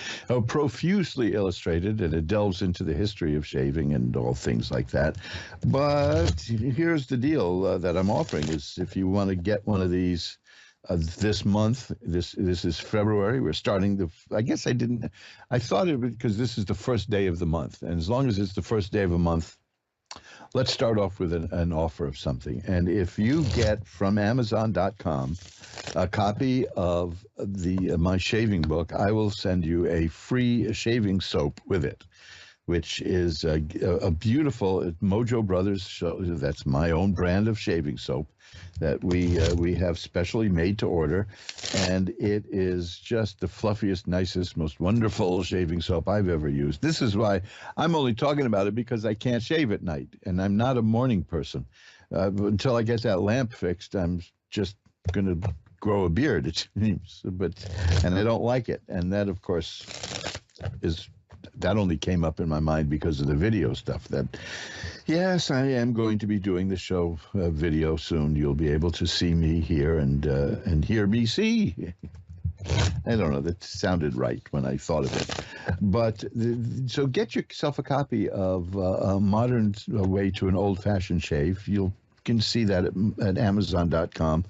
profusely illustrated, and it delves into the history of shaving and all things like that. But here's the deal that I'm offering is if you want to get one of these this month, this is February. We're starting I thought it was because this is the first day of the month. And as long as it's the first day of a month, let's start off with an offer of something. And if you get from Amazon.com a copy of my shaving book, I will send you a free shaving soap with it, which is a beautiful Mojo Brothers show. That's my own brand of shaving soap that we have specially made to order, and it is just the fluffiest, nicest, most wonderful shaving soap I've ever used. This is why I'm only talking about it, because I can't shave at night, and I'm not a morning person. Until I get that lamp fixed, I'm just going to grow a beard, it seems, and I don't like it. And that, of course, that only came up in my mind because of the video stuff. That, yes, I am going to be doing the show video soon. You'll be able to see me here and hear me see. I don't know, that sounded right when I thought of it. But so get yourself a copy of A Modern Way to an Old-Fashioned Shave. You can see that at Amazon.com.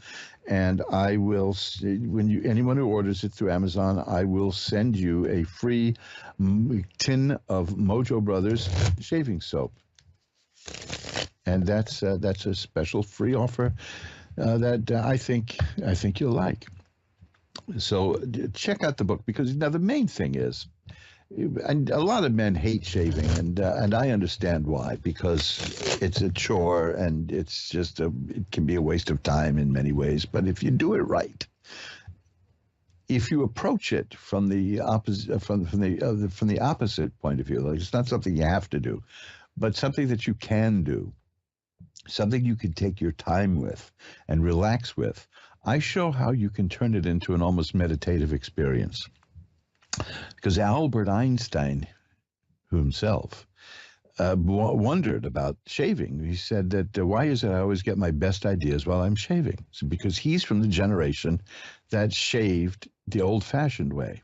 And I will, anyone who orders it through Amazon, I will send you a free tin of Mojo Brothers shaving soap. And that's a special free offer that I think you'll like. So check out the book, because now the main thing is and a lot of men hate shaving, and I understand why, because it's a chore and it's just it can be a waste of time in many ways. But if you do it right, if you approach it from the opposite from the opposite point of view, like it's not something you have to do, but something that you can do, something you can take your time with and relax with. I show how you can turn it into an almost meditative experience. Because Albert Einstein himself wondered about shaving. He said that, why is it I always get my best ideas while I'm shaving? So because he's from the generation that shaved the old-fashioned way.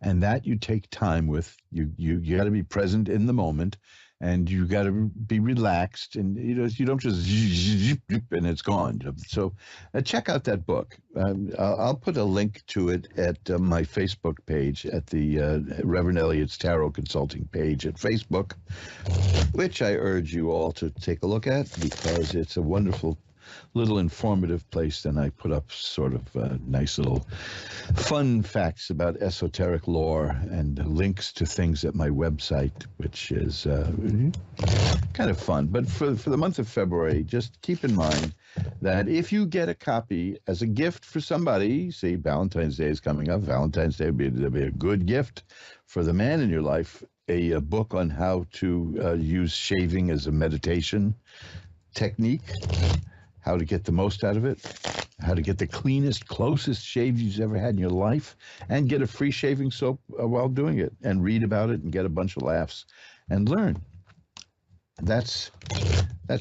And that you take time with. You got to be present in the moment, and you got to be relaxed, and you don't just zip and it's gone. So check out that book. I'll put a link to it at my Facebook page, at the Reverend Elliot's Tarot Consulting page at Facebook, which I urge you all to take a look at, because it's a wonderful little informative place. Then I put up sort of nice little fun facts about esoteric lore and links to things at my website, which is kind of fun. But for the month of February, just keep in mind that if you get a copy as a gift for somebody, see, Valentine's Day is coming up. Valentine's Day would be a good gift for the man in your life, a book on how to use shaving as a meditation technique, how to get the most out of it, how to get the cleanest, closest shave you've ever had in your life, and get a free shaving soap while doing it, and read about it and get a bunch of laughs and learn. That's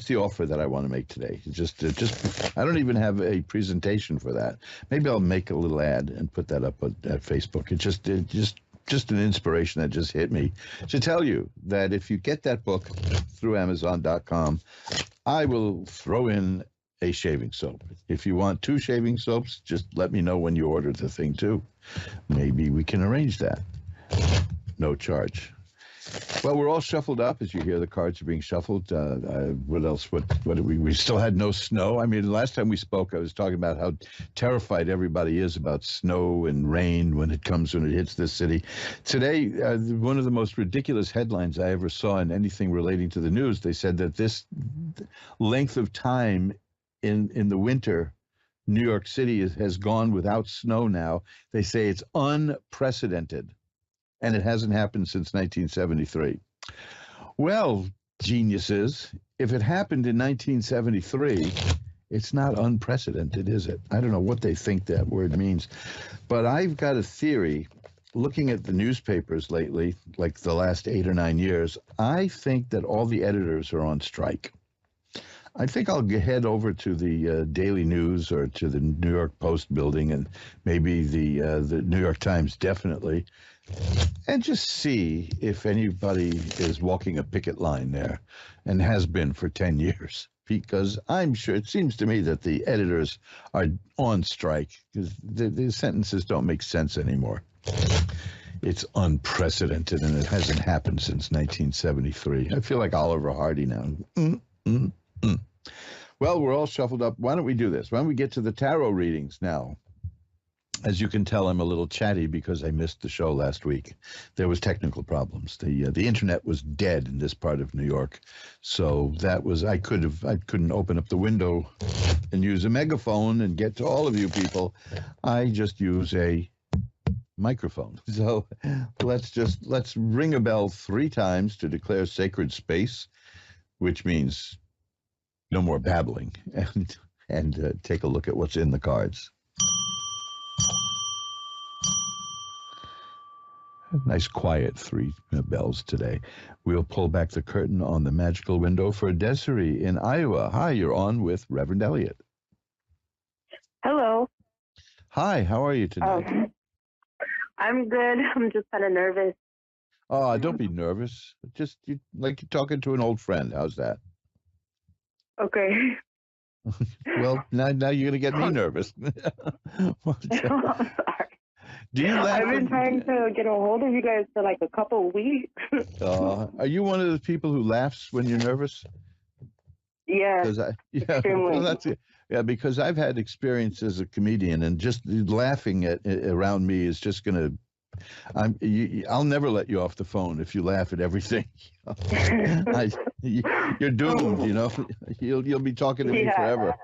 the offer that I want to make today. Just I don't even have a presentation for that. Maybe I'll make a little ad and put that up at Facebook. It's just an inspiration that just hit me to tell you that if you get that book through Amazon.com, I will throw in a shaving soap. If you want 2 shaving soaps, just let me know when you order the thing too. Maybe we can arrange that. No charge. Well, we're all shuffled up as you hear the cards are being shuffled. What else? What we still had no snow. I mean, last time we spoke, I was talking about how terrified everybody is about snow and rain when it hits this city. Today, one of the most ridiculous headlines I ever saw in anything relating to the news, they said that this length of time in the winter, New York City has gone without snow now. They say it's unprecedented, and it hasn't happened since 1973. Well, geniuses, if it happened in 1973, it's not unprecedented, is it? I don't know what they think that word means, but I've got a theory. Looking at the newspapers lately, like the last 8 or 9 years, I think that all the editors are on strike. I think I'll head over to the Daily News or to the New York Post building, and maybe the New York Times, definitely, and just see if anybody is walking a picket line there, and has been for 10 years. Because I'm sure, it seems to me that the editors are on strike because the sentences don't make sense anymore. It's unprecedented, and it hasn't happened since 1973. I feel like Oliver Hardy now. Well, we're all shuffled up. Why don't we do this? Why don't we get to the tarot readings now? As you can tell, I'm a little chatty because I missed the show last week. There was technical problems. The internet was dead in this part of New York, so that was I couldn't open up the window and use a megaphone and get to all of you people. I just use a microphone. So let's ring a bell 3 times to declare sacred space, which means no more babbling, and take a look at what's in the cards. Nice quiet 3 bells today. We'll pull back the curtain on the magical window for Desiree in Iowa. Hi, you're on with Reverend Elliot. Hello. Hi, how are you tonight? I'm good. I'm just kind of nervous. Oh, don't be nervous. Just like you're talking to an old friend. How's that? Okay. Well, now you're going to get me nervous. I'm sorry. Do you laugh? I've been trying to get a hold of you guys for like a couple of weeks. Are you one of the people who laughs when you're nervous? Yeah. Well, that's it. Yeah, because I've had experience as a comedian, and just laughing around me is just going to I'll never let you off the phone if you laugh at everything. You're doomed. You'll be talking to me forever.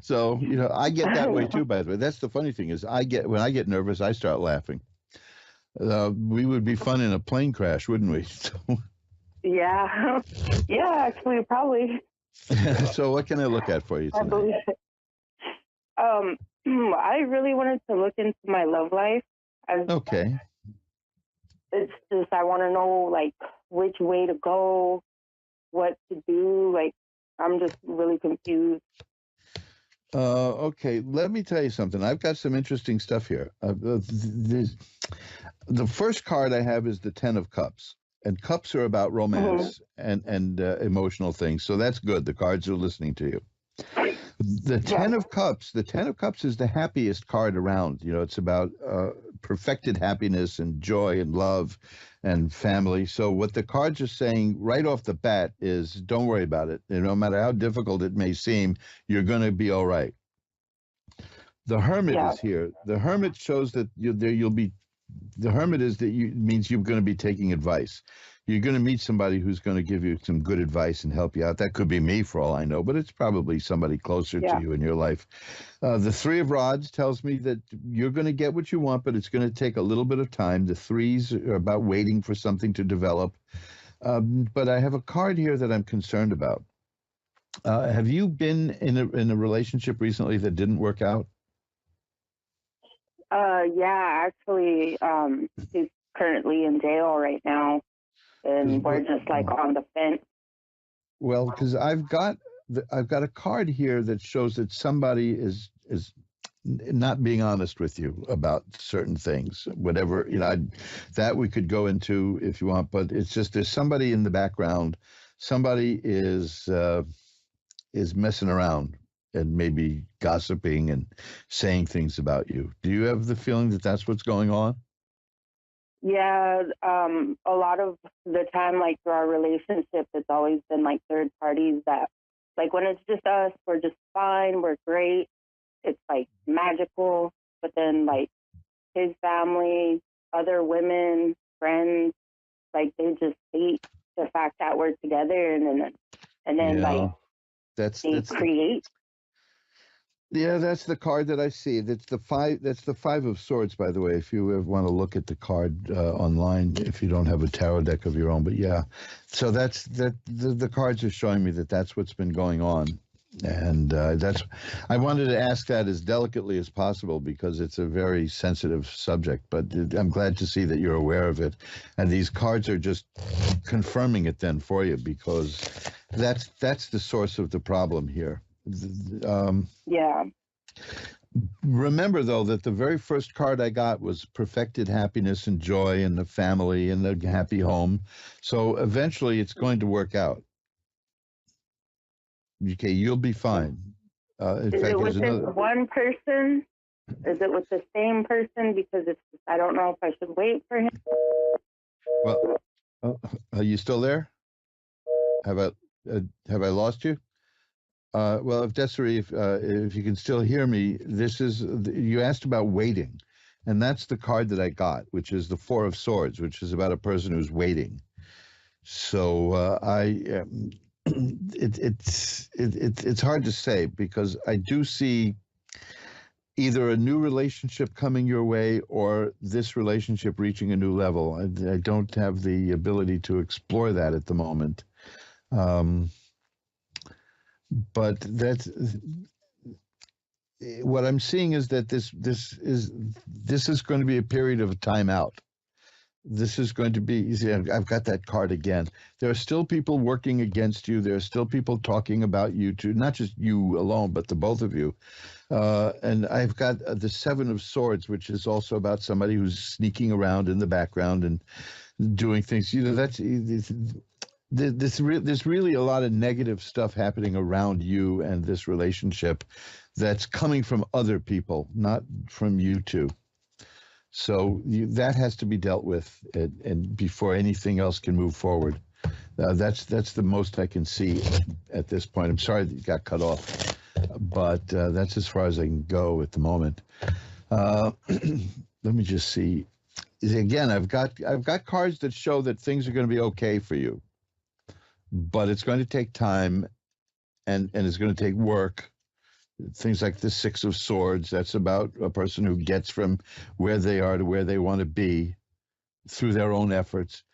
So I get that way too. By the way, that's the funny thing is when I get nervous, I start laughing. We would be fun in a plane crash, wouldn't we? Yeah. Yeah, actually, probably. So what can I look at for you I tonight? believe it. I really wanted to look into my love life. Okay. It's just I want to know like which way to go, what to do. Like I'm just really confused. Okay, let me tell you something. I've got some interesting stuff here. The first card I have is the Ten of Cups, and cups are about romance and emotional things. So that's good. The cards are listening to you. The Ten of Cups is the happiest card around. It's about perfected happiness and joy and love and family. So what the cards are saying right off the bat is don't worry about it. No matter how difficult it may seem, you're going to be all right. The Hermit is here. The Hermit shows that the Hermit means you're going to be taking advice. You're going to meet somebody who's going to give you some good advice and help you out. That could be me for all I know, but it's probably somebody closer to you in your life. The Three of Rods tells me that you're going to get what you want, but it's going to take a little bit of time. The threes are about waiting for something to develop. But I have a card here that I'm concerned about. Have you been in a relationship recently that didn't work out? Yeah, actually, he's currently in jail right now, and we're just like on the fence. Well, because I've got a card here that shows that somebody is not being honest with you about certain things, whatever, that we could go into if you want, but it's just there's somebody in the background, somebody is messing around and maybe gossiping and saying things about you. Do you have the feeling that that's what's going on? Yeah, a lot of the time, like through our relationship, it's always been like third parties that, like when it's just us, we're just fine, we're great, it's like magical. But then like his family, other women, friends, like they just hate the fact that we're together, and then like they create. Yeah, that's the card that I see. That's the Five of Swords, by the way, if you ever want to look at the card online, if you don't have a tarot deck of your own. But yeah, so the cards are showing me that that's what's been going on. And I wanted to ask that as delicately as possible because it's a very sensitive subject, but I'm glad to see that you're aware of it. And these cards are just confirming it then for you, because that's the source of the problem here. Yeah. Remember, though, that the very first card I got was perfected happiness and joy and the family and the happy home. So eventually it's going to work out. Okay, you'll be fine. In Is fact, it there's with another. this one person? Is it with the same person? Because I don't know if I should wait for him. Well, are you still there? Have I lost you? Well, if Desiree, if you can still hear me, you asked about waiting, and that's the card that I got, which is the Four of Swords, which is about a person who's waiting. So it's hard to say, because I do see either a new relationship coming your way or this relationship reaching a new level. I don't have the ability to explore that at the moment. But that's what I'm seeing, is that this is going to be a period of timeout. This is going to be easy. I've got that card again. There are still people working against you. There are still people talking about you too, not just you alone, but the both of you. And I've got the Seven of Swords, which is also about somebody who's sneaking around in the background and doing things. There's really a lot of negative stuff happening around you and this relationship that's coming from other people, not from you two. So that has to be dealt with, and before anything else can move forward. That's the most I can see at this point. I'm sorry that you got cut off, but that's as far as I can go at the moment. Let me just see. again, I've got cards that show that things are going to be okay for you, but it's going to take time, and it's going to take work. Things like the Six of Swords, that's about a person who gets from where they are to where they want to be through their own efforts.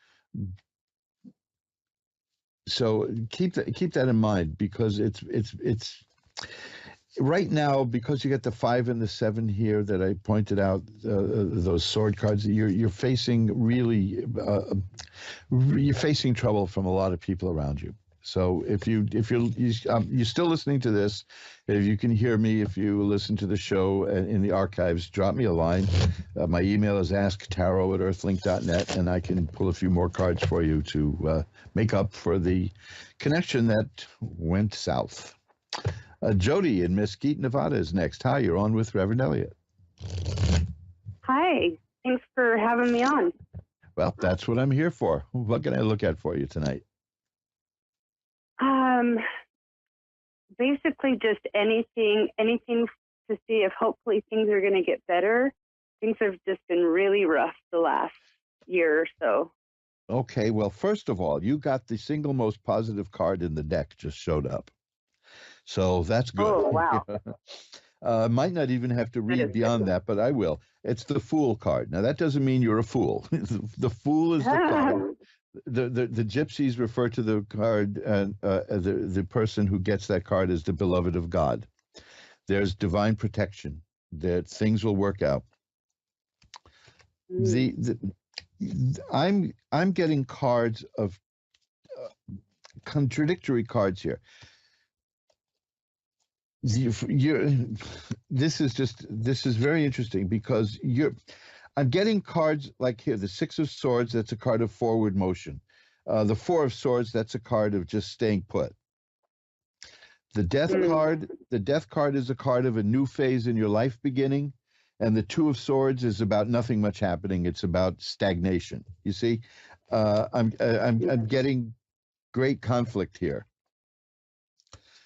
So keep that in mind, because it's right now, because you get the 5 and the 7 here that I pointed out, those sword cards, you're facing you're facing trouble from a lot of people around you. So if you're still listening to this, if you can hear me, if you listen to the show in the archives, drop me a line. My email is asktaro@earthlink.net, and I can pull a few more cards for you to make up for the connection that went south. Jody in Mesquite, Nevada is next. Hi, you're on with Reverend Elliott. Hi, thanks for having me on. Well, that's what I'm here for. What can I look at for you tonight? Basically just anything to see if hopefully things are going to get better. Things have just been really rough the last year or so. Okay, well, first of all, you got the single most positive card in the deck just showed up. So that's good. Oh, wow. Might not even have to read beyond that, but I will. It's the Fool card. Now, that doesn't mean you're a fool. The Fool is the card. The gypsies refer to the card, and the person who gets that card is the beloved of God. There's divine protection, that things will work out. I'm getting cards of contradictory cards here. This is very interesting, because I'm getting cards like here, the Six of Swords, that's a card of forward motion. The Four of Swords, that's a card of just staying put. The Death card is a card of a new phase in your life beginning, and the Two of Swords is about nothing much happening. It's about stagnation. You see, I'm getting great conflict here.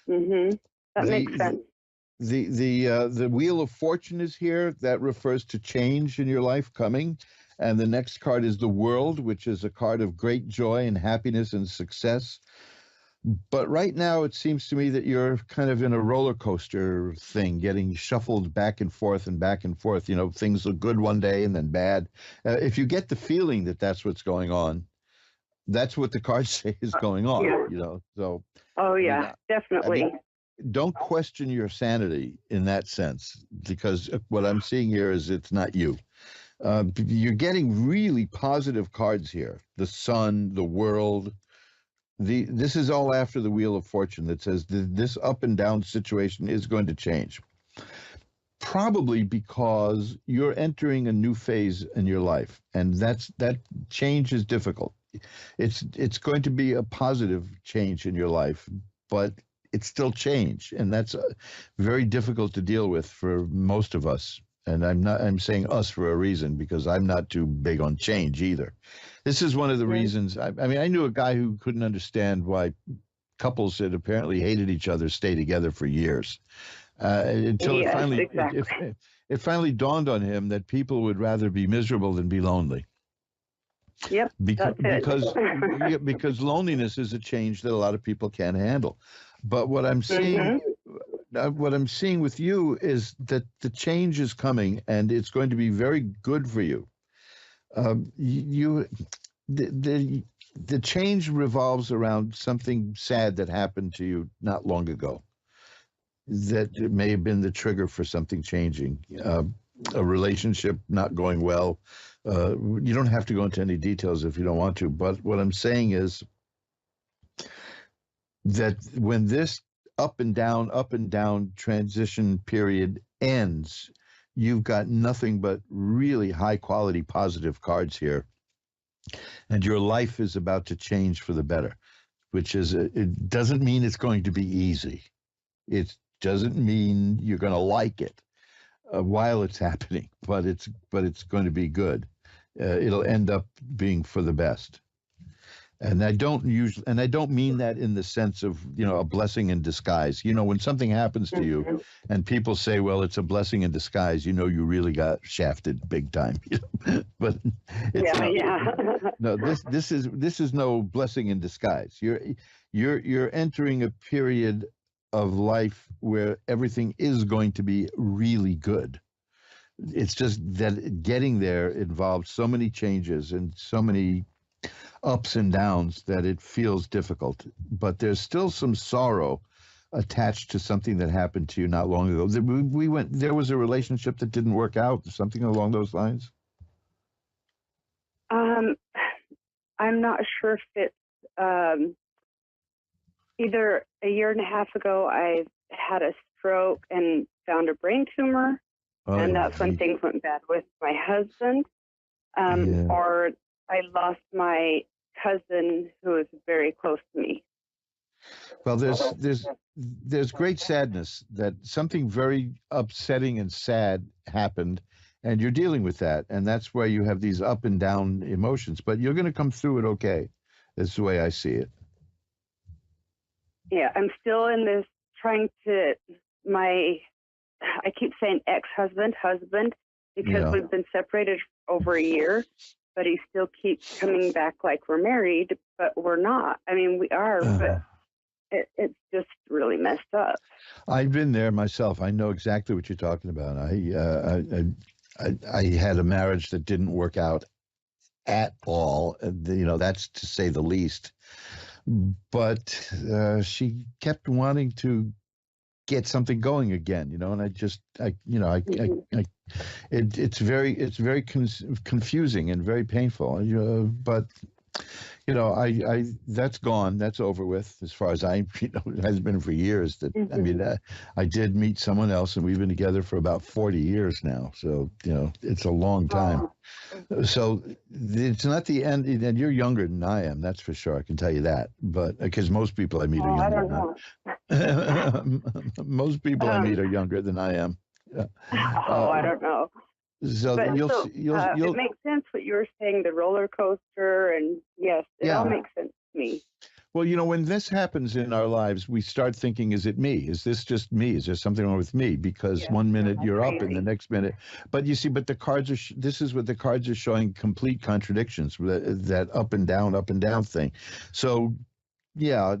Mm-hmm. That makes sense. The Wheel of Fortune is here. That refers to change in your life coming. And the next card is the World, which is a card of great joy and happiness and success. But right now, it seems to me that you're kind of in a roller coaster thing, getting shuffled back and forth and back and forth. You know, things look good one day and then bad. If you get the feeling that that's what's going on, that's what the cards say is going on. Yeah. You know, so. Oh yeah, definitely. Don't question your sanity in that sense, because what I'm seeing here is it's not you. You're getting really positive cards here. The Sun, the World. This is all after the Wheel of Fortune that says this up and down situation is going to change. Probably because you're entering a new phase in your life, and that change is difficult. It's going to be a positive change in your life, but it's still change, and that's very difficult to deal with for most of us. And I'm saying us for a reason, because I'm not too big on change either. This is one of the reasons. I mean, I knew a guy who couldn't understand why couples that apparently hated each other stay together for years, until it finally dawned on him that people would rather be miserable than be lonely. Yep. Because loneliness is a change that a lot of people can't handle. But what I'm seeing, with you is that the change is coming, and it's going to be very good for you. The change revolves around something sad that happened to you not long ago. That may have been the trigger for something changing. A relationship not going well. You don't have to go into any details if you don't want to, but what I'm saying is that when this up and down transition period ends, you've got nothing but really high quality positive cards here, and your life is about to change for the better, which is it doesn't mean it's going to be easy. It doesn't mean you're going to like it while it's happening, but it's going to be good. It'll end up being for the best. And I don't mean that in the sense of, a blessing in disguise. When something happens to you and people say, well, it's a blessing in disguise, you really got shafted big time. But it's not. No, this is no blessing in disguise. You're entering a period of life where everything is going to be really good. It's just that getting there involves so many changes and so many ups and downs that it feels difficult. But there's still some sorrow attached to something that happened to you not long ago. There was a relationship that didn't work out, something along those lines? I'm not sure if it's either a year and a half ago I had a stroke and found a brain tumor, and that's when things went bad with my husband. Or I lost my cousin who is very close to me. Well, there's great sadness that something very upsetting and sad happened, and you're dealing with that, and that's why you have these up and down emotions. But you're going to come through it okay. That's the way I see it. Yeah, I'm still in this I keep saying ex-husband, because we've been separated over a year, but he still keeps coming back like we're married, but we're not. I mean, we are, but it's just really messed up. I've been there myself. I know exactly what you're talking about. I had a marriage that didn't work out at all. That's to say the least. But she kept wanting to get something going again, and it's very confusing and very painful. But that's gone. That's over with as far as it has been for years. I did meet someone else, and we've been together for about 40 years now. So, it's a long time. So it's not the end, and you're younger than I am. That's for sure. I can tell you that. But because most people I meet are younger than most people I meet are younger than I am. I don't know. So but you'll it makes sense what you were saying, the roller coaster, and yes, it all makes sense to me. Well, when this happens in our lives, we start thinking, is it me? Is this just me? Is there something wrong with me? Because one minute you're up and the next minute. But you see, the cards are, this is what the cards are showing, complete contradictions, that up and down thing. So, yeah,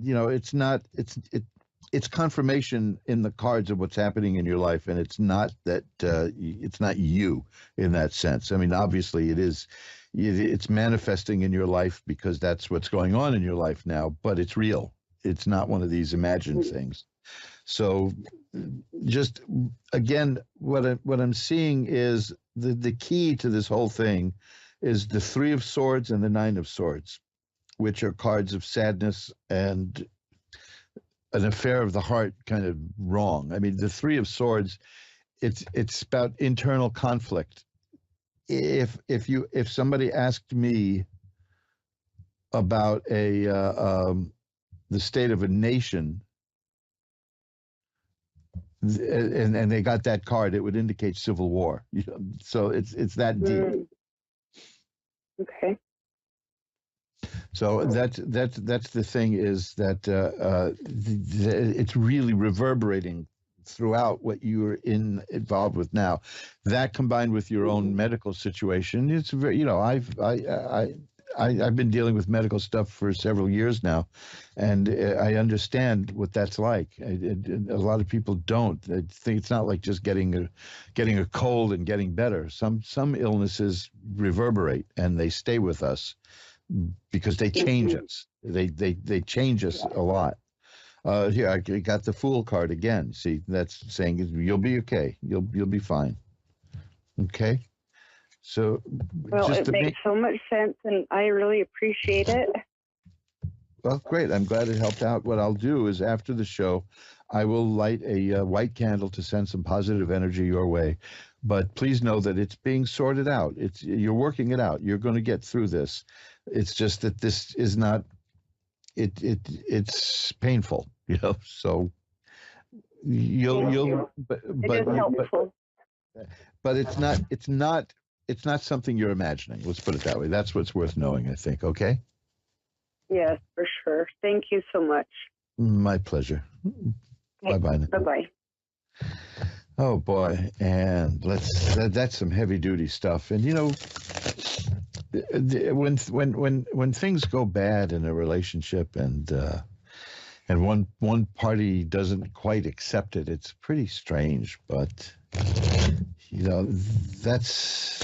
it's confirmation in the cards of what's happening in your life, and it's not that it's not you in that sense. I mean, obviously it is. It's manifesting in your life because that's what's going on in your life now, but it's real. It's not one of these imagined things. So just again, what I'm seeing is the key to this whole thing is the 3 of Swords and the 9 of Swords, which are cards of sadness and an affair of the heart, kind of wrong. I mean, the 3 of Swords, it's about internal conflict. If somebody asked me about the state of a nation, and they got that card, it would indicate civil war. So it's that deep. Okay. So that's the thing, is that it's really reverberating throughout what you're involved with now. That combined with your own medical situation, it's very, I've been dealing with medical stuff for several years now, and I understand what that's like. A lot of people don't. They think it's not like just getting a cold and getting better. Some illnesses reverberate and they stay with us because they change us. They change us a lot. Here, I got the Fool card again. See, that's saying you'll be okay. You'll be fine. Okay. So, well, it makes so much sense, and I really appreciate it. Well, great. I'm glad it helped out. What I'll do is after the show, I will light a white candle to send some positive energy your way. But please know that it's being sorted out. You're working it out. You're going to get through this. It's just that this is not. It's painful, So you'll but it's not something you're imagining. Let's put it that way. That's what's worth knowing, I think. Okay. Yes, for sure. Thank you so much. My pleasure. Bye-bye. Bye-bye. Oh boy, and that's some heavy duty stuff. And when things go bad in a relationship and one party doesn't quite accept it, it's pretty strange. But that's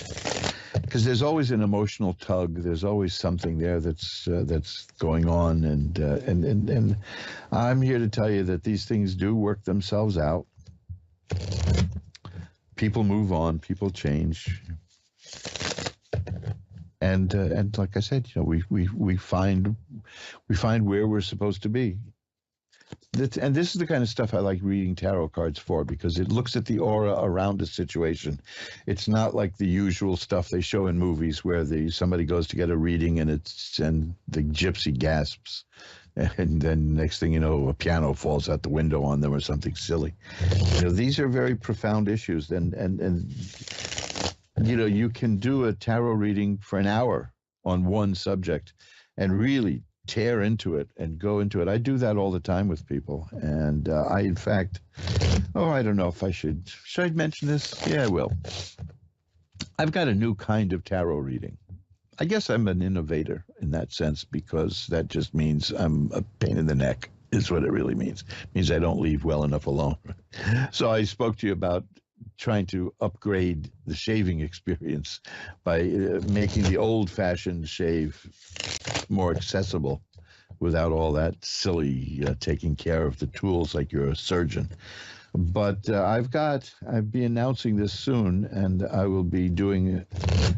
because there's always an emotional tug. There's always something there that's going on, and I'm here to tell you that these things do work themselves out. People move on, people change, and like I said, we find where we're supposed to be. And this is the kind of stuff I like reading tarot cards for, because it looks at the aura around a situation. It's not like the usual stuff they show in movies where somebody goes to get a reading and the gypsy gasps, and then next thing you know, a piano falls out the window on them or something silly. These are very profound issues, and you can do a tarot reading for an hour on one subject and really tear into it and go into it. I do that all the time with people. And I don't know if I should I mention this? Yeah, I will. I've got a new kind of tarot reading. I guess I'm an innovator in that sense, because that just means I'm a pain in the neck, is what it really means. It means I don't leave well enough alone. So I spoke to you about trying to upgrade the shaving experience by making the old-fashioned shave more accessible without all that silly taking care of the tools like you're a surgeon. But I'll be announcing this soon, and I will be doing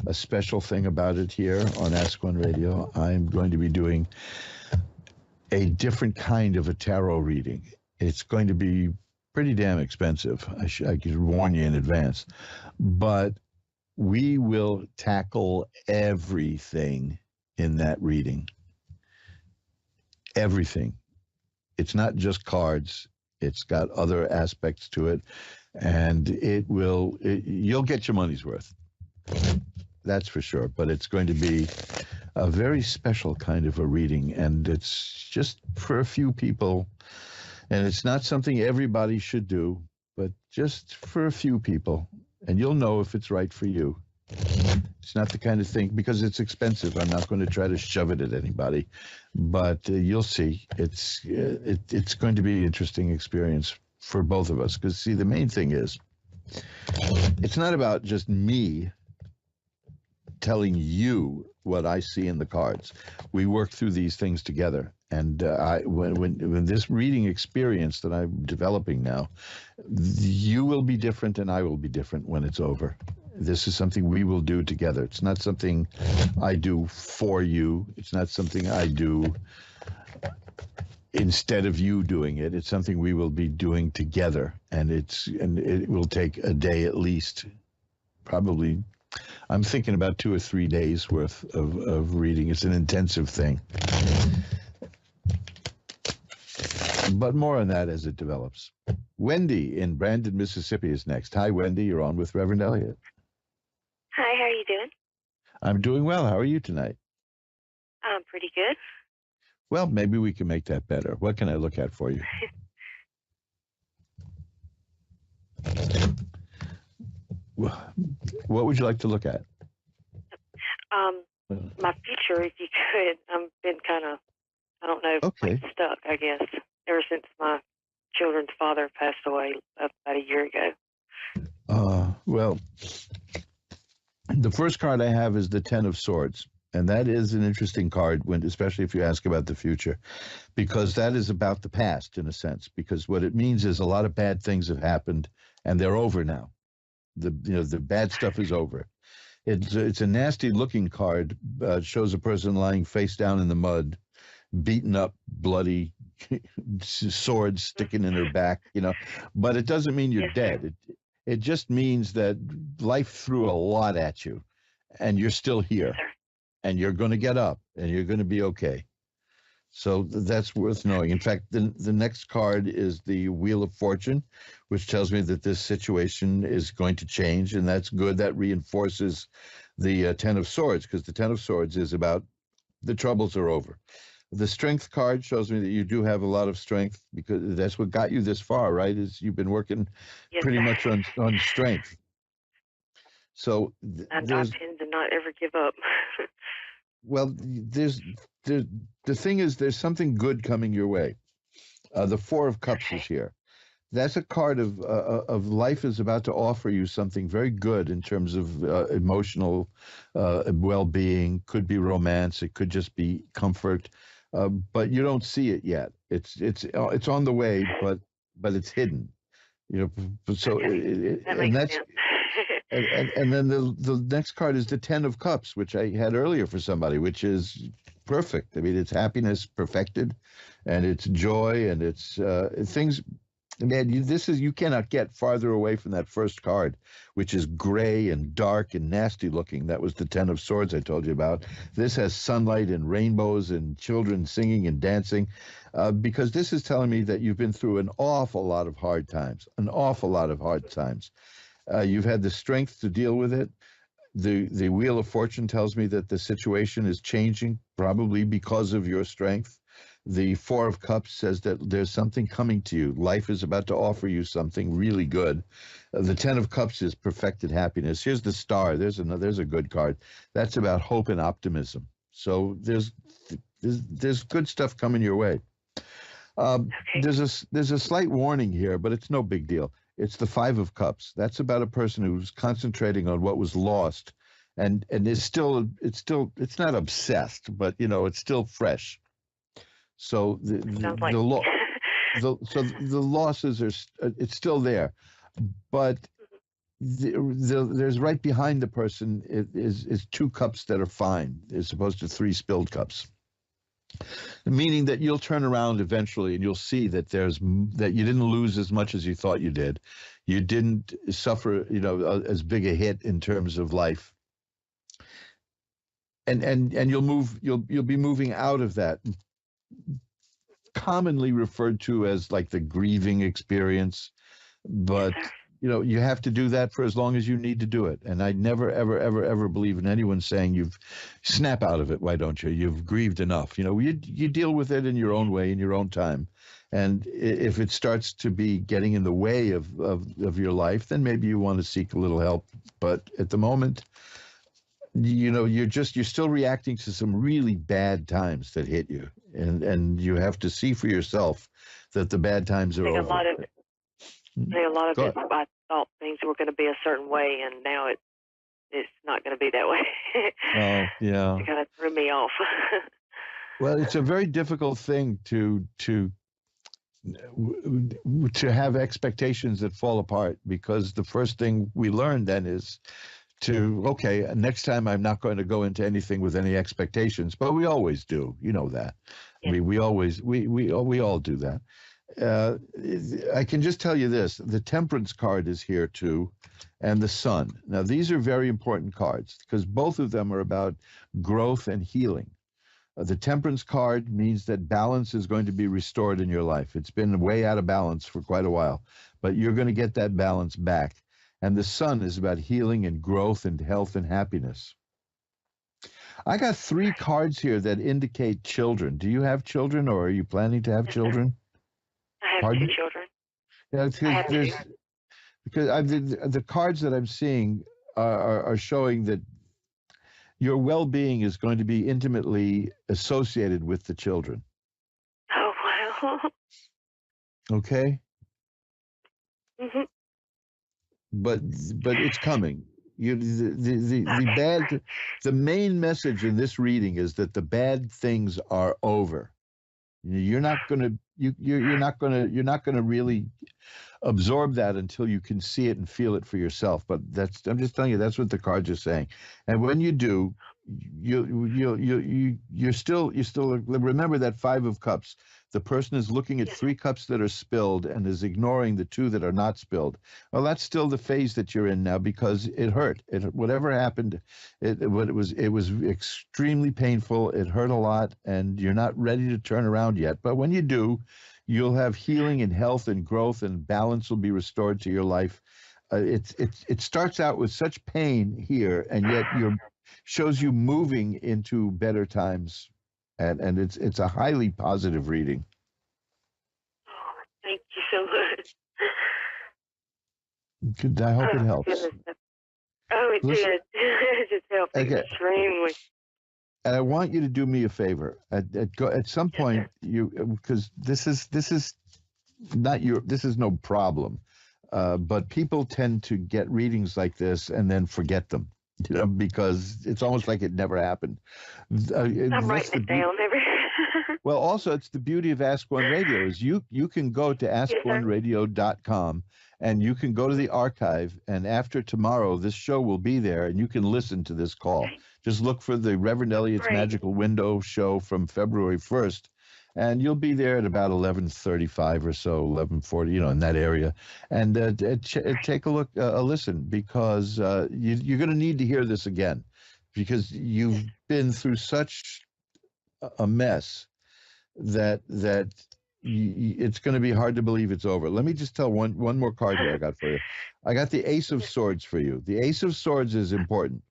a special thing about it here on Ask One Radio. I'm going to be doing a different kind of a tarot reading. It's going to be pretty damn expensive. I could warn you in advance. But we will tackle everything in that reading. Everything. It's not just cards. It's got other aspects to it, and you'll get your money's worth. That's for sure. But it's going to be a very special kind of a reading, and it's just for a few people. And it's not something everybody should do, but just for a few people. And you'll know if it's right for you. It's not the kind of thing, because it's expensive. I'm not going to try to shove it at anybody, but you'll see. It's going to be an interesting experience for both of us. Because, see, the main thing is, it's not about just me telling you what I see in the cards. We work through these things together. And when this reading experience that I'm developing now, you will be different and I will be different when it's over. This is something we will do together. It's not something I do for you. It's not something I do instead of you doing it. It's something we will be doing together, and it will take a day at least. Probably, I'm thinking about 2 or 3 days worth of reading. It's an intensive thing. But more on that as it develops. Wendy in Brandon, Mississippi is next. Hi, Wendy. You're on with Reverend Elliot. Hi, how are you doing? I'm doing well. How are you tonight? I'm pretty good. Well, maybe we can make that better. What can I look at for you? What would you like to look at? My future, if you could. I've been kind of, I don't know, okay, stuck, I guess, ever since my children's father passed away about a year ago. Well, the first card I have is the Ten of Swords. And that is an interesting card, especially if you ask about the future, because that is about the past in a sense, because what it means is a lot of bad things have happened and they're over now. The bad stuff is over. It's a nasty looking card. Shows a person lying face down in the mud, beaten up, bloody, swords sticking in her back, but it doesn't mean you're dead. It just means that life threw a lot at you and you're still here. And you're going to get up, and you're going to be okay. So that's worth knowing. In fact, the next card is the Wheel of Fortune, which tells me that this situation is going to change, and that's good. That reinforces the Ten of Swords, because the Ten of Swords is about the troubles are over. The strength card shows me that you do have a lot of strength, because that's what got you this far, right? Is you've been working Yes, pretty sir. much on strength. So I there's, tend to not ever give up. well, the thing is, there's something good coming your way. The Four of Cups is here. That's a card of life is about to offer you something very good in terms of emotional well-being. Could be romance. It could just be comfort, but you don't see it yet. It's on the way, but it's hidden. You know, so That and makes that's sense. and then the next card is the Ten of Cups, which I had earlier for somebody, which is perfect. I mean, it's happiness perfected, and it's joy, and it's things. Man, you cannot get farther away from that first card, which is gray and dark and nasty looking. That was the Ten of Swords I told you about. This has sunlight and rainbows and children singing and dancing, because this is telling me that you've been through an awful lot of hard times, an awful lot of hard times. You've had the strength to deal with it. The Wheel of Fortune tells me that the situation is changing, probably because of your strength. The Four of Cups says that there's something coming to you. Life is about to offer you something really good. The Ten of Cups is perfected happiness. Here's the Star. There's a good card. That's about hope and optimism. So there's good stuff coming your way. There's a slight warning here, but it's no big deal. It's the Five of Cups. That's about a person who's concentrating on what was lost, and it's not obsessed, but it's still fresh. So Sounds like the losses are it's still there, but there's right behind the person is two cups that are fine, as opposed to three spilled cups. Meaning that you'll turn around eventually and you'll see that that you didn't lose as much as you thought you did. You didn't suffer, as big a hit in terms of life. And you'll be moving out of that, commonly referred to as like the grieving experience. But you have to do that for as long as you need to do it. And I never, ever, ever, ever believe in anyone saying you've snap out of it. Why don't you? You've grieved enough. You deal with it in your own way, in your own time. And if it starts to be getting in the way of your life, then maybe you want to seek a little help. But at the moment, you're still reacting to some really bad times that hit you. And you have to see for yourself that the bad times are over. a lot of it, I thought things were going to be a certain way, and now it's not going to be that way. Oh, yeah. It kind of threw me off. Well, it's a very difficult thing to have expectations that fall apart, because the first thing we learn then is okay, next time I'm not going to go into anything with any expectations, but we always do. You know that. Yeah. I mean, we all do that. I can just tell you this: the Temperance card is here too, and the Sun. Now, these are very important cards because both of them are about growth and healing. The Temperance card means that balance is going to be restored in your life. It's been way out of balance for quite a while, but you're going to get that balance back. And the Sun is about healing and growth and health and happiness. I got 3 cards here that indicate children. Do you have children, or are you planning to have children? I have 2 children. Yeah, because the cards that I'm seeing are showing that your well-being is going to be intimately associated with the children. Oh, wow. Okay? Mm-hmm. But it's coming. The main message in this reading is that the bad things are over. You're not going to really absorb that until you can see it and feel it for yourself. But I'm just telling you, that's what the cards are saying. And when you do, you still remember that 5 of Cups. The person is looking at 3 cups that are spilled and is ignoring the 2 that are not spilled. Well, that's still the phase that you're in now, because it hurt. Whatever happened, it was extremely painful. It hurt a lot, and you're not ready to turn around yet. But when you do, you'll have healing and health and growth, and balance will be restored to your life. It starts out with such pain here, and yet shows you moving into better times and it's a highly positive reading. Thank you so much. Good. I hope it helps. Goodness. Oh, it Listen, did. It just helped extremely. And I want you to do me a favor. At some point, because this is no problem, but people tend to get readings like this and then forget them, because it's almost like it never happened. I'm writing it down. Well, also, it's the beauty of Ask One Radio is you can go to askoneradio.com and you can go to the archive, and after tomorrow, this show will be there, and you can listen to this call. Just look for the Reverend Elliot's Magical Window show from February 1st, and you'll be there at about 11:35 or so, 11:40, in that area. And take a look, a listen, because you're going to need to hear this again, because you've been through such a mess that it's going to be hard to believe it's over. Let me just tell one more card here I got for you. I got the Ace of Swords for you. The Ace of Swords is important.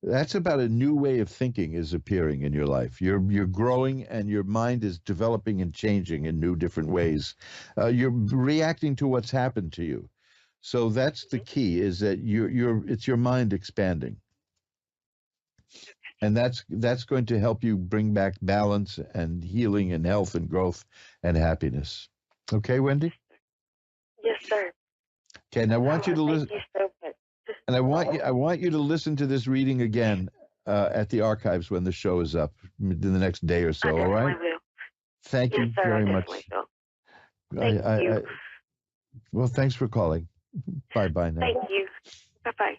That's about a new way of thinking is appearing in your life. You're growing, and your mind is developing and changing in new different ways. You're reacting to what's happened to you. So that's the key, is that it's your mind expanding. And that's going to help you bring back balance and healing and health and growth and happiness. Okay, Wendy? Yes, sir. Okay, and I want you to listen. Thank you so much. And I want you to listen to this reading again at the archives when the show is up in the next day or so. All right? Will. Thank you sir, very much. Thank you. Well, thanks for calling. Bye now. Thank you. Bye.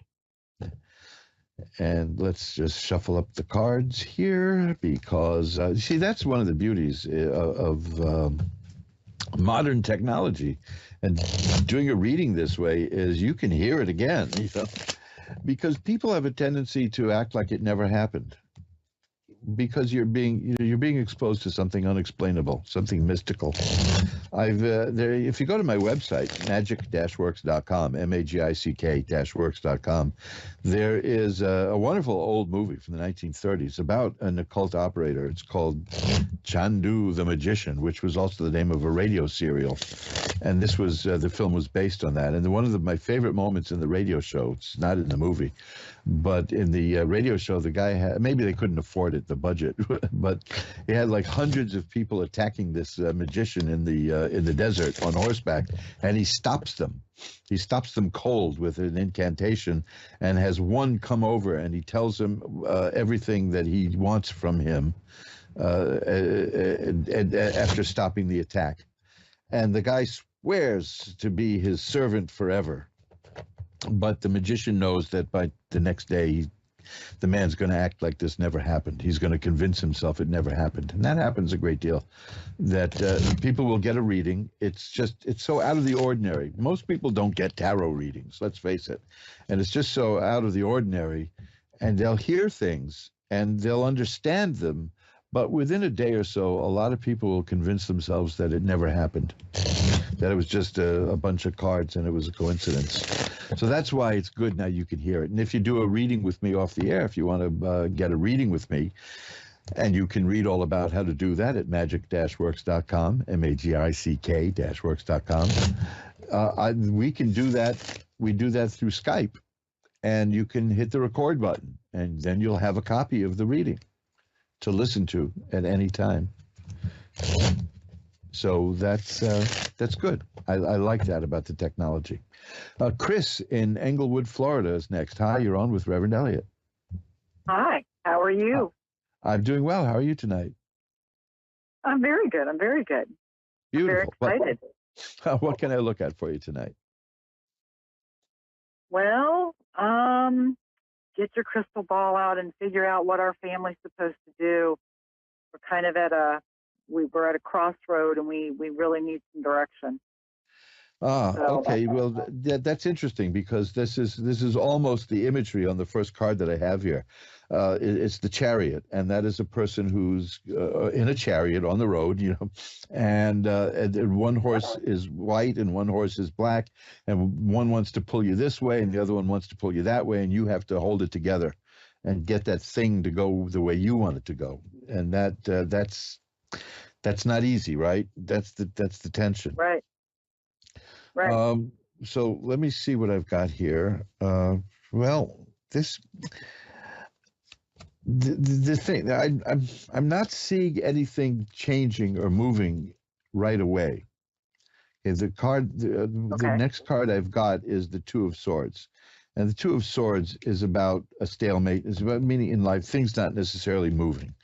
And let's just shuffle up the cards here, because see, that's one of the beauties of modern technology, and doing a reading this way is you can hear it again, because people have a tendency to act like it never happened, because you're being exposed to something unexplainable, something mystical. If you go to my website, magic-works.com, magic-works.com, there is a wonderful old movie from the 1930s about an occult operator. It's called Chandu the Magician, which was also the name of a radio serial. And this was the film was based on that. And one of my favorite moments in the radio show, it's not in the movie, but in the radio show, the guy had, maybe they couldn't afford it, the budget, but he had like hundreds of people attacking this magician in the desert on horseback, and he stops them. He stops them cold with an incantation, and has one come over, and he tells him everything that he wants from him after stopping the attack. And the guy swears to be his servant forever. But the magician knows that by the next day, the man's going to act like this never happened. He's going to convince himself it never happened. And that happens a great deal, that people will get a reading. It's so out of the ordinary. Most people don't get tarot readings, let's face it. And it's just so out of the ordinary. And they'll hear things and they'll understand them. But within a day or so, a lot of people will convince themselves that it never happened, that it was just a bunch of cards and it was a coincidence. So that's why it's good now you can hear it. And if you do a reading with me off the air, if you want to get a reading with me, and you can read all about how to do that at magic-works.com, magic-works.com. We can do that. We do that through Skype, and you can hit the record button, and then you'll have a copy of the reading to listen to at any time. So that's good. I like that about the technology. Chris in Englewood, Florida is next. Hi, you're on with Reverend Elliot. Hi, how are you? I'm doing well. How are you tonight? I'm very good. Beautiful. I'm very excited. What can I look at for you tonight? Well, get your crystal ball out and figure out what our family's supposed to do. We're kind of we're at a crossroad, and we really need some direction. Okay. Well, that's interesting, because this is almost the imagery on the first card that I have here. It's the Chariot, and that is a person who's in a chariot on the road, and one horse is white and one horse is black, and one wants to pull you this way and the other one wants to pull you that way, and you have to hold it together and get that thing to go the way you want it to go. and that's not easy, right? That's the tension. Right. So let me see what I've got here. Well, the thing, I'm not seeing anything changing or moving right away. Okay, the next card I've got is the Two of Swords. And the Two of Swords is about a stalemate. It's about meaning in life, things not necessarily moving,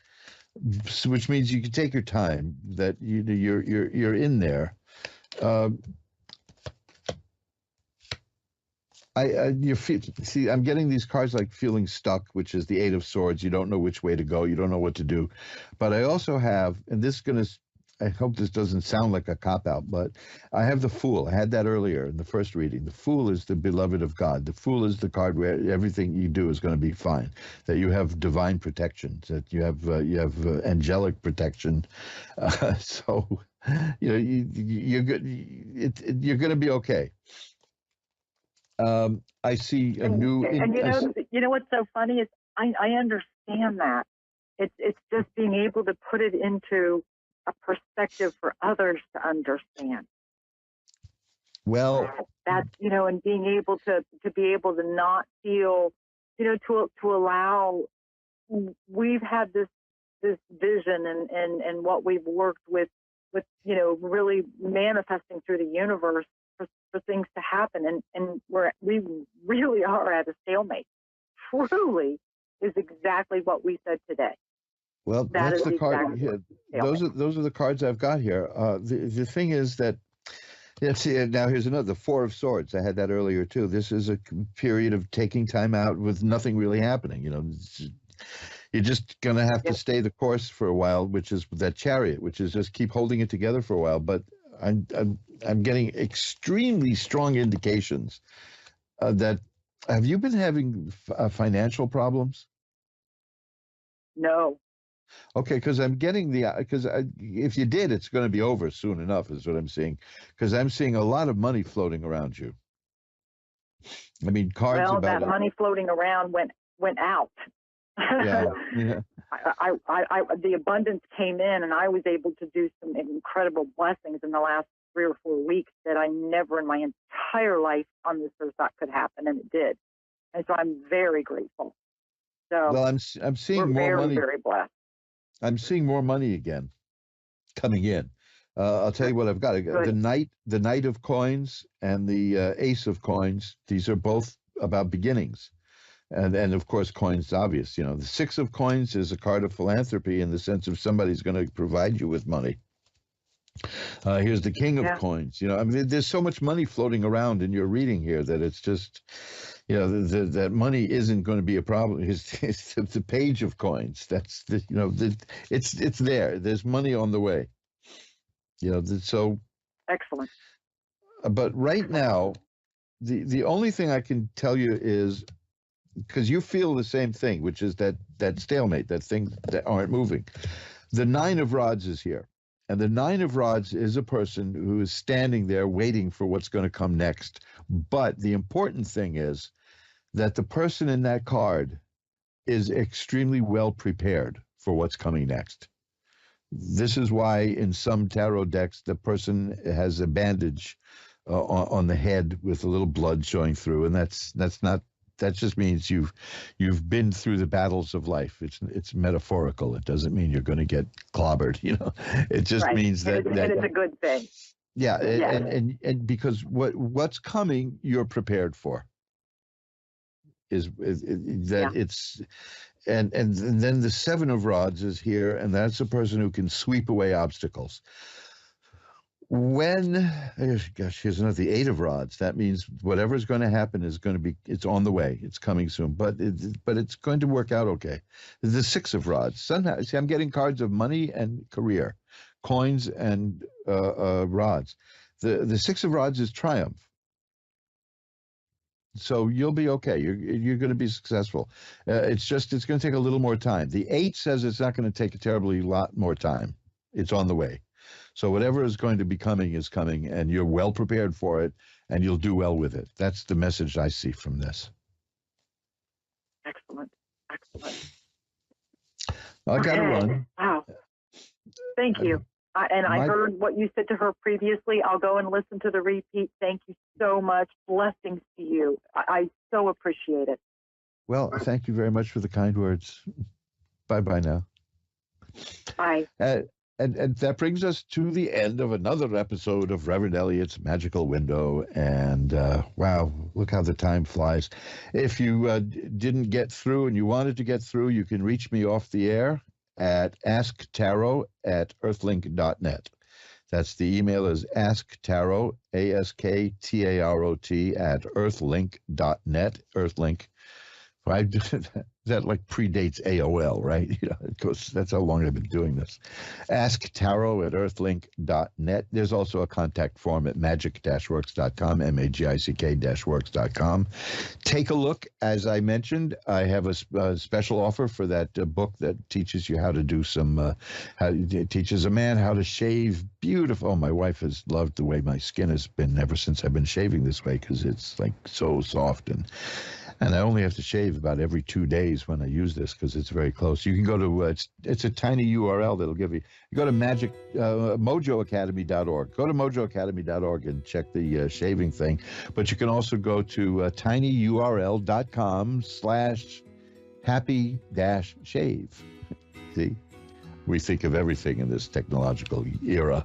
which means you can take your time. That you're in there. See, I'm getting these cards like feeling stuck, which is the Eight of Swords. You don't know which way to go. You don't know what to do. But I also have, and this is going to, I hope this doesn't sound like a cop-out, but I have the Fool. I had that earlier in the first reading. The Fool is the beloved of God. The Fool is the card where everything you do is going to be fine, that you have divine protection, that you have angelic protection. So, you're good. You're going to be okay. I see a new. And you know what's so funny is I understand that. It's just being able to put it into a perspective for others to understand. Well, that's and being able to be able to not feel, to allow. We've had this vision and what we've worked with really manifesting through the universe for things to happen, and we really are at a stalemate. Truly is exactly what we said today. Well, that's the card. Yeah, those are the cards I've got here. The thing is that, see, now here's another, the Four of Swords. I had that earlier too. This is a period of taking time out with nothing really happening. You're just gonna have to stay the course for a while, which is that Chariot, which is just keep holding it together for a while. But I'm getting extremely strong indications that. Have you been having financial problems? No. Okay, because I'm getting if you did, it's going to be over soon enough, is what I'm seeing. Because I'm seeing a lot of money floating around you. I mean, cards well, about that money floating around went out. Yeah. The abundance came in, and I was able to do some incredible blessings in the last 3 or 4 weeks that I never in my entire life on this earth thought could happen, and it did. And so I'm very grateful. So well, I'm seeing more money. Very blessed. I'm seeing more money again coming in. I'll tell you what I've got. The Knight of Coins and the Ace of Coins. These are both about beginnings. And of course, coins, obvious. The Six of Coins is a card of philanthropy in the sense of somebody's going to provide you with money. Here's the King of Coins. I mean, there's so much money floating around in your reading here that it's just, that money isn't going to be a problem. It's the Page of Coins. That's it's there. There's money on the way. So excellent. But right now, the only thing I can tell you is, because you feel the same thing, which is that stalemate, that thing that aren't moving. The Nine of Rods is here. And the Nine of Rods is a person who is standing there waiting for what's going to come next. But the important thing is that the person in that card is extremely well prepared for what's coming next. This is why in some tarot decks, the person has a bandage on the head with a little blood showing through. And that just means you've been through the battles of life. It's metaphorical. It doesn't mean you're going to get clobbered. It just means that it's a good thing. Yeah, and because what's coming, you're prepared for. It's and then the Seven of Rods is here, and that's a person who can sweep away obstacles. Here's another, the Eight of Rods. That means whatever's going to happen it's on the way. It's coming soon, but it's going to work out okay. The Six of Rods. Somehow, see, I'm getting cards of money and career, coins and rods. The Six of Rods is triumph. So you'll be okay. You're going to be successful. It's going to take a little more time. The Eight says it's not going to take a terribly lot more time. It's on the way. So whatever is going to be coming is coming, and you're well prepared for it, and you'll do well with it. That's the message I see from this. Excellent. I got to run. Wow. Thank you. I heard what you said to her previously. I'll go and listen to the repeat. Thank you so much. Blessings to you. I so appreciate it. Well, thank you very much for the kind words. Bye-bye now. Bye. And that brings us to the end of another episode of Reverend Elliot's Magical Window. And wow, look how the time flies. If you didn't get through and you wanted to get through, you can reach me off the air at asktarot@earthlink.net. That's the email is asktarot, ASKTAROT @earthlink.net. Earthlink. That like predates AOL, right? You know, that's how long I've been doing this. AskTarot@earthlink.net. There's also a contact form at magic-works.com, MAGICK-works.com. Take a look. As I mentioned, I have a special offer for that book that teaches you how to do some, teaches a man how to shave beautiful. Oh, my wife has loved the way my skin has been ever since I've been shaving this way because it's like so soft and I only have to shave about every 2 days when I use this because it's very close. You can go to, it's a tiny URL that'll give you go to mojoacademy.org. Go to mojoacademy.org and check the shaving thing. But you can also go to tinyurl.com/happy-shave. See? We think of everything in this technological era.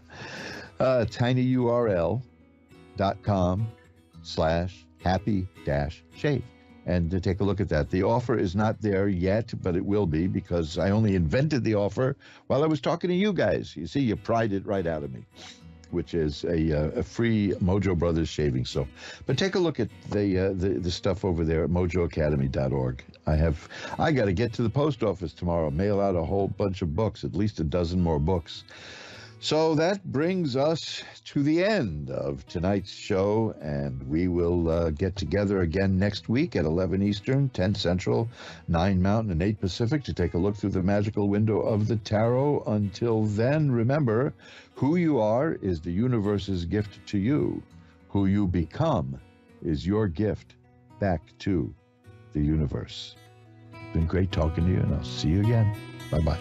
tinyurl.com/happy-shave. And to take a look at that. The offer is not there yet, but it will be because I only invented the offer while I was talking to you guys. You see, you pried it right out of me, which is a free Mojo Brothers shaving soap. But take a look at the stuff over there at mojoacademy.org. I got to get to the post office tomorrow, mail out a whole bunch of books, at least a dozen more books. So that brings us to the end of tonight's show, and we will get together again next week at 11 Eastern, 10 Central, 9 Mountain, and 8 Pacific to take a look through the magical window of the tarot. Until then, remember, who you are is the universe's gift to you. Who you become is your gift back to the universe. It's been great talking to you, and I'll see you again. Bye-bye.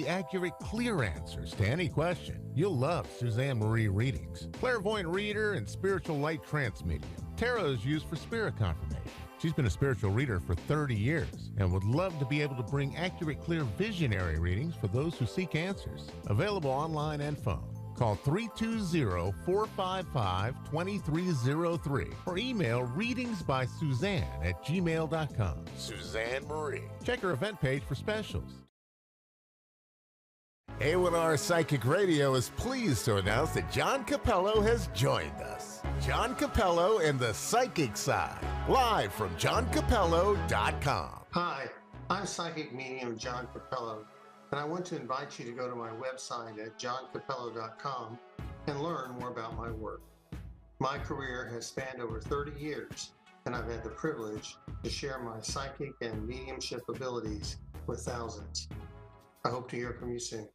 Accurate, clear answers to any question. You'll love Suzanne Marie readings. Clairvoyant reader and spiritual light transmedium. Tarot is used for spirit confirmation. She's been a spiritual reader for 30 years and would love to be able to bring accurate, clear, visionary readings for those who seek answers. Available online and phone. Call 320-455-2303 or email readingsbysuzanne@gmail.com. Suzanne Marie. Check her event page for specials. A1R Psychic Radio is pleased to announce that John Capello has joined us. John Capello and the Psychic Side, live from johncapello.com. Hi, I'm psychic medium John Capello, and I want to invite you to go to my website at johncapello.com and learn more about my work. My career has spanned over 30 years, and I've had the privilege to share my psychic and mediumship abilities with thousands. I hope to hear from you soon.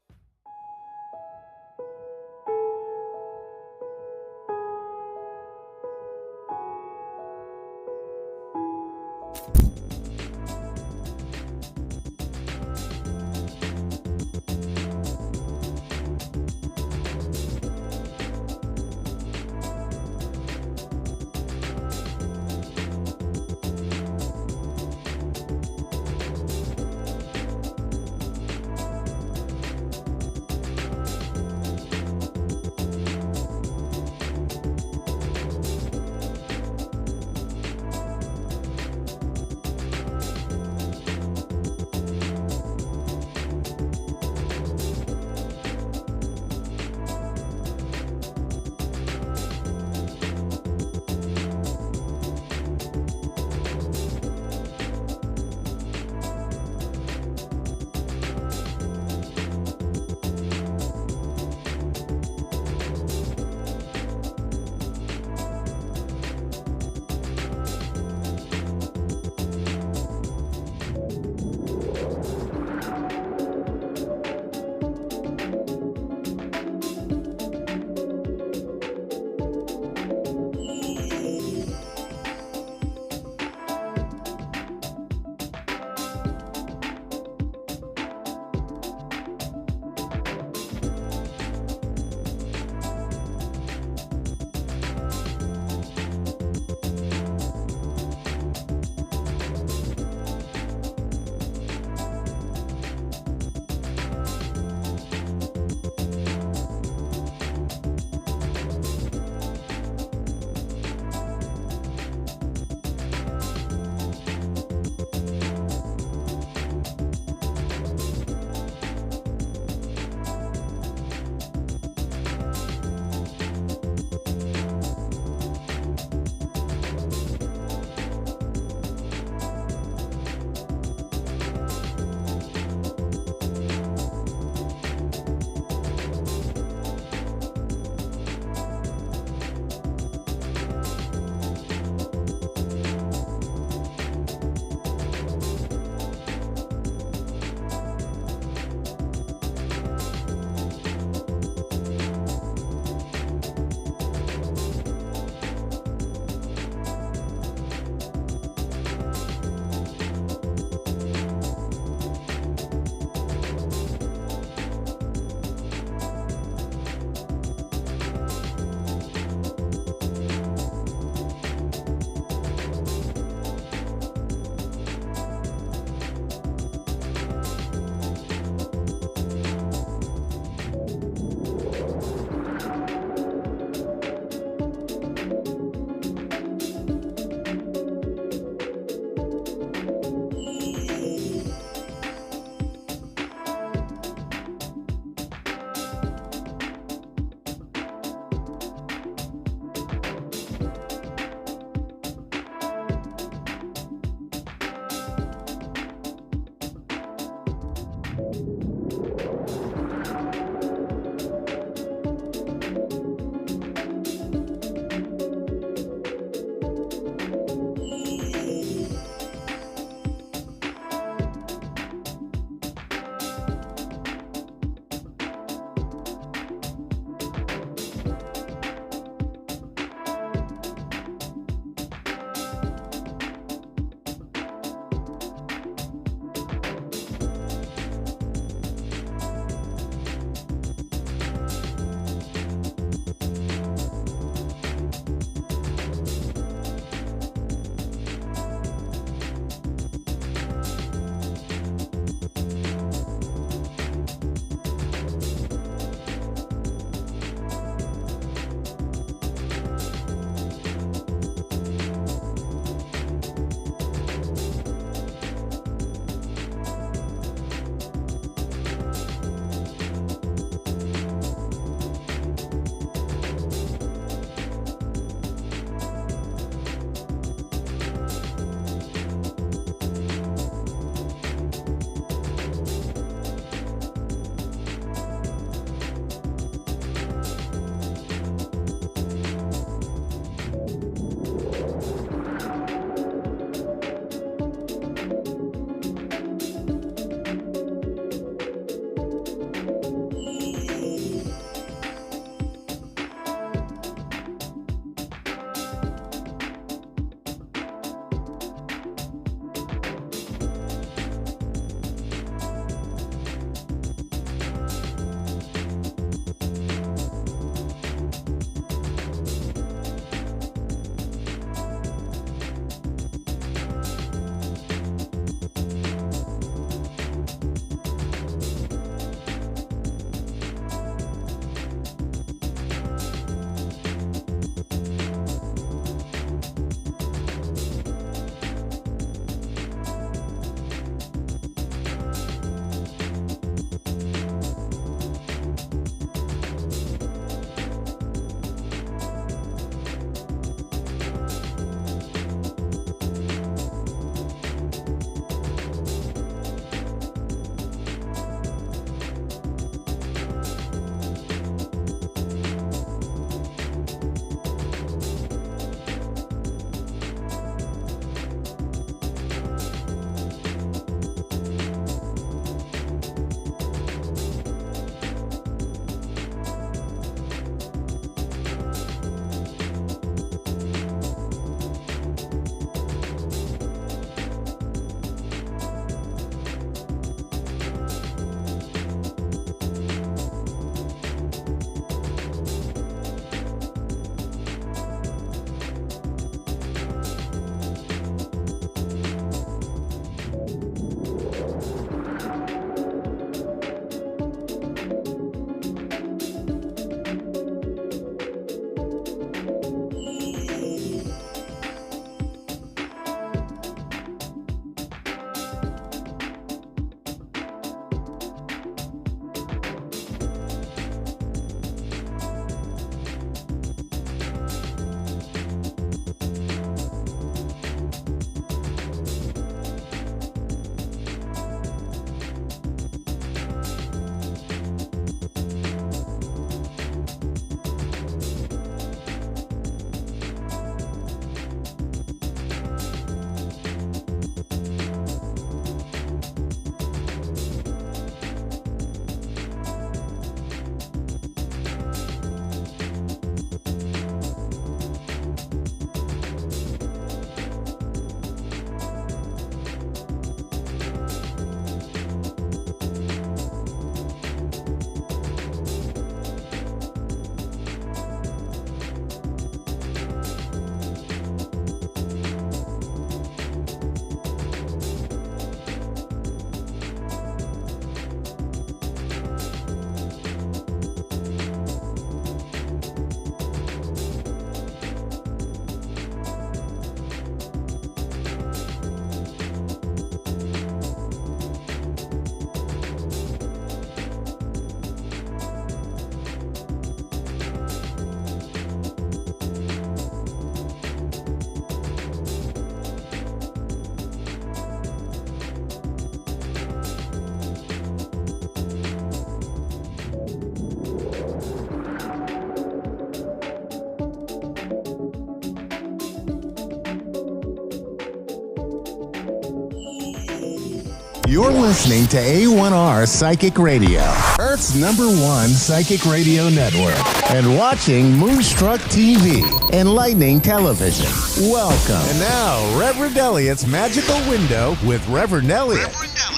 You're listening to A1R Psychic Radio, Earth's #1 psychic radio network, and watching Moonstruck TV, enlightening television. Welcome. And now, Reverend Elliot's Magical Window with Reverend Elliot.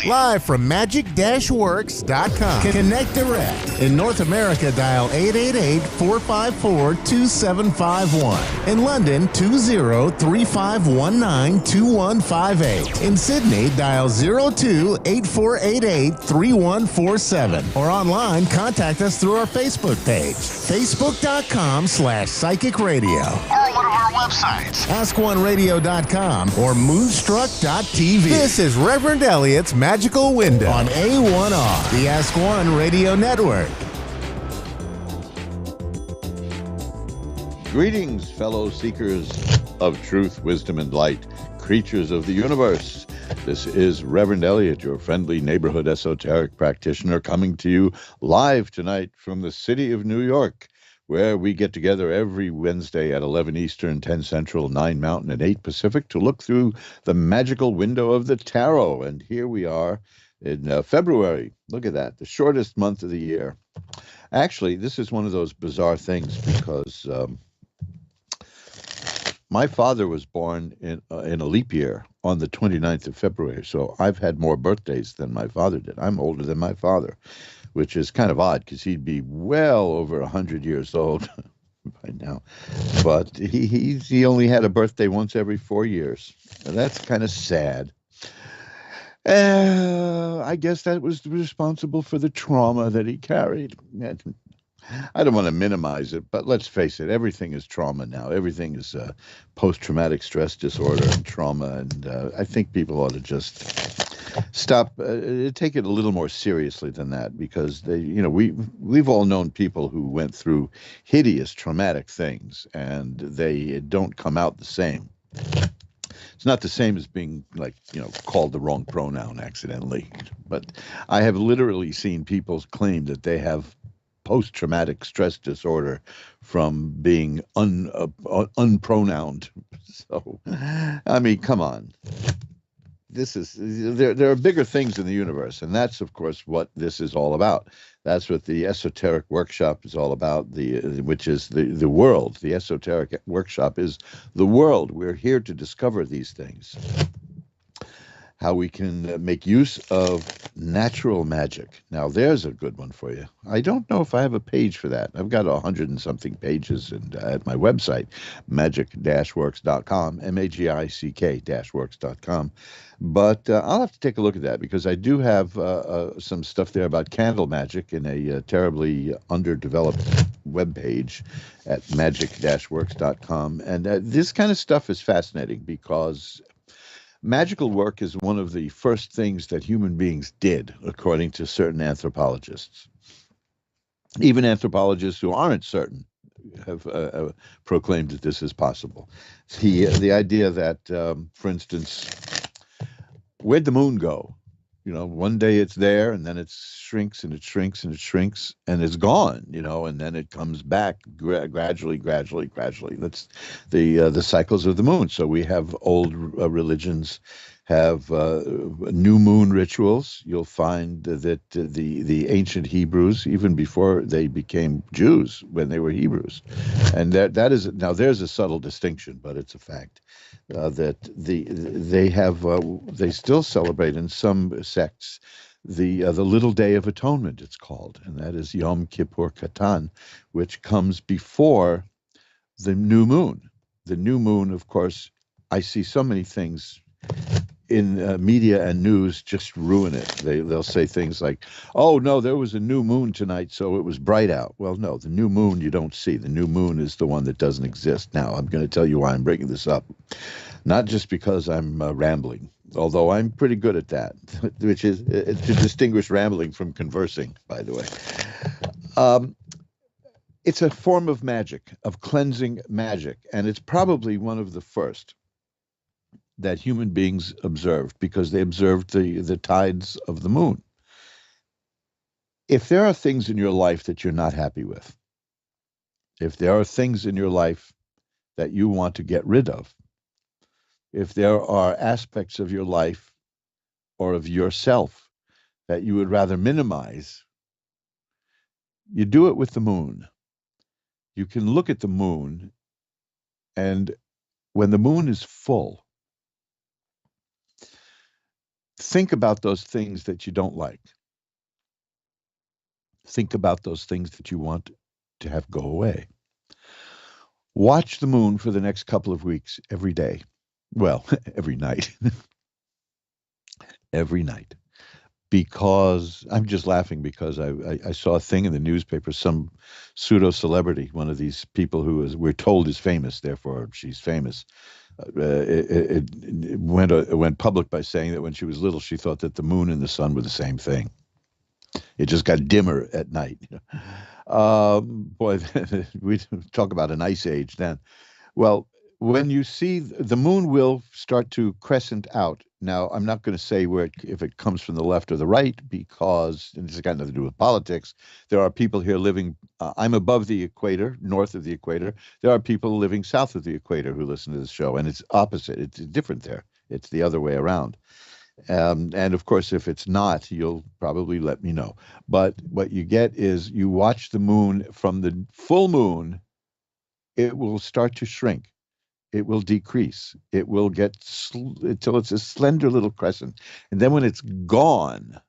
Live from magic-works.com. Connect direct. In North America, dial 888-454-2751. In London, 20-3519-2158. In Sydney, dial 02-8488-3147. Or online, contact us through our Facebook page, facebook.com/psychic radio. Or one of our websites, AskOneRadio.com or Moonstruck.tv. This is Reverend Elliot's Magical Window on A1R, the Ask One Radio Network. Greetings, fellow seekers of truth, wisdom, and light, creatures of the universe. This is Reverend Elliot, your friendly neighborhood esoteric practitioner, coming to you live tonight from the city of New York, where we get together every Wednesday at 11 Eastern, 10 Central, 9 Mountain, and 8 Pacific to look through the magical window of the tarot. And here we are in February. Look at that, the shortest month of the year. Actually, this is one of those bizarre things because my father was born in a leap year on the 29th of February, so I've had more birthdays than my father did. I'm older than my father, which is kind of odd because he'd be well over 100 years old by now. But he only had a birthday once every 4 years. And that's kind of sad. I guess that was responsible for the trauma that he carried. I don't want to minimize it, but let's face it, everything is trauma now. Everything is post-traumatic stress disorder and trauma, and I think people ought to just stop, take it a little more seriously than that, because we've all known people who went through hideous traumatic things, and they don't come out the same. It's not the same as being called the wrong pronoun accidentally, but I have literally seen people claim that they have post-traumatic stress disorder from being unpronounced. So, I mean, come on. There are bigger things in the universe, and that's, of course, what this is all about. That's what the esoteric workshop is all about, which is the world. The esoteric workshop is the world. We're here to discover these things. How we can make use of natural magic. Now, there's a good one for you. I don't know if I have a page for that. I've got 100 and something pages at my website, magic-works.com, magic-works.com. But I'll have to take a look at that, because I do have some stuff there about candle magic in a terribly underdeveloped webpage at magic-works.com. And this kind of stuff is fascinating, because magical work is one of the first things that human beings did, according to certain anthropologists. Even anthropologists who aren't certain have proclaimed that this is possible. The idea that, for instance, where'd the moon go? One day it's there, and then it shrinks and it shrinks and it shrinks, and it's gone, and then it comes back gradually. That's the cycles of the moon. So we have old religions have new moon rituals. You'll find that the ancient Hebrews, even before they became Jews, when they were Hebrews, and that is, now there's a subtle distinction, but it's a fact. That they still celebrate in some sects the Little Day of Atonement, it's called, and that is Yom Kippur Katan, which comes before the new moon. The new moon, of course, I see so many things in media and news just ruin it. They'll say things like, "Oh no, there was a new moon tonight, so it was bright out." Well, no, the new moon you don't see. The new moon is the one that doesn't exist. Now, I'm going to tell you why I'm bringing this up. Not just because I'm rambling, although I'm pretty good at that, which is to distinguish rambling from conversing, by the way. It's a form of magic, of cleansing magic, and it's probably one of the first that human beings observed, because they observed the tides of the moon. If there are things in your life that you're not happy with, if there are things in your life that you want to get rid of, if there are aspects of your life or of yourself that you would rather minimize, you do it with the moon. You can look at the moon, and when the moon is full, think about those things that you don't like. Think about those things that you want to have go away. Watch the moon for the next couple of weeks every day. Well, every night. Every night. Because I'm just laughing because I saw a thing in the newspaper, some pseudo celebrity, one of these people who we're told is famous, therefore she's famous. It went public by saying that when she was little, she thought that the moon and the sun were the same thing. It just got dimmer at night. Boy, we talk about an ice age then. Well, when you see the moon will start to crescent out. Now, I'm not going to say if it comes from the left or the right, because and this has got nothing to do with politics. There are people here living, I'm above the equator, north of the equator. There are people living south of the equator who listen to this show, and it's opposite. It's different there. It's the other way around. And of course, if it's not, you'll probably let me know. But what you get is you watch the moon from the full moon, it will start to shrink. It will decrease. It will get until it's a slender little crescent. And then when it's gone,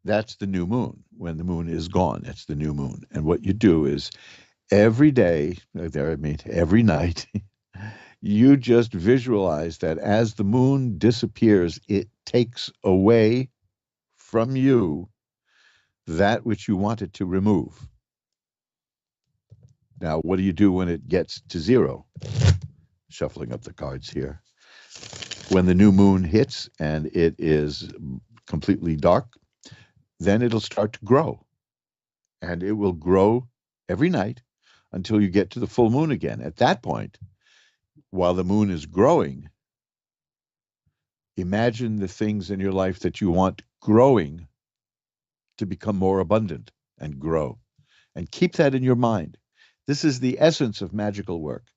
that's the new moon. When the moon is gone, that's the new moon. And what you do is every day, every night, you just visualize that as the moon disappears, it takes away from you that which you wanted to remove. Now, what do you do when it gets to zero? Shuffling up the cards here. When the new moon hits and it is completely dark, then it'll start to grow. And it will grow every night until you get to the full moon again. At that point, while the moon is growing, imagine the things in your life that you want growing to become more abundant and grow. And keep that in your mind. This is the essence of magical work,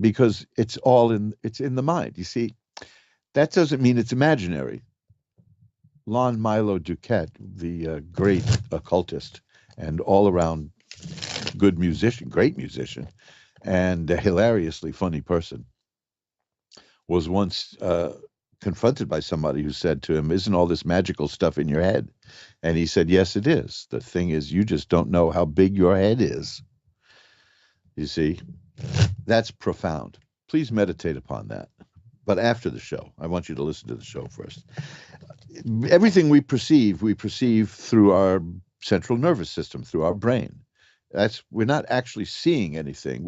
because it's in the mind. You see, that doesn't mean it's imaginary. Lon Milo Duquette, the great occultist and all-around great musician, and a hilariously funny person, was once confronted by somebody who said to him, "Isn't all this magical stuff in your head?" And he said, "Yes, it is. The thing is, you just don't know how big your head is." You see, that's profound. Please meditate upon that. But after the show, I want you to listen to the show first. Everything we perceive through our central nervous system, through our brain. We're not actually seeing anything.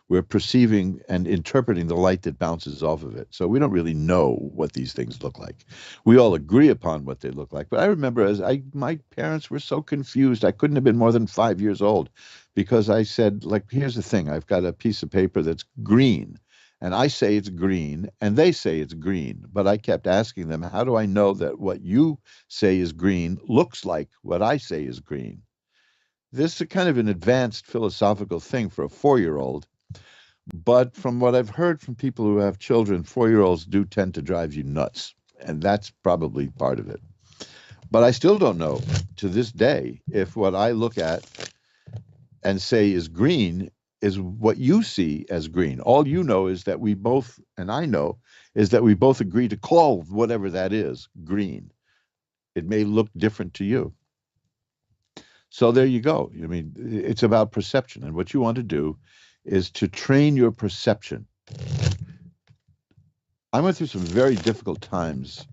We're perceiving and interpreting the light that bounces off of it. So we don't really know what these things look like. We all agree upon what they look like. But I remember my parents were so confused. I couldn't have been more than 5 years old, because I said, like, here's the thing. I've got a piece of paper that's green, and I say it's green, and they say it's green. But I kept asking them, how do I know that what you say is green looks like what I say is green? This is kind of an advanced philosophical thing for a 4-year-old. But from what I've heard from people who have children, 4-year-olds do tend to drive you nuts. And that's probably part of it. But I still don't know to this day if what I look at and say is green is what you see as green. All you know is that we both, and I know, is that we both agree to call whatever that is green. It may look different to you. So there you go. I mean, it's about perception. And what you want to do is to train your perception. I went through some very difficult times,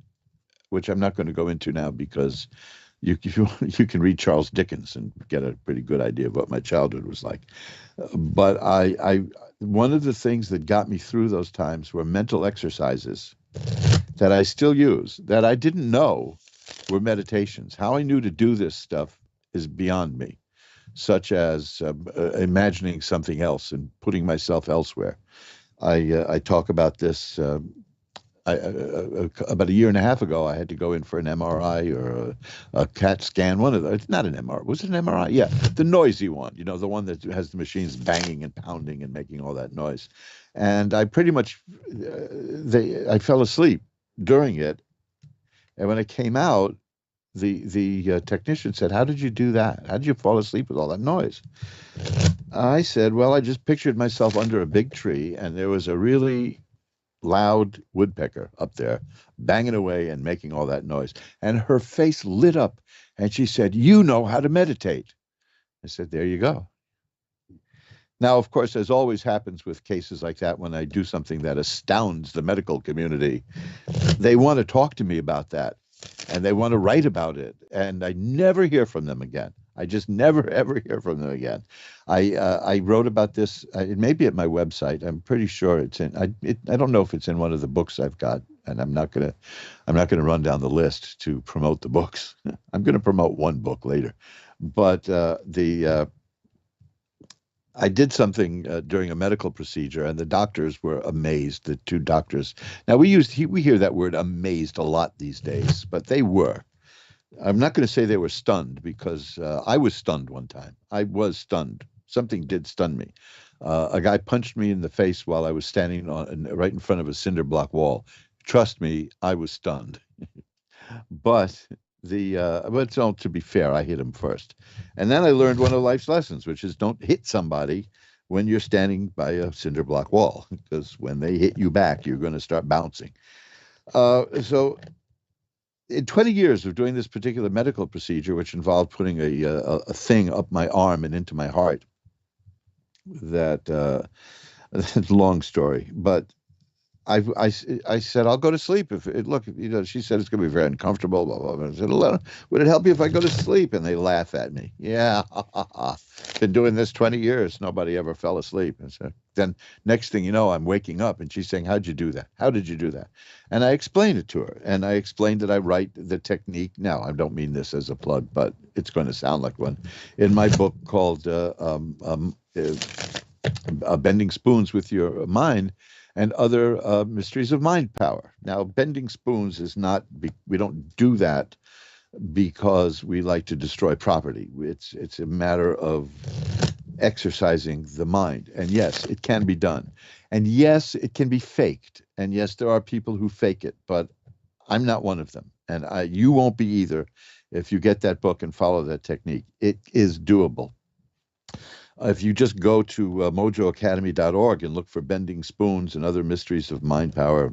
which I'm not going to go into now, because you can read Charles Dickens and get a pretty good idea of what my childhood was like. But one of the things that got me through those times were mental exercises that I still use, that I didn't know were meditations. How I knew to do this stuff is beyond me, such as imagining something else and putting myself elsewhere. I talk about this. About a year and a half ago, I had to go in for an MRI or a CAT scan. One of those, not an MRI. Was it an MRI? Yeah, the noisy one. You know, the one that has the machines banging and pounding and making all that noise. And I pretty much, I fell asleep during it. And when I came out, the technician said, "How did you do that? How did you fall asleep with all that noise?" I said, "Well, I just pictured myself under a big tree, and there was a really loud woodpecker up there banging away and making all that noise." And her face lit up, and she said, "You know how to meditate." I said, "There you go." Now, of course, as always happens with cases like that, when I do something that astounds the medical community, they want to talk to me about that, and they want to write about it, and I never hear from them again. I just never, ever hear from them again. I wrote about this. It may be at my website. I'm pretty sure it's in. I don't know if it's in one of the books I've got, and I'm not gonna run down the list to promote the books. I'm gonna promote one book later, but I did something during a medical procedure, and the doctors were amazed. The two doctors. Now we hear that word amazed a lot these days, but they were. I'm not going to say they were stunned, because I was stunned one time. I was stunned. Something did stun me. A guy punched me in the face while I was standing right in front of a cinder block wall. Trust me, I was stunned. But to be fair, I hit him first. And then I learned one of life's lessons, which is don't hit somebody when you're standing by a cinder block wall, because when they hit you back, you're going to start bouncing. So in 20 years of doing this particular medical procedure, which involved putting a thing up my arm and into my heart, that's a long story, but I said, "I'll go to sleep if it, look, she said it's going to be very uncomfortable, blah, blah, blah. I said, "Would it help you if I go to sleep?" And they laugh at me. "Yeah, been doing this 20 years. Nobody ever fell asleep." And so then next thing you know, I'm waking up and she's saying, "How'd you do that? How did you do that?" And I explained it to her, and I explained that I write the technique. Now, I don't mean this as a plug, but it's going to sound like one, in my book called Bending Spoons with Your Mind and Other Mysteries of Mind Power. Now, bending spoons is not, we don't do that because we like to destroy property. It's a matter of exercising the mind. And yes, it can be done. And yes, it can be faked. And yes, there are people who fake it, but I'm not one of them. And you won't be either if you get that book and follow that technique. It is doable. If you just go to mojoacademy.org and look for Bending Spoons and Other Mysteries of Mind Power,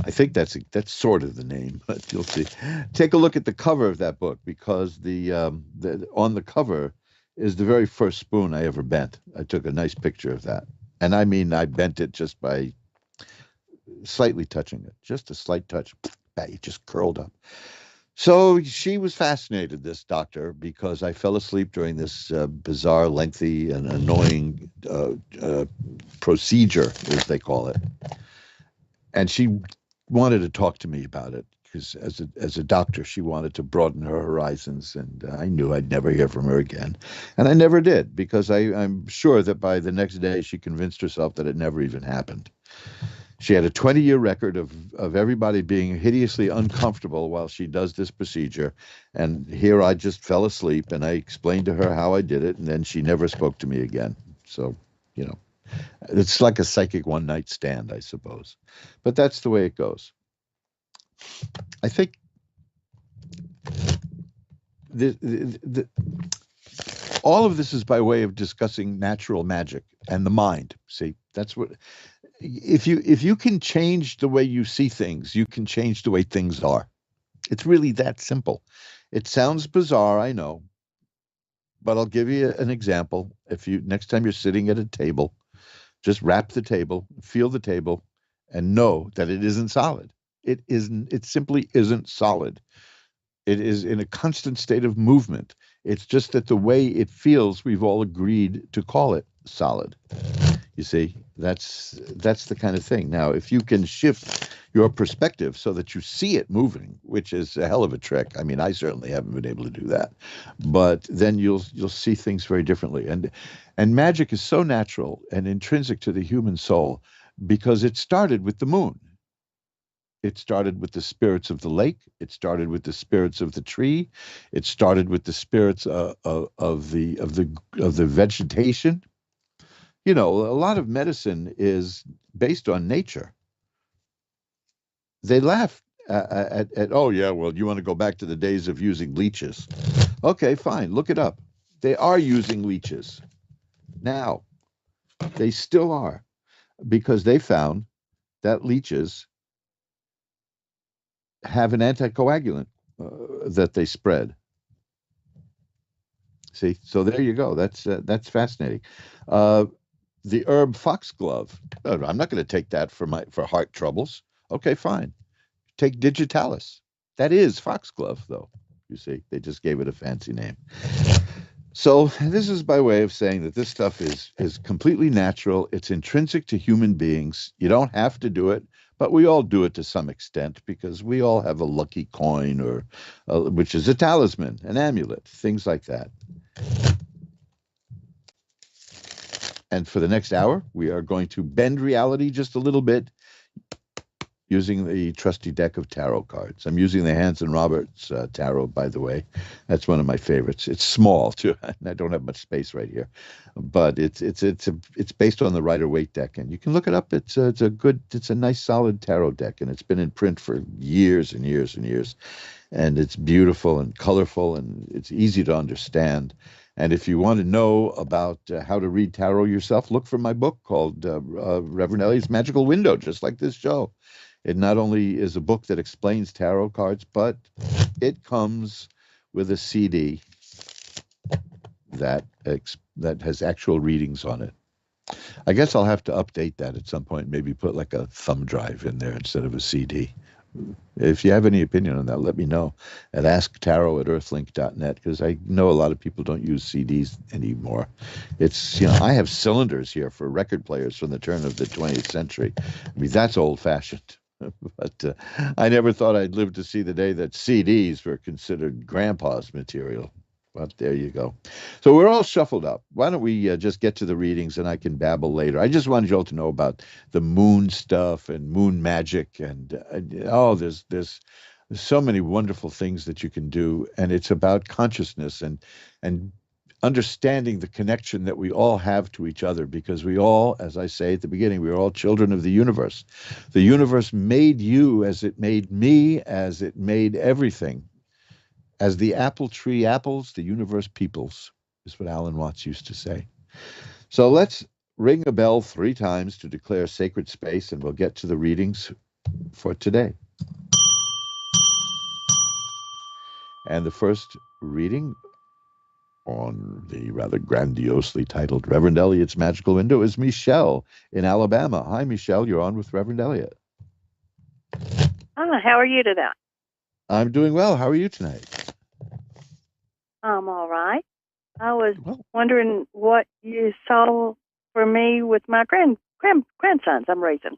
I think that's sort of the name, but you'll see. Take a look at the cover of that book, because on the cover is the very first spoon I ever bent. I took a nice picture of that. And I mean, I bent it just by slightly touching it, just a slight touch. It just curled up. So she was fascinated, this doctor, because I fell asleep during this bizarre, lengthy, and annoying procedure, as they call it. And she wanted to talk to me about it, because as a doctor, she wanted to broaden her horizons, and I knew I'd never hear from her again. And I never did, because I'm sure that by the next day, she convinced herself that it never even happened. She had a 20-year record of everybody being hideously uncomfortable while she does this procedure. And here I just fell asleep, and I explained to her how I did it, and then she never spoke to me again. So, it's like a psychic one-night stand, I suppose. But that's the way it goes. I think all of this is by way of discussing natural magic and the mind. See, that's what... If you can change the way you see things, you can change the way things are. It's really that simple. It sounds bizarre, I know, but I'll give you an example. Next time you're sitting at a table, just wrap the table, feel the table, and know that it isn't solid. It isn't. It simply isn't solid. It is in a constant state of movement. It's just that the way it feels, we've all agreed to call it solid. You see, that's the kind of thing. Now, if you can shift your perspective so that you see it moving, which is a hell of a trick. I mean, I certainly haven't been able to do that, but then you'll see things very differently. And magic is so natural and intrinsic to the human soul, because it started with the moon. It started with the spirits of the lake. It started with the spirits of the tree. It started with the spirits of the vegetation. A lot of medicine is based on nature. They laugh at, oh, yeah, well, you want to go back to the days of using leeches. Okay, fine, look it up. They are using leeches now. They still are, because they found that leeches have an anticoagulant that they spread. See, so there you go. That's fascinating. The herb foxglove. I'm not going to take that for heart troubles. Okay, fine. Take digitalis. That is foxglove, though. You see, they just gave it a fancy name. So this is by way of saying that this stuff is completely natural. It's intrinsic to human beings. You don't have to do it, but we all do it to some extent because we all have a lucky coin, or which is a talisman, an amulet, things like that. And for the next hour, we are going to bend reality just a little bit using the trusty deck of tarot cards. I'm using the Hans and Roberts tarot, by the way. That's one of my favorites. It's small too, and I don't have much space right here, but it's based on the Rider-Waite deck, and you can look it up. It's a nice solid tarot deck, and it's been in print for years and years and years, and it's beautiful and colorful, and it's easy to understand. And if you want to know about how to read tarot yourself, look for my book called Reverend Elliott's Magical Window, just like this show. It not only is a book that explains tarot cards, but it comes with a CD that has actual readings on it. I guess I'll have to update that at some point, maybe put like a thumb drive in there instead of a CD. If you have any opinion on that, let me know at asktarot@earthlink.net, because I know a lot of people don't use CDs anymore. It's, I have cylinders here for record players from the turn of the 20th century. I mean, that's old-fashioned. But I never thought I'd live to see the day that CDs were considered grandpa's material. But there you go. So we're all shuffled up. Why don't we just get to the readings, and I can babble later. I just wanted you all to know about the moon stuff and moon magic, and there's so many wonderful things that you can do, and it's about consciousness and understanding the connection that we all have to each other, because we all, as I say at the beginning, we are all children of the universe. The universe made you as it made me, as it made everything. As the apple tree apples, the universe peoples, is what Alan Watts used to say. So let's ring a bell 3 times to declare sacred space, and we'll get to the readings for today. And the first reading on the rather grandiosely titled Reverend Elliott's Magical Window is Michelle in Alabama. Hi, Michelle. You're on with Reverend Elliott. Hi, how are you today? I'm doing well. How are you tonight? I'm all right. I was wondering what you saw for me with my grandsons I'm raising.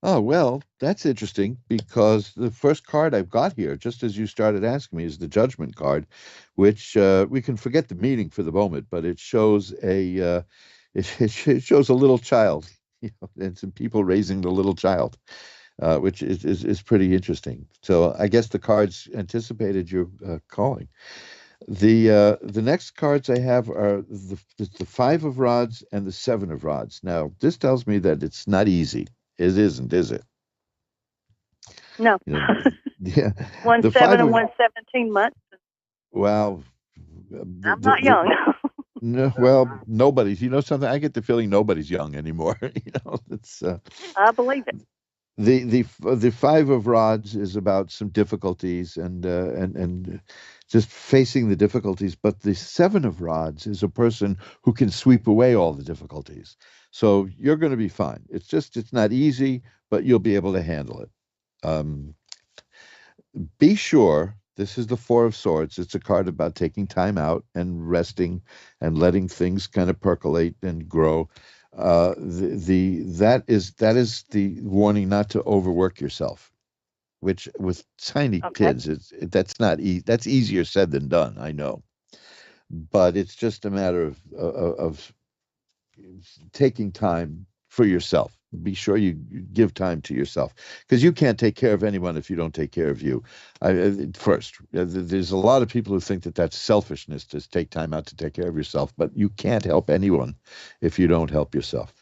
Oh, well, that's interesting, because the first card I've got here, just as you started asking me, is the Judgment card, which we can forget the meaning for the moment, but it shows it shows a little child, and some people raising the little child, which is pretty interesting. So I guess the cards anticipated your calling. The next cards I have are the 5 of Rods and the 7 of Rods. Now, this tells me that it's not easy. It isn't, is it? No. Yeah. 1 7 and 1 17 months. Well, I'm not young. No, well, nobody's. You know something? I get the feeling nobody's young anymore. It's. I believe it. The 5 of Rods is about some difficulties and just facing the difficulties, but the 7 of Rods is a person who can sweep away all the difficulties. So you're going to be fine. It's not easy, but you'll be able to handle it. Be sure, this is the 4 of Swords. It's a card about taking time out and resting and letting things kind of percolate and grow. That is the warning not to overwork yourself, which with tiny kids, that's easier said than done, I know, but it's just a matter of taking time for yourself. Be sure you give time to yourself, because you can't take care of anyone if you don't take care of you. First, there's a lot of people who think that that's selfishness to take time out to take care of yourself, but you can't help anyone if you don't help yourself.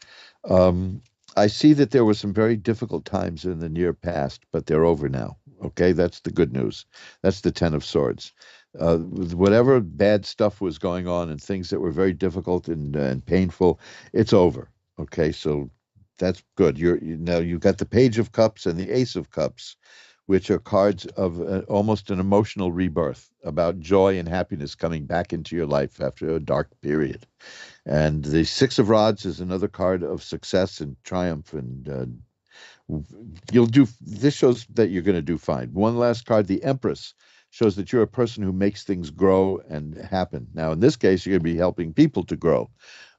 I see that there were some very difficult times in the near past, but they're over now. Okay, that's the good news. That's the Ten of Swords. Whatever bad stuff was going on and things that were very difficult and painful, it's over. Okay, so that's good. Now you've got the Page of Cups and the Ace of Cups, which are cards of almost an emotional rebirth about joy and happiness coming back into your life after a dark period. And the Six of Rods is another card of success and triumph, and you'll do. This shows that you're going to do fine. One last card, the Empress, shows that you're a person who makes things grow and happen. Now, in this case, you're going to be helping people to grow,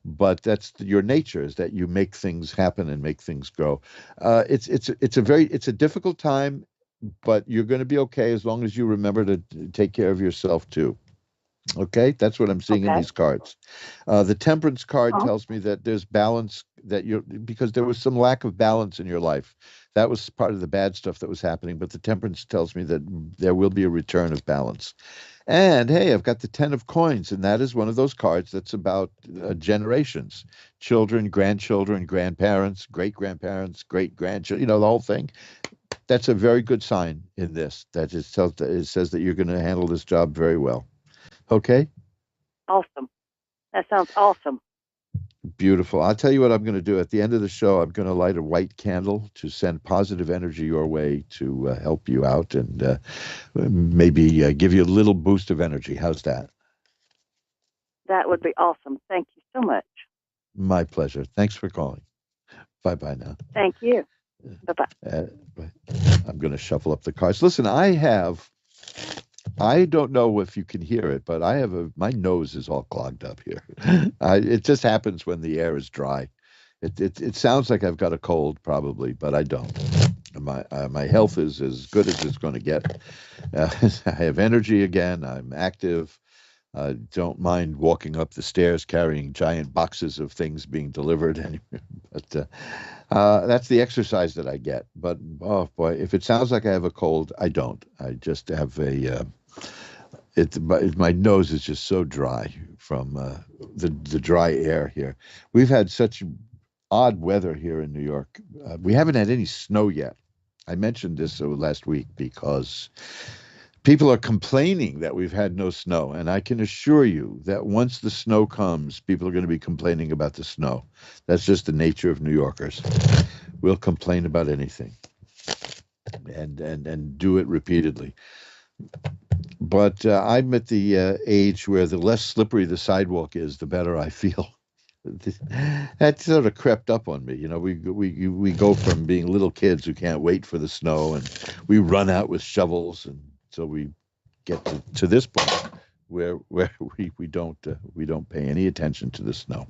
but that's your nature, is that you make things happen and make things grow. It's a difficult time, but you're going to be okay as long as you remember to take care of yourself too. Okay, that's what I'm seeing in these cards. The Temperance card tells me that there's balance, that you're, because there was some lack of balance in your life. That was part of the bad stuff that was happening, but the Temperance tells me that there will be a return of balance. And hey, I've got the Ten of Coins, and that is one of those cards that's about generations, children, grandchildren, grandparents, great-grandparents, great-grandchildren, the whole thing. That's a very good sign in this, that it says that you're going to handle this job very well. Okay? Awesome. That sounds awesome. Beautiful. I'll tell you what I'm going to do. At the end of the show, I'm going to light a white candle to send positive energy your way to help you out and maybe give you a little boost of energy. How's that? That would be awesome. Thank you so much. My pleasure. Thanks for calling. Bye-bye now. Thank you. Bye-bye. I'm going to shuffle up the cards. Listen, I don't know if you can hear it, but my nose is all clogged up here. It just happens when the air is dry. It sounds like I've got a cold probably, but I don't. My health is as good as it's going to get. I have energy again. I'm active. I don't mind walking up the stairs carrying giant boxes of things being delivered. But that's the exercise that I get. But, oh boy, if it sounds like I have a cold, I don't. I just have my nose is just so dry from the dry air here. We've had such odd weather here in New York. We haven't had any snow yet. I mentioned this last week because people are complaining that we've had no snow, and I can assure you that once the snow comes, people are going to be complaining about the snow. That's just the nature of New Yorkers. We'll complain about anything and do it repeatedly. But I'm at the age where the less slippery the sidewalk is, the better I feel. That sort of crept up on me. We go from being little kids who can't wait for the snow, and we run out with shovels, and so we get to this point where we don't pay any attention to the snow.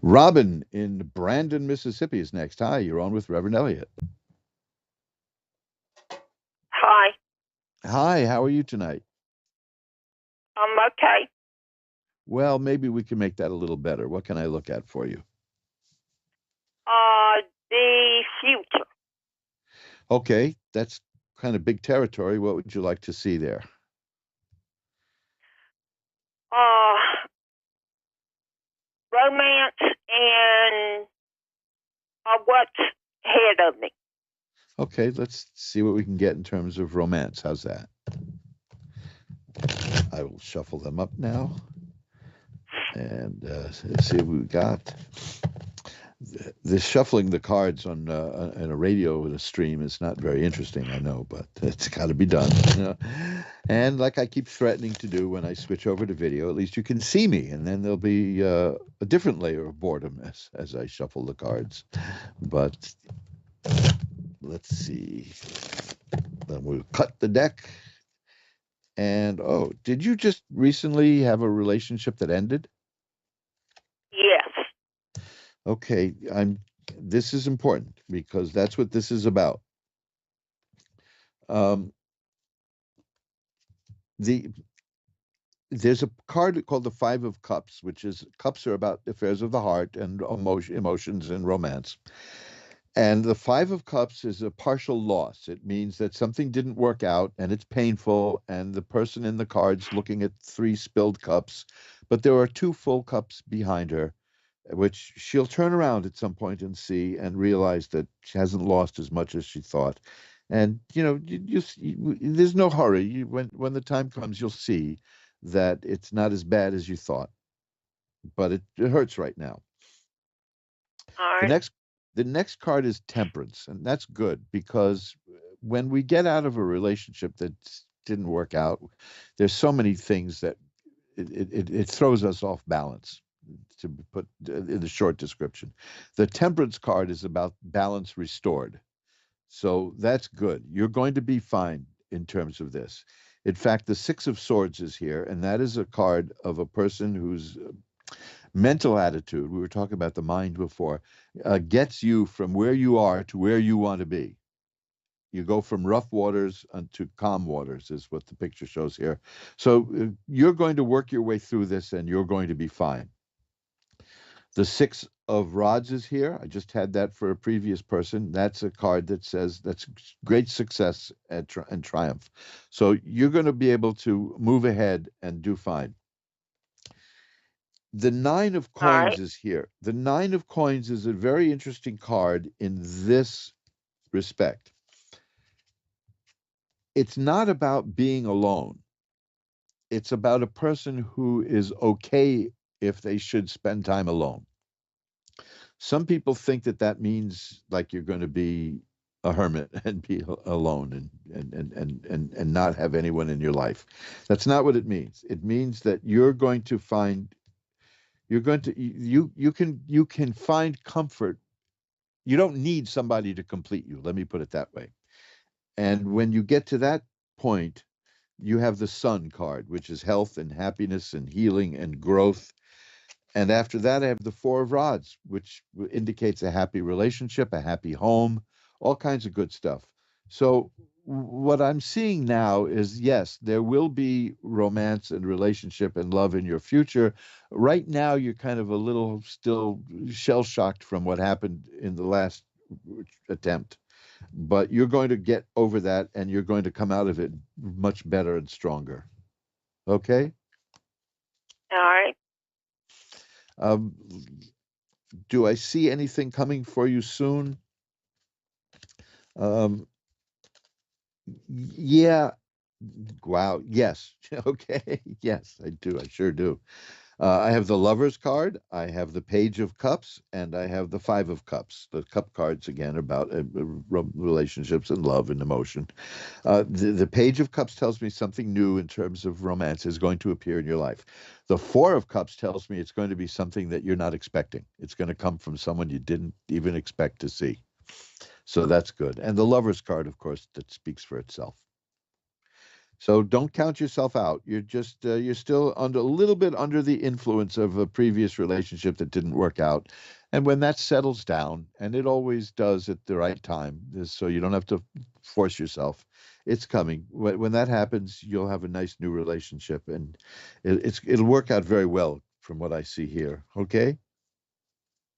Robin in Brandon, Mississippi is next. Hi, you're on with Reverend Elliott. Hi. Hi, how are you tonight? I'm okay. Well, maybe we can make that a little better. What can I look at for you? The future. Okay, that's kind of big territory. What would you like to see there? Romance and what's ahead of me. Okay, let's see what we can get in terms of romance. How's that? I will shuffle them up now and see what we've got. The shuffling the cards on a radio and a stream is not very interesting, I know, but it's got to be done. And like I keep threatening to do when I switch over to video, at least you can see me, and then there'll be a different layer of boredom as I shuffle the cards. But let's see. Then we'll cut the deck. And, oh, did you just recently have a relationship that ended? Yes. Okay, this is important because that's what this is about. There's a card called the Five of Cups, which is cups are about affairs of the heart and emotions and romance. And the Five of Cups is a partial loss. It means that something didn't work out and it's painful, and the person in the card's looking at 3 spilled cups, but there are 2 full cups behind her. which she'll turn around at some point and see and realize that she hasn't lost as much as she thought. And there's no hurry. When the time comes, you'll see that it's not as bad as you thought, but it hurts right now. All The right. next card is Temperance, and that's good because when we get out of a relationship that didn't work out, there's so many things that it throws us off balance, to put in the short description. The Temperance card is about balance restored. So that's good. You're going to be fine in terms of this. In fact, the Six of Swords is here, and that is a card of a person whose mental attitude, we were talking about the mind before, gets you from where you are to where you want to be. You go from rough waters to calm waters, is what the picture shows here. So you're going to work your way through this, and you're going to be fine. The Six of Rods is here. I just had that for a previous person. That's a card that says that's great success and triumph. So you're going to be able to move ahead and do fine. The Nine of Coins is here. The Nine of Coins is a very interesting card in this respect. It's not about being alone. It's about a person who is okay if they should spend time alone. Some people think that means like you're going to be a hermit and be alone and not have anyone in your life. That's not what it means. It means that you're going to find you can find comfort. You don't need somebody to complete you. Let me put it that way. And when you get to that point, you have the Sun card, which is health and happiness and healing and growth. And after that, I have the Four of Rods, which indicates a happy relationship, a happy home, all kinds of good stuff. So what I'm seeing now is, yes, there will be romance and relationship and love in your future. Right now, you're kind of a little still shell-shocked from what happened in the last attempt. But you're going to get over that, and you're going to come out of it much better and stronger. Okay? All right. Do I see anything coming for you soon? Yeah. Wow. Yes. Okay. Yes, I do. I sure do. I have the Lovers card, I have the Page of Cups, and I have the Five of Cups. The cup cards, again, about relationships and love and emotion. The Page of Cups tells me something new in terms of romance is going to appear in your life. The Four of Cups tells me it's going to be something that you're not expecting. It's going to come from someone you didn't even expect to see. So that's good. And the Lovers card, of course, that speaks for itself. So don't count yourself out. You're just you're still a little bit under the influence of a previous relationship that didn't work out. And when that settles down, and it always does at the right time, so you don't have to force yourself, it's coming. When that happens, you'll have a nice new relationship, and it'll work out very well from what I see here. Okay?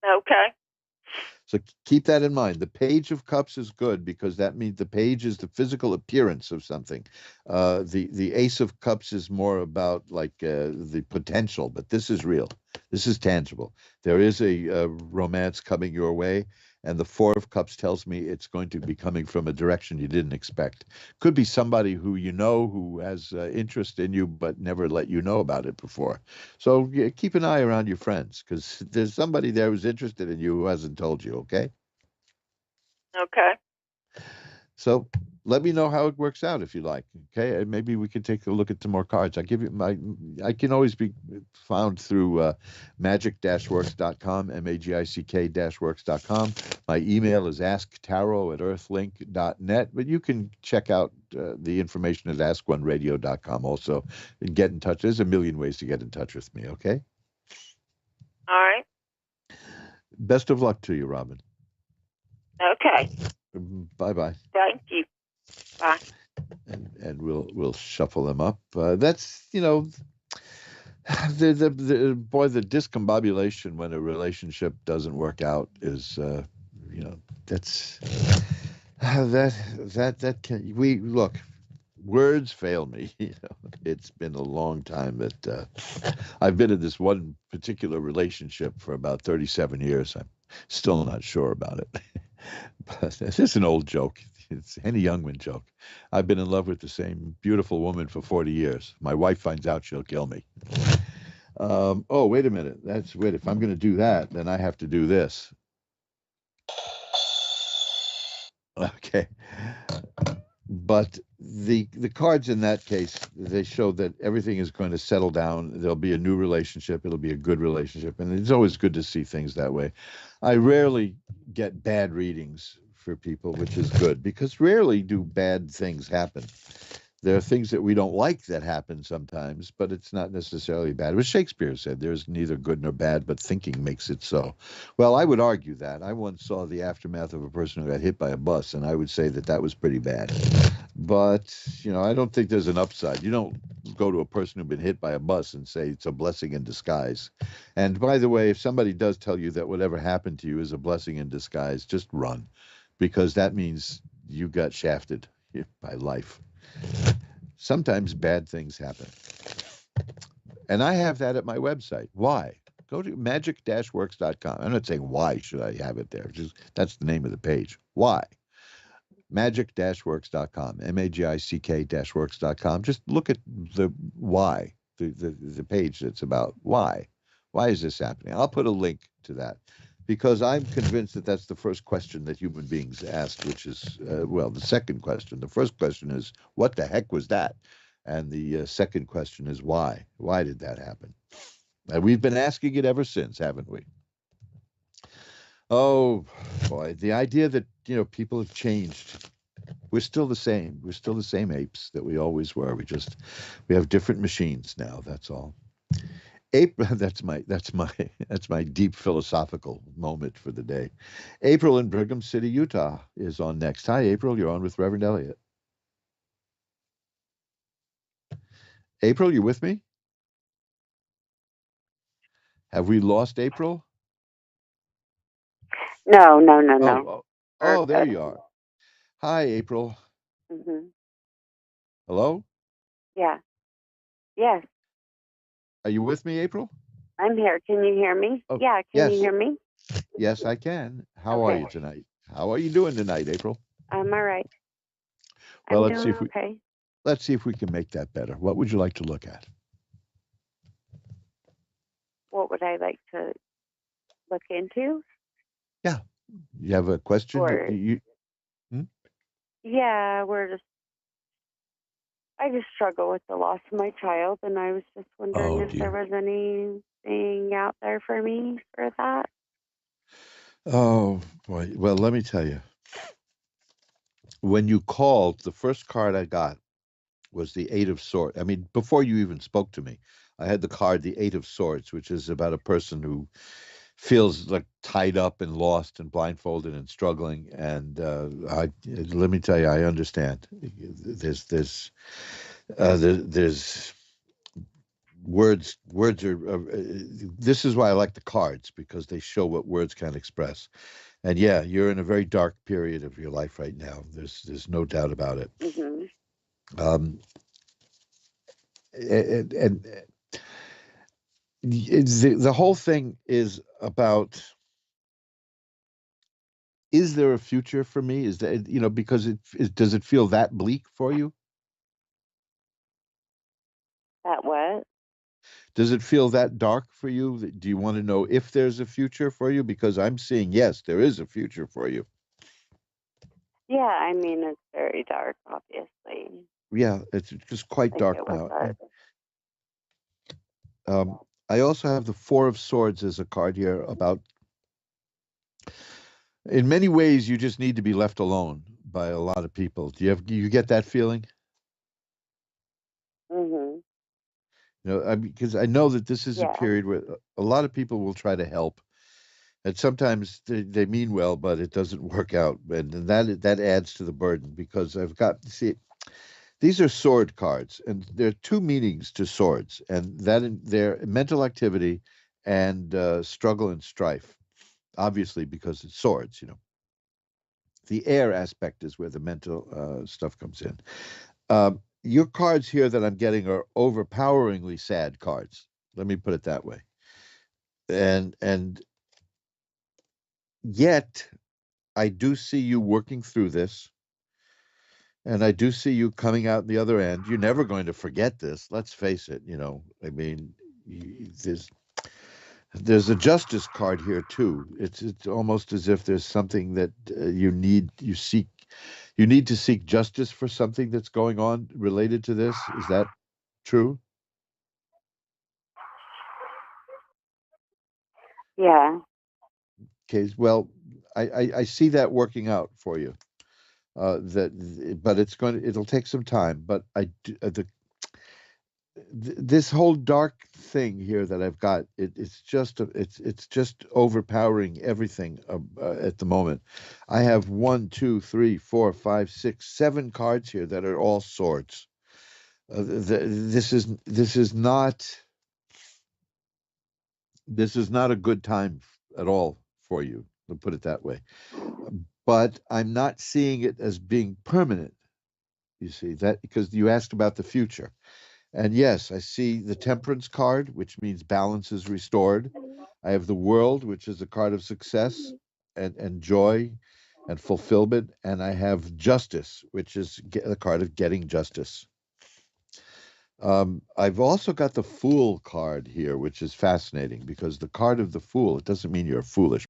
Okay. So keep that in mind. The Page of Cups is good because that means the page is the physical appearance of something. The Ace of Cups is more about like the potential, but this is real. This is tangible. There is a romance coming your way, and the Four of Cups tells me it's going to be coming from a direction you didn't expect. Could be somebody who you know who has interest in you but never let you know about it before. So keep an eye around your friends because there's somebody there who's interested in you who hasn't told you, okay? Okay. So let me know how it works out if you like, okay? Maybe we can take a look at some more cards. I can always be found through magic-works.com, magick-works.com. My email is asktarot@earthlink.net, but you can check out the information at askoneradio.com also and get in touch. There's a million ways to get in touch with me, okay? All right. Best of luck to you, Robin. Okay. Bye-bye. Thank you. Bye. And we'll shuffle them up. That's the discombobulation when a relationship doesn't work out is that's that can we look. Words fail me. It's been a long time that I've been in this one particular relationship for about 37 years. I'm still not sure about it. But it's just an old joke. It's a Henny Youngman joke. I've been in love with the same beautiful woman for 40 years. My wife finds out, she'll kill me. Oh, wait a minute. Wait, if I'm going to do that, then I have to do this. Okay. But the cards in that case, they show that everything is going to settle down. There'll be a new relationship. It'll be a good relationship. And it's always good to see things that way. I rarely get bad readings for people, which is good, because rarely do bad things happen. There are things that we don't like that happen sometimes, but it's not necessarily bad. It was Shakespeare said, there's neither good nor bad, but thinking makes it so. Well, I would argue that. I once saw the aftermath of a person who got hit by a bus, and I would say that that was pretty bad. But, I don't think there's an upside. You don't go to a person who's been hit by a bus and say it's a blessing in disguise. And by the way, if somebody does tell you that whatever happened to you is a blessing in disguise, just run, because that means you got shafted by life. Sometimes bad things happen. And I have that at my website. Why? Go to magic-works.com. I'm not saying why should I have it there. Just that's the name of the page. Why? Magic-works.com. MAGICK-works.com. Just look at the why, the page that's about why. Why is this happening? I'll put a link to that, because I'm convinced that that's the first question that human beings ask, which is, the second question. The first question is, what the heck was that? And the second question is, why? Why did that happen? And we've been asking it ever since, haven't we? Oh, boy, the idea that, people have changed. We're still the same. We're still the same apes that we always were. We have different machines now, that's all. April, that's my deep philosophical moment for the day. April in Brigham City, Utah is on next. Hi, April. You're on with Reverend Elliot. April, you with me? Have we lost April? No. Oh, there you are. Hi, April. Mm-hmm. Hello? Yeah. Yes, Are you with me, April? I'm here. Can you hear me? Oh, Yeah, can you yes. hear me? Yes, I can. How are you tonight? How are you doing tonight, April? I'm all right. Well, I'm doing okay. let's see if we can make that better. What would you like to look at? What would I like to look into? Yeah. You have a question? Yeah, I just struggle with the loss of my child, and I was just wondering if there was anything out there for me for that. Oh, boy. Well, let me tell you. When you called, the first card I got was the Eight of Swords. I mean, before you even spoke to me, I had the card, the Eight of Swords, which is about a person who feels like tied up and lost and blindfolded and struggling. And let me tell you, I understand. There's words. Words are. This is why I like the cards, because they show what words can express. And yeah, you're in a very dark period of your life right now. There's no doubt about it. Mm-hmm. And the whole thing is about, is there a future for me? Is that, because does it feel that bleak for you? That what? Does it feel that dark for you? Do you want to know if there's a future for you? Because I'm seeing, yes, there is a future for you. Yeah, I mean, it's very dark, obviously. Yeah, it's just quite dark now. I also have the Four of Swords as a card here about, in many ways, you just need to be left alone by a lot of people. Do you get that feeling? Mm-hmm. Because I know that this is a period where a lot of people will try to help, and sometimes they mean well, but it doesn't work out, and that adds to the burden. Because these are sword cards, and there are two meanings to swords, and they're mental activity and struggle and strife. Obviously, because it's swords, The air aspect is where the mental stuff comes in. your cards here that I'm getting are overpoweringly sad cards. Let me put it that way. And yet I do see you working through this, and I do see you coming out the other end. You're never going to forget this. Let's face it. I mean, there's a justice card here too. It's almost as if there's something that you need to seek justice for something that's going on related to this. Is that true? Yeah. Okay. Well, I see that working out for you. But it'll take some time. But this whole dark thing here that I've got, it's just overpowering everything at the moment. I have 1, 2, 3, 4, 5, 6, 7 cards here that are all swords. This is not a good time at all for you. I'll put it that way. But I'm not seeing it as being permanent. You see that because you asked about the future. And yes, I see the Temperance card, which means balance is restored. I have the World, which is a card of success and joy and fulfillment. And I have Justice, which is a card of getting justice. I've also got the Fool card here, which is fascinating because the card of the Fool, it doesn't mean you're foolish.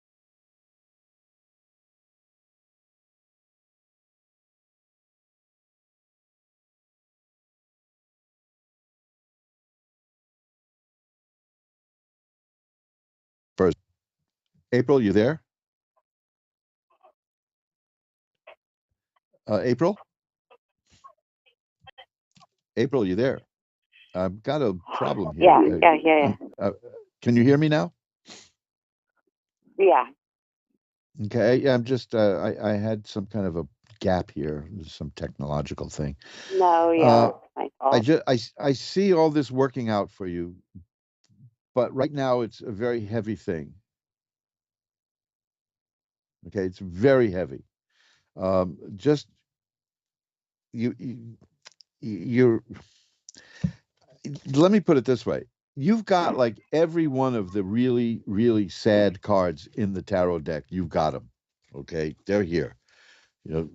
First, April, you there? April? April, you there? I've got a problem here. Yeah. Can you hear me now? Yeah. Okay, I'm just I had some kind of a gap here, some technological thing. No, yeah. I see all this working out for you, but right now it's a very heavy thing. Okay, it's very heavy. Just you're. Let me put it this way: you've got like every one of the really, really sad cards in the tarot deck. You've got them. Okay, they're here. The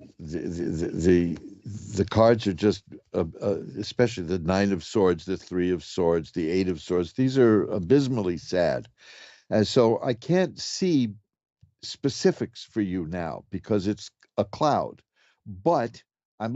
cards are just especially the 9 of Swords, the 3 of Swords, the 8 of Swords. These are abysmally sad, and so I can't see specifics for you now because it's a cloud. But I'm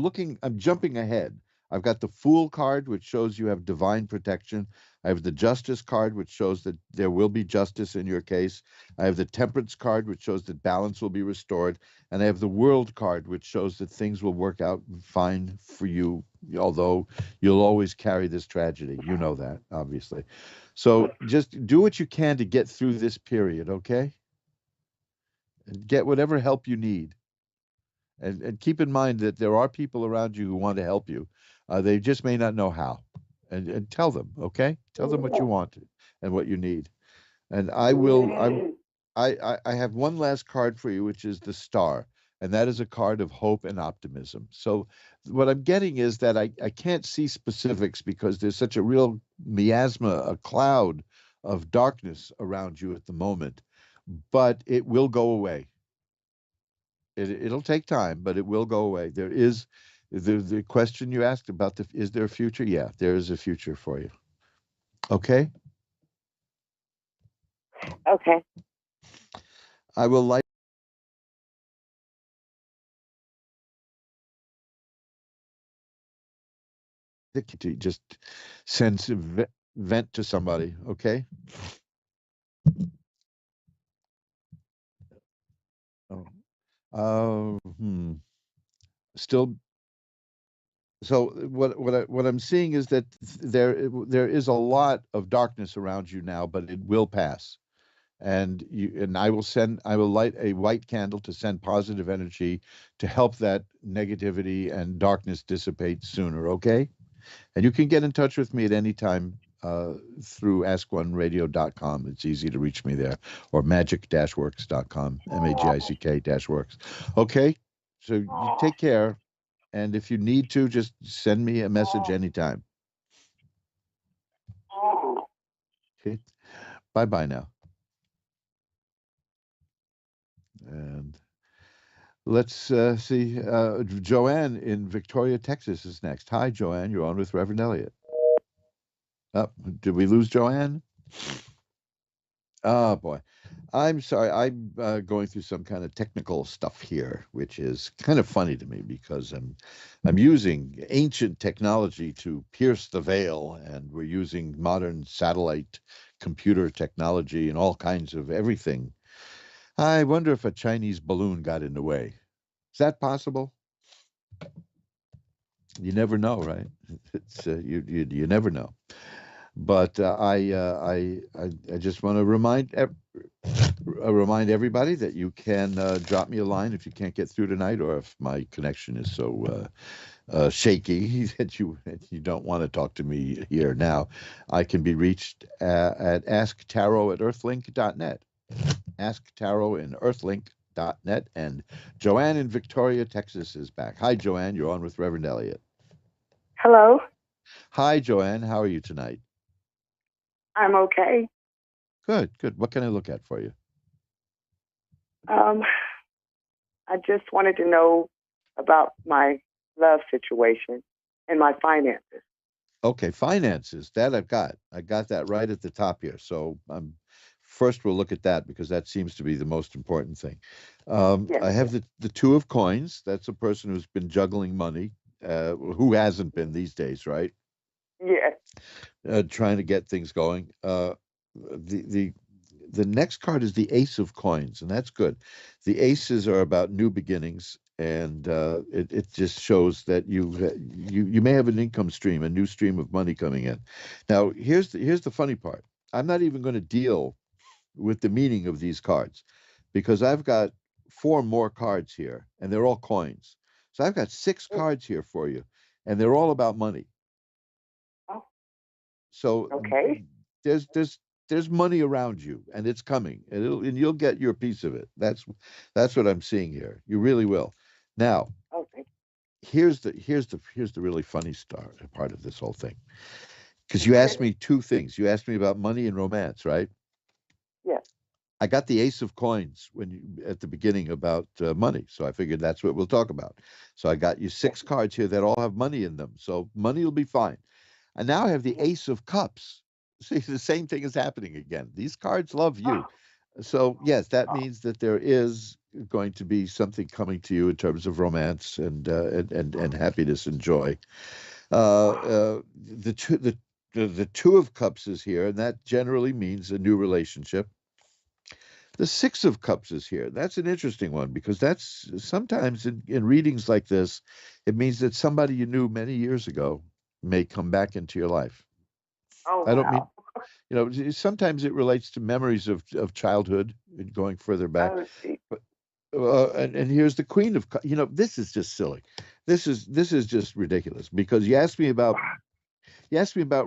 jumping ahead. I've got the Fool card, which shows you have divine protection. I have the Justice card, which shows that there will be justice in your case. I have the Temperance card, which shows that balance will be restored. And I have the World card, which shows that things will work out fine for you, although you'll always carry this tragedy. You know that, obviously. So just do what you can to get through this period, okay? And get whatever help you need. And keep in mind that there are people around you who want to help you. They just may not know how. And tell them, okay? Tell them what you want and what you need. And I have one last card for you, which is the Star. And that is a card of hope and optimism. So what I'm getting is that I can't see specifics because there's such a real miasma, a cloud of darkness around you at the moment. But it will go away. It'll take time, but it will go away. There is the question you asked about is there a future? Yeah, there is a future for you. Okay? Okay. I will like to just send some vent to somebody, okay? Oh. Still. So what I'm seeing is that there is a lot of darkness around you now, but it will pass. And I will light a white candle to send positive energy to help that negativity and darkness dissipate sooner, okay? And you can get in touch with me at any time through ask1radio.com. It's easy to reach me there, or magic-works.com, magic-works. Okay? So you take care. And if you need to, just send me a message anytime. Okay. Bye-bye now. And let's see. Joanne in Victoria, Texas is next. Hi, Joanne. You're on with Reverend Elliott. Oh, did we lose Joanne? Oh, boy. I'm sorry. I'm going through some kind of technical stuff here, which is kind of funny to me because I'm using ancient technology to pierce the veil, and we're using modern satellite computer technology and all kinds of everything. I wonder if a Chinese balloon got in the way. Is that possible? You never know, right? It's you never know. But I just want to remind everybody that you can drop me a line if you can't get through tonight, or if my connection is so shaky that you don't want to talk to me here now. I can be reached at asktarot@earthlink.net. asktarot@earthlink.net. And Joanne in Victoria, Texas is back. Hi, Joanne. You're on with Reverend Elliott. Hello. Hi, Joanne. How are you tonight? I'm okay. Good, good. What can I look at for you? I just wanted to know about my love situation and my finances. Okay, finances. That I've got. I got that right at the top here. So first we'll look at that because that seems to be the most important thing. Yes. I have the Two of Coins. That's a person who's been juggling money. Who hasn't been these days, right? Yes. Trying to get things going. The next card is the Ace of Coins, and that's good. The aces are about new beginnings, and it just shows that you may have an income stream, a new stream of money coming in. Now, here's the funny part. I'm not even going to deal with the meaning of these cards because I've got 4 more cards here, and they're all coins. So I've got 6 cards here for you, and they're all about money. Oh. So Okay. there's money around you, and it's coming, and you'll get your piece of it. That's what I'm seeing here. You really will. Now, Okay. here's the really funny part of this whole thing, because you asked me 2 things. You asked me about money and romance, right? Yes. I got the Ace of Coins at the beginning about money, so I figured that's what we'll talk about. So I got you 6 cards here that all have money in them, so money will be fine. And now I have the Ace of Cups. See, the same thing is happening again. These cards love you. So, yes, that means that there is going to be something coming to you in terms of romance and happiness and joy. The Two of Cups is here, and that generally means a new relationship. The Six of Cups is here. That's an interesting one because that's sometimes in readings like this, it means that somebody you knew many years ago may come back into your life. Oh, I don't wow. mean, sometimes it relates to memories of childhood and going further back. Oh, see. But, and here's the Queen of Cups. This is just silly. This is just ridiculous because you asked me about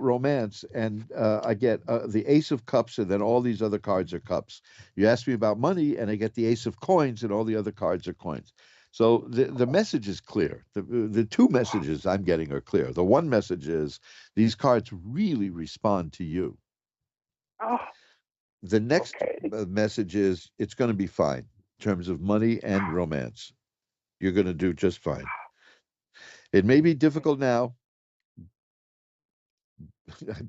romance, and I get the Ace of Cups, and then all these other cards are cups. You ask me about money, and I get the Ace of Coins, and all the other cards are coins. So the message is clear. The 2 messages I'm getting are clear. The one message is these cards really respond to you. Oh. The next message is it's going to be fine in terms of money and romance. You're going to do just fine. It may be difficult now.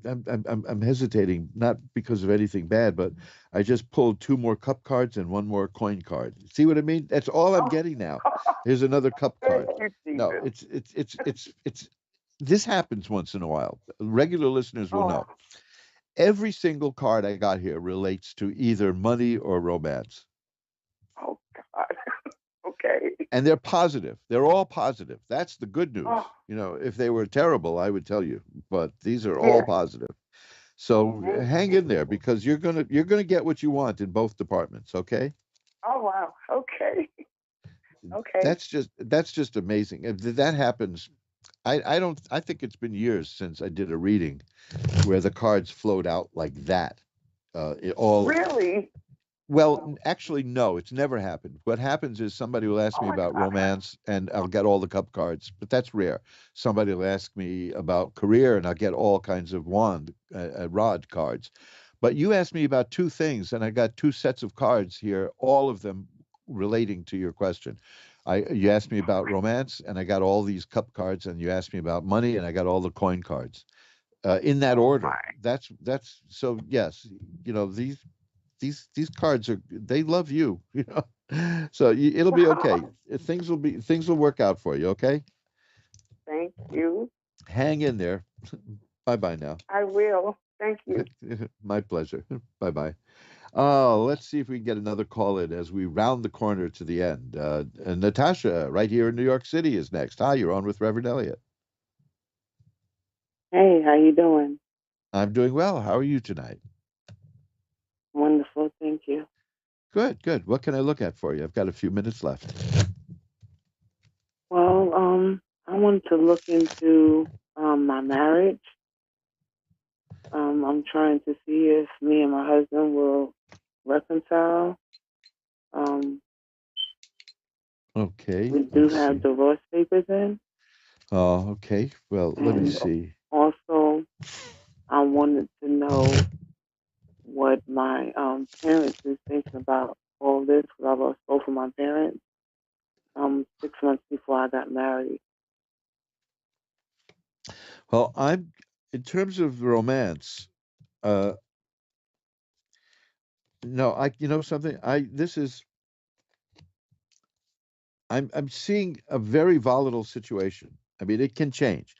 I'm hesitating, not because of anything bad, but I just pulled 2 more cup cards and 1 more coin card. See what I mean? That's all I'm getting now. Here's another cup card. No, it's this happens once in a while. Regular listeners will know. Every single card I got here relates to either money or romance. Oh, God. Okay. And they're positive. They're all positive. That's the good news. Oh. If they were terrible, I would tell you. But these are all positive. So hang in there because you're gonna get what you want in both departments. Okay. Oh, wow. Okay. Okay. That's just amazing. If that happens, I think it's been years since I did a reading where the cards flowed out like that. Really? Well, actually, no, it's never happened. What happens is somebody will ask me about romance and I'll get all the cup cards, but that's rare. Somebody will ask me about career and I'll get all kinds of rod cards. But you asked me about two things and I got two sets of cards here, all of them relating to your question. You asked me about romance and I got all these cup cards, and you asked me about money and I got all the coin cards. In that order. That's so yes, these cards they love you, So it'll be okay. Things will work out for you, okay? Thank you. Hang in there. Bye-bye now. I will. Thank you. My pleasure. Bye-bye. Let's see if we can get another call in as we round the corner to the end. And Natasha, right here in New York City, is next. Hi, you're on with Reverend Elliot. Hey, how you doing? I'm doing well. How are you tonight? Wonderful, thank you. Good, good. What can I look at for you? I've got a few minutes left. Well, I wanted to look into my marriage. I'm trying to see if me and my husband will reconcile. Okay. We do have divorce papers in. Oh, okay. Well, let me see. Also, I wanted to know what my parents is thinking about all this, because I lost both of my parents 6 months before I got married. Well, in terms of romance, no, you know something, I'm seeing a very volatile situation. I mean, it can change.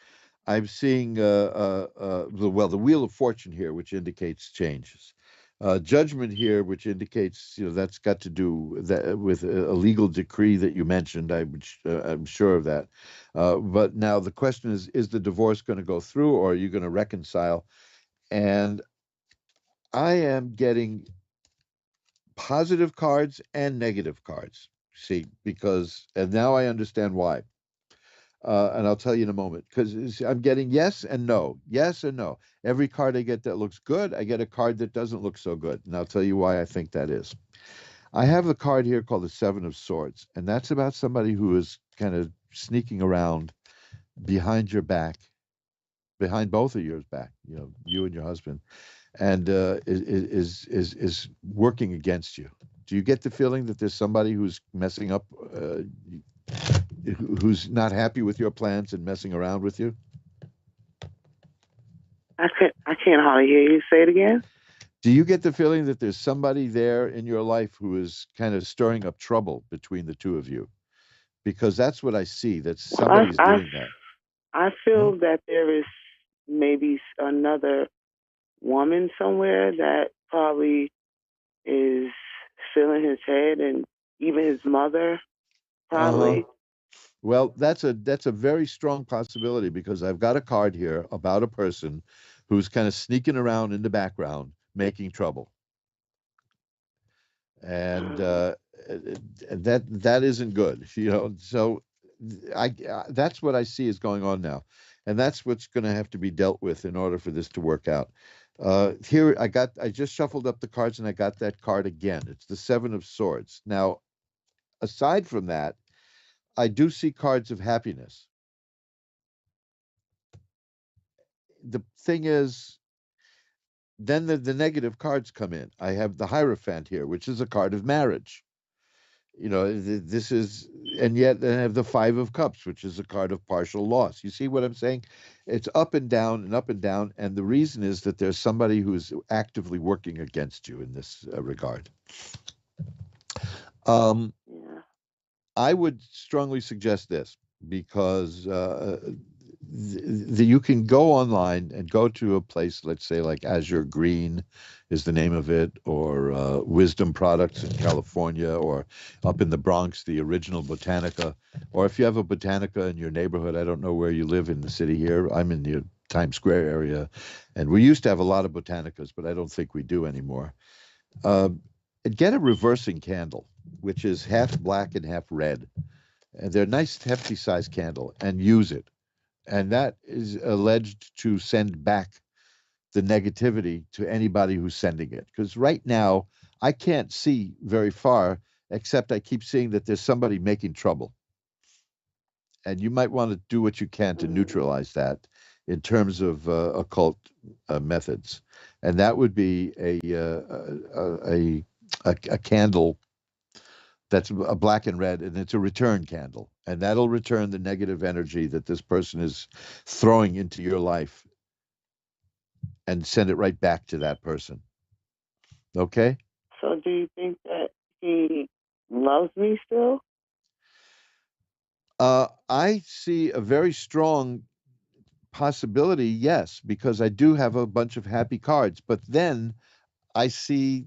I'm seeing the Wheel of Fortune here, which indicates changes. Judgment here, which indicates that's got to do with a legal decree that you mentioned. I'm sure of that. But now the question is the divorce going to go through, or are you going to reconcile? And I am getting positive cards and negative cards. See, and now I understand why. And I'll tell you in a moment, because I'm getting yes and no, yes and no. Every card I get that looks good, I get a card that doesn't look so good. And I'll tell you why I think that is. I have a card here called the Seven of Swords, and that's about somebody who is kind of sneaking around behind your back, behind both of yours back, you and your husband, and is working against you. Do you get the feeling that there's somebody who's messing up, who's not happy with your plans and messing around with you? I can't hardly hear you. Say it again. Do you get the feeling that there's somebody there in your life who is kind of stirring up trouble between the two of you? Because that's what I see, that somebody's doing that. I feel that there is maybe another woman somewhere that probably is filling his head, and even his mother, probably. Uh-huh. Well, that's a very strong possibility, because I've got a card here about a person who's kind of sneaking around in the background, making trouble. And that isn't good, So that's what I see is going on now, and that's what's going to have to be dealt with in order for this to work out. Here I just shuffled up the cards and I got that card again. It's the Seven of Swords. Now, aside from that, I do see cards of happiness. The thing is, then the negative cards come in. I have the Hierophant here, which is a card of marriage. This is, and yet I have the Five of Cups, which is a card of partial loss. You see what I'm saying? It's up and down and up and down. And the reason is that there's somebody who's actively working against you in this regard. I would strongly suggest this, because you can go online and go to a place, let's say like Azure Green is the name of it, or Wisdom Products in California, or up in the Bronx, the original Botanica, or if you have a Botanica in your neighborhood. I don't know where you live in the city here. I'm in the Times Square area, and we used to have a lot of Botanicas, but I don't think we do anymore. Get a reversing candle, which is half black and half red. And they're a nice, hefty size candle, and use it. And that is alleged to send back the negativity to anybody who's sending it. Because right now, I can't see very far, except I keep seeing that there's somebody making trouble. And you might want to do what you can to neutralize that in terms of occult methods. And that would be a candle that's a black and red, and it's a return candle. And that'll return the negative energy that this person is throwing into your life and send it right back to that person. Okay? So do you think that he loves me still? I see a very strong possibility, yes, because I do have a bunch of happy cards, but then I see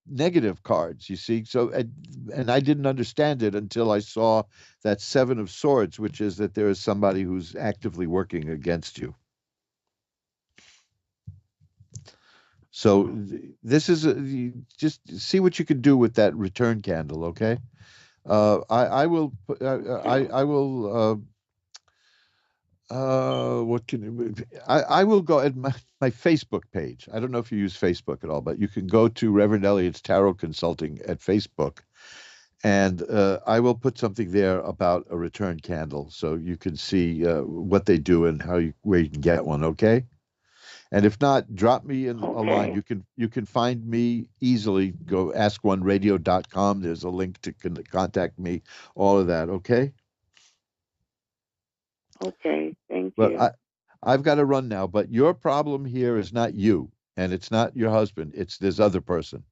negative cards, you see. So, and I didn't understand it until I saw that 7 of Swords, which is that there is somebody who's actively working against you. So this is just see what you can do with that return candle, okay? I will go at my Facebook page. I don't know if you use Facebook at all, but you can go to Reverend Elliot's Tarot Consulting at Facebook, and I will put something there about a return candle, so you can see what they do and where you can get one. Okay. And if not, drop me in a line. You can find me easily. Go ask1radio.com. There's a link to contact me. All of that. Okay. Okay, thank you. But I've got to run now. But your problem here is not you, and it's not your husband. It's this other person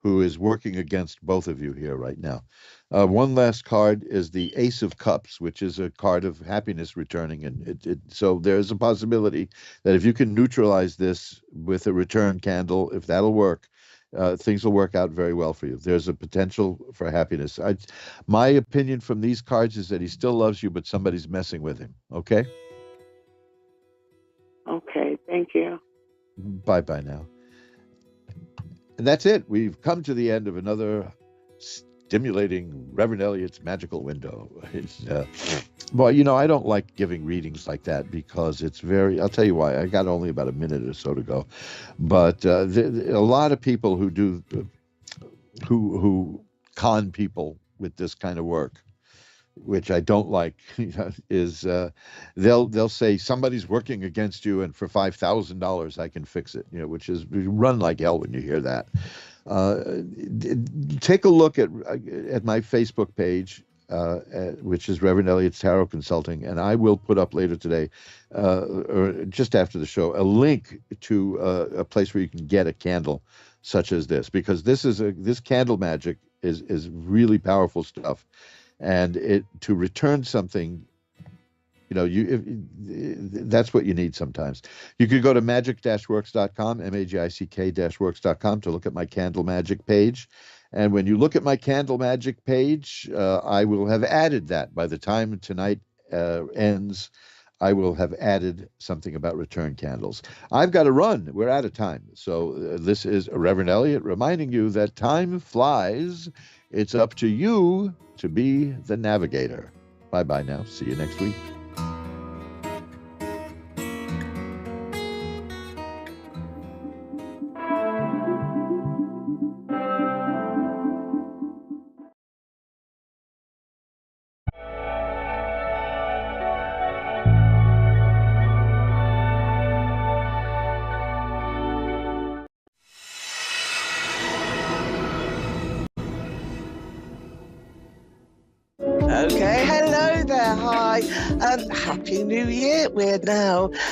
who is working against both of you here right now. One last card is the Ace of Cups, which is a card of happiness returning. And so there's a possibility that if you can neutralize this with a return candle, if that'll work, things will work out very well for you. There's a potential for happiness. My opinion from these cards is that he still loves you, but somebody's messing with him. Okay? Okay, thank you. Bye-bye now. And that's it. We've come to the end of another stimulating Reverend Elliot's magical window. Well, I don't like giving readings like that because it's I'll tell you why. I got only about a minute or so to go. But a lot of people who do, who con people with this kind of work, which I don't like, is they'll say somebody's working against you, and for $5,000 I can fix it. Which is run like hell when you hear that. Take a look at my Facebook page, which is Reverend Elliot's Tarot Consulting, and I will put up later today, or just after the show, a link to a place where you can get a candle such as this, because this candle magic is really powerful stuff. And to return something, that's what you need sometimes. You could go to magic-works.com, magick-works.com, to look at my candle magic page. And when you look at my candle magic page, I will have added that. By the time tonight ends, I will have added something about return candles. I've got to run. We're out of time. So this is Reverend Elliot reminding you that time flies. It's up to you to be the navigator. Bye-bye now. See you next week. Okay, hello there, hi. Happy New Year. We're now